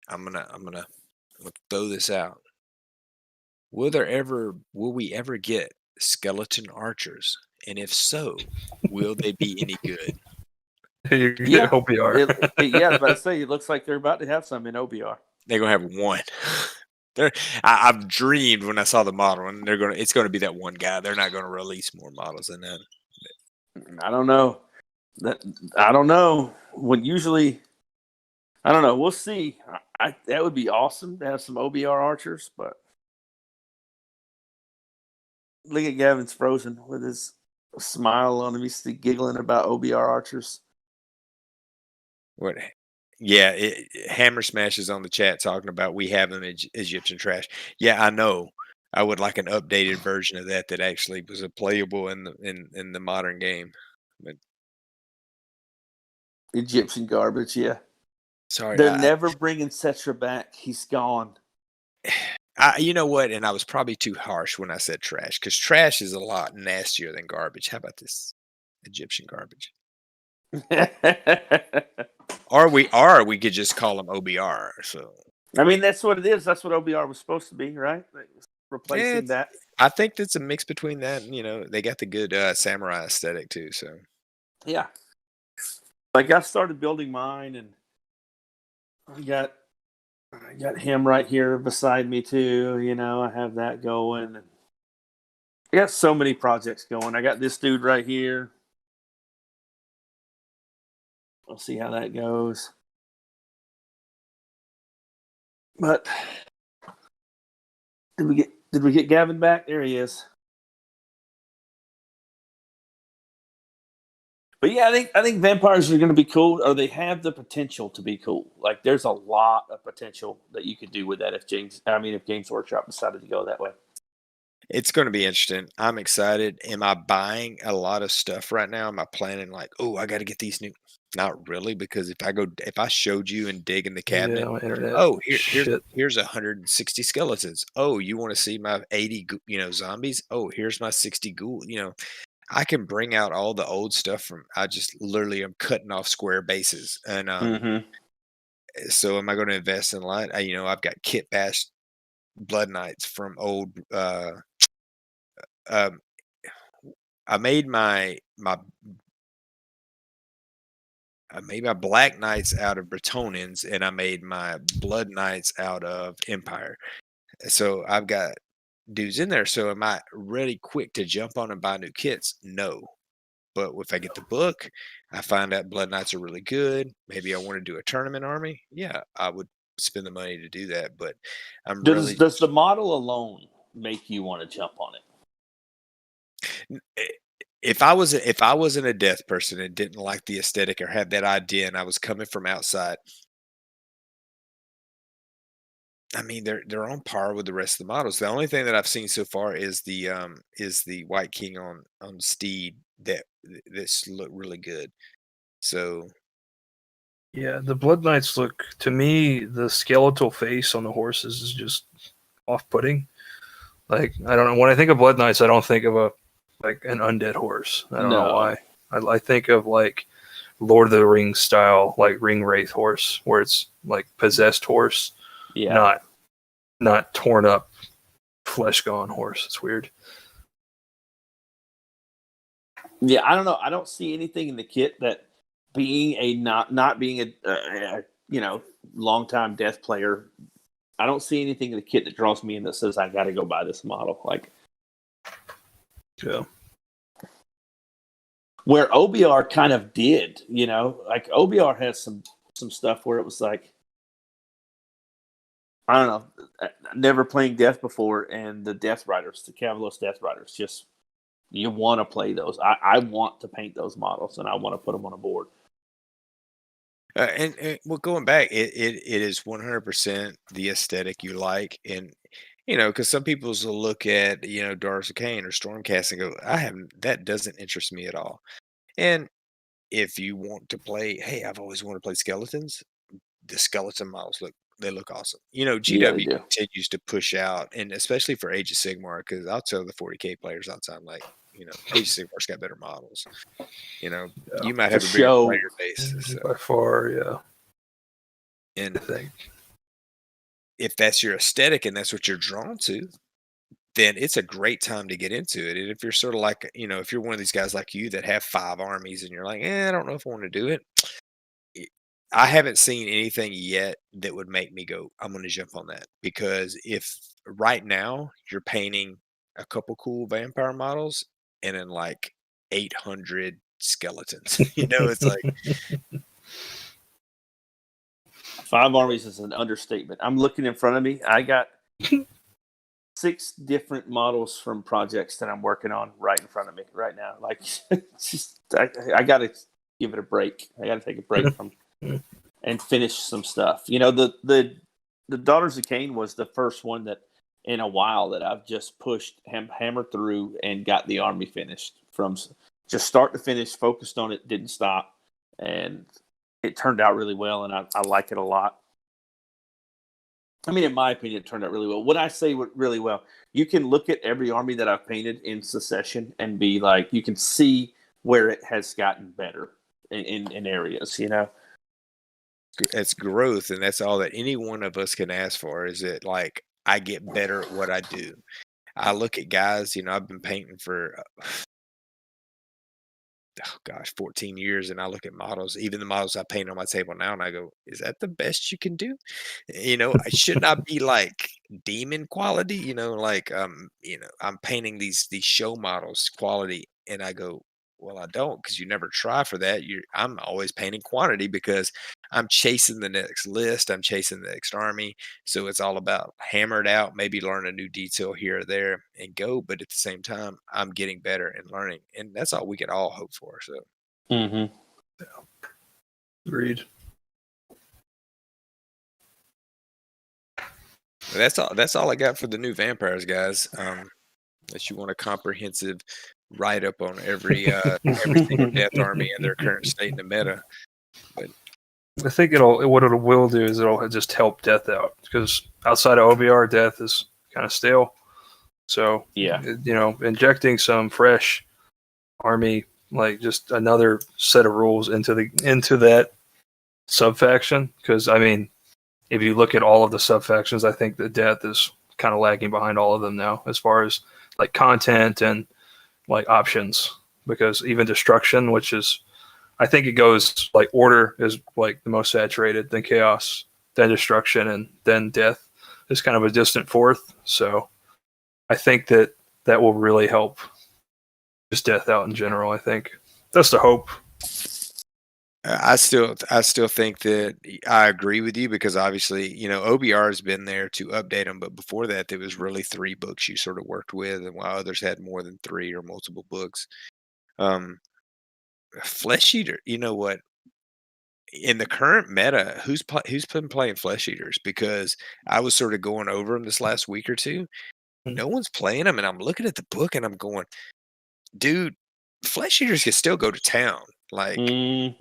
I'm gonna throw this out. Will we ever get skeleton archers? And if so, will they be any good? You yeah, hope you are. yeah, I was about to say, it looks like they're about to have some in OBR. They're gonna have one. I've dreamed when I saw the model, and it's gonna be that one guy. They're not gonna release more models than that. I don't know. I don't know. I don't know. We'll see. That would be awesome to have some OBR archers, but look at Gavin's frozen with his smile on him. He's still giggling about OBR archers. What? Yeah, Hammer Smash is on the chat talking about we have them Egyptian trash. Yeah, I know. I would like an updated version of that actually was a playable in the modern game. But Egyptian garbage, yeah. sorry, They're never bringing Cetra back. He's gone. You know what? And I was probably too harsh when I said trash, because trash is a lot nastier than garbage. How about this Egyptian garbage? Or we could just call them OBR. So I mean, that's what it is. That's what OBR was supposed to be, right? Replacing that. I think that's a mix between that and they got the good samurai aesthetic too. So yeah, like I started building mine, and I got him right here beside me too. I have that going, and I got so many projects going. I got this dude right here. We'll see how that goes. But did we get Gavin back? There he is. But yeah, I think vampires are going to be cool, or they have the potential to be cool. Like there's a lot of potential that you could do with that if Games Workshop decided to go that way. it's going to be interesting. I'm excited. Am I buying a lot of stuff right now? Am I planning like, oh, I got to get these new? Not really, because if I showed you and dig in the cabinet, here's 160 skeletons. Oh, you want to see my 80 zombies? Oh, here's my 60 ghoul. I can bring out all the old stuff I just literally am cutting off square bases. And so am I going to invest in a lot? I've got Kit Bash Blood Knights from old. I made my Black Knights out of Bretonnians, and I made my Blood Knights out of Empire. So I've got dudes in there. So am I really quick to jump on and buy new kits? No. But if I get the book, I find out Blood Knights are really good. Maybe I want to do a tournament army. Yeah, I would spend the money to do that. But does the model alone make you want to jump on it? If I wasn't a death person and didn't like the aesthetic or had that idea, and I was coming from outside, I mean, they're on par with the rest of the models. The only thing that I've seen so far is the White King on Steed that's look really good. So Yeah, the Blood Knights look, to me, the skeletal face on the horses is just off-putting. Like, I don't know. When I think of Blood Knights, I don't think of an undead horse. I don't know why. I think of like Lord of the Rings style, like ring wraith horse, where it's like possessed horse, not torn up, flesh gone horse. It's weird. Yeah, I don't know. I don't see anything in the kit that being a not being a longtime death player. I don't see anything in the kit that draws me in that says I got to go buy this model. Like, yeah, where OBR kind of did, like OBR has some stuff where it was like, I don't know, never playing Death before, and the Death Riders, the Cavalos Death Riders, just you want to play those. I want to paint those models, and I want to put them on a board. and well, going back, it is 100% the aesthetic you like, and because some people will look at Daughters of Cain or Stormcast and go, that doesn't interest me at all. And if you want to play, hey, I've always wanted to play skeletons. The skeleton models look awesome. Yeah, they GW do. continues to push out, and especially for Age of Sigmar, because I'll tell the 40K players all the time, like, Age of Sigmar's got better models. You might have a bigger player base. So. By far, yeah. And if that's your aesthetic and that's what you're drawn to, then it's a great time to get into it. And if you're sort of like, if you're one of these guys like you that have 5 armies and you're like, I don't know if I want to do it. I haven't seen anything yet that would make me go, I'm going to jump on that. Because if right now you're painting a couple cool vampire models and then like 800 skeletons, it's like 5 armies is an understatement. I'm looking in front of me. I got 6 different models from projects that I'm working on right in front of me right now. Like, just I got to give it a break. I got to take a break from and finish some stuff. The Daughters of Cain was the first one that in a while that I've just pushed, hammered through, and got the army finished from just start to finish. Focused on it, didn't stop, and it turned out really well, and I like it a lot. I mean, in my opinion, it turned out really well. When I say really well, you can look at every army that I've painted in succession and be like, you can see where it has gotten better in areas, It's growth, and that's all that any one of us can ask for, is that, like, I get better at what I do. I look at guys, I've been painting for 14 years, and I look at models, even the models I paint on my table now, and I go, is that the best you can do? I should not be like demon quality, like I'm painting these show models quality, and I go, well, I don't, because you never try for that. I'm always painting quantity because I'm chasing the next list, I'm chasing the next army. So it's all about hammer it out, maybe learn a new detail here or there and go. But at the same time, I'm getting better and learning. And that's all we can all hope for. So Mm-hmm. Yeah. Agreed. That's all I got for the new vampires, guys. Unless you want a comprehensive write up on every single death army and their current state in the meta. But I think what it will do is it'll just help Death out, because outside of OBR, Death is kind of stale. So yeah, injecting some fresh army, like just another set of rules into that sub faction. Because I mean, if you look at all of the sub factions, I think that Death is kind of lagging behind all of them now as far as like content and like options. Because even Destruction, which is, I think it goes like Order is like the most saturated, then Chaos, then Destruction, and then Death is kind of a distant fourth. So I think that will really help just Death out in general. I think that's the hope. I still think that I agree with you, because obviously, OBR has been there to update them, but before that, there was really 3 books you sort of worked with, and while others had more than 3 or multiple books. Flesh Eater, you know what? in the current meta, who's been playing Flesh Eaters? Because I was sort of going over them this last week or two. No one's playing them, and I'm looking at the book and I'm going, dude, Flesh Eaters can still go to town. Like I'll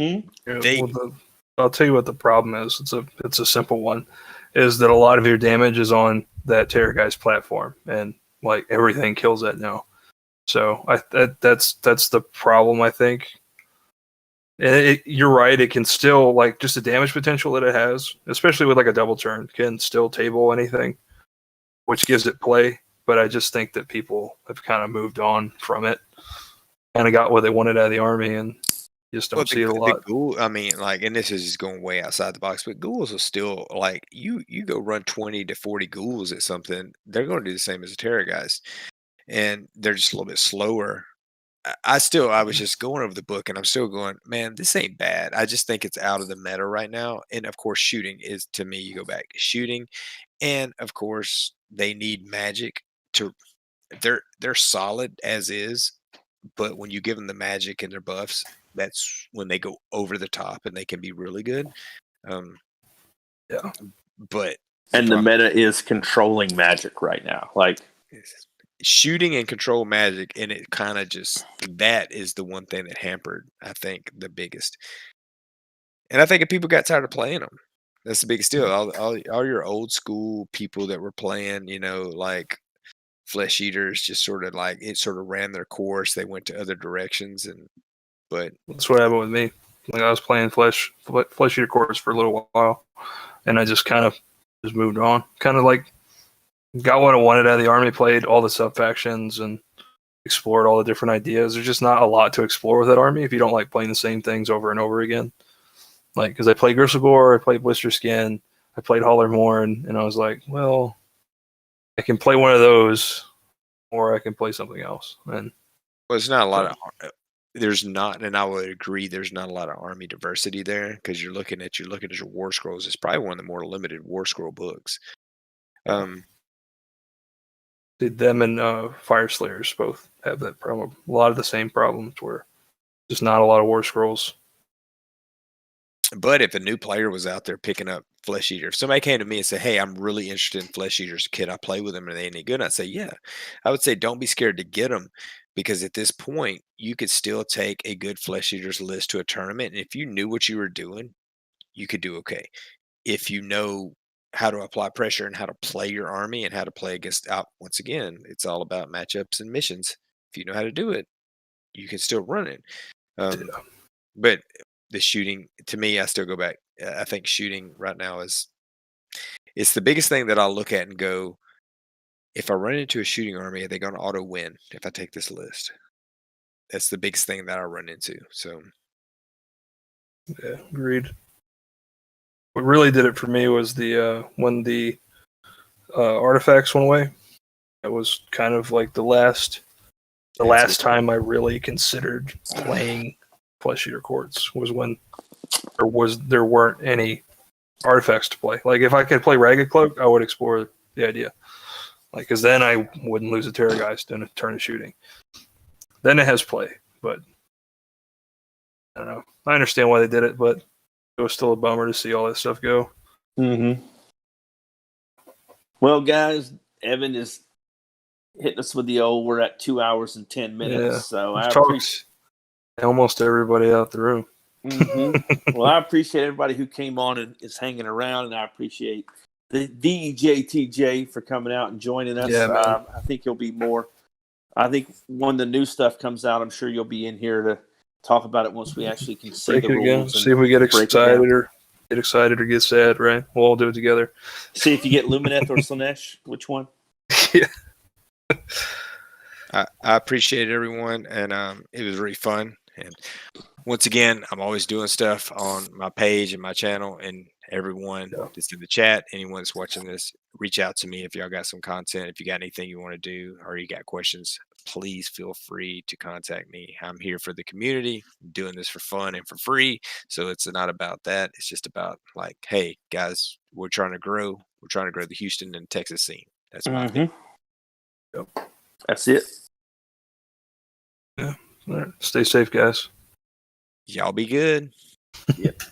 tell you what the problem is. It's a simple one, is that a lot of your damage is on that Terrorgeist platform, and like everything kills that now. So that's the problem, I think. And you're right. It can still, like, just the damage potential that it has, especially with like a double turn, can still table anything, which gives it play. But I just think that people have kind of moved on from it, kind of got what they wanted out of the army, and you just don't see it a lot. Ghoul, I mean, like, and this is just going way outside the box, but ghouls are still like you go run 20 to 40 ghouls at something, they're going to do the same as a Terrorgeist, and they're just a little bit slower. I was just going over the book and I'm still going, man, this ain't bad. I just think it's out of the meta right now. And of course, shooting is, to me, you go back to shooting. And of course, they need magic to they're solid as is, but when you give them the magic and their buffs, that's when they go over the top and they can be really good. Yeah. But the meta is controlling magic right now. Like shooting and control magic, and it kind of just, that is the one thing that hampered, I think, the biggest. And I think if people got tired of playing them, that's the biggest deal. All your old school people that were playing, like Flesh Eaters, just sort of like it sort of ran their course. They went to other directions, but that's what happened with me. Like, I was playing Flesh Eater course for a little while, and I just kind of just moved on. Kind of like got what I wanted out of the army, played all the sub factions, and explored all the different ideas. There's just not a lot to explore with that army if you don't like playing the same things over and over again. Like, because I played Gristlegore, I played Blister Skin, I played Hollermorn, and I was like, well, I can play one of those, or I can play something else. And it's not a lot of. There's not, and I would agree, there's not a lot of army diversity there, because you're looking at your War Scrolls. It's probably one of the more limited War Scroll books. Them and Fire Slayers both have that problem. A lot of the same problems, where just not a lot of War Scrolls. But if a new player was out there picking up Flesh Eater, if somebody came to me and said, hey, I'm really interested in Flesh Eaters, kid, I play with them, are they any good? I'd say, yeah. I would say don't be scared to get them, because at this point, you could still take a good Flesh Eaters list to a tournament. And if you knew what you were doing, you could do okay. If you know how to apply pressure and how to play your army and how to play against once again, it's all about matchups and missions. If you know how to do it, you can still run it. But the shooting, to me, I still go back. I think shooting right now it's the biggest thing that I'll look at and go, if I run into a shooting army, are they going to auto win if I take this list? That's the biggest thing that I run into. So, yeah, agreed. What really did it for me was the when the artifacts went away. It was kind of like the last time I really considered playing Flesh Eater Courts was when there weren't any artifacts to play. Like, if I could play Ragged Cloak, I would explore the idea. Like, because then I wouldn't lose a Terrorgeist in a turn of shooting. Then it has play, but I don't know. I understand why they did it, but it was still a bummer to see all that stuff go. Mm-hmm. Well, guys, Evan is hitting us with the old, we're at 2 hours and 10 minutes. Yeah. So I appreciate almost everybody out the room. Mm-hmm. Well, I appreciate everybody who came on and is hanging around, and I appreciate the DEJTJ for coming out and joining us. Yeah, I think you'll be more. I think when the new stuff comes out, I'm sure you'll be in here to talk about it once we actually can see the rules. See if we get excited or get sad, right? We'll all do it together. See if you get Lumineth or Slanesh. Which one? Yeah. I appreciate everyone, and it was really fun. And once again, I'm always doing stuff on my page and my channel, and everyone that's in the chat, anyone that's watching this, reach out to me if y'all got some content. If you got anything you want to do or you got questions, please feel free to contact me. I'm here for the community. I'm doing this for fun and for free. So it's not about that. It's just about, like, hey, guys, we're trying to grow. We're trying to grow the Houston and Texas scene. That's my thing. Yep. That's it. Yeah. All right. Stay safe, guys. Y'all be good. Yep.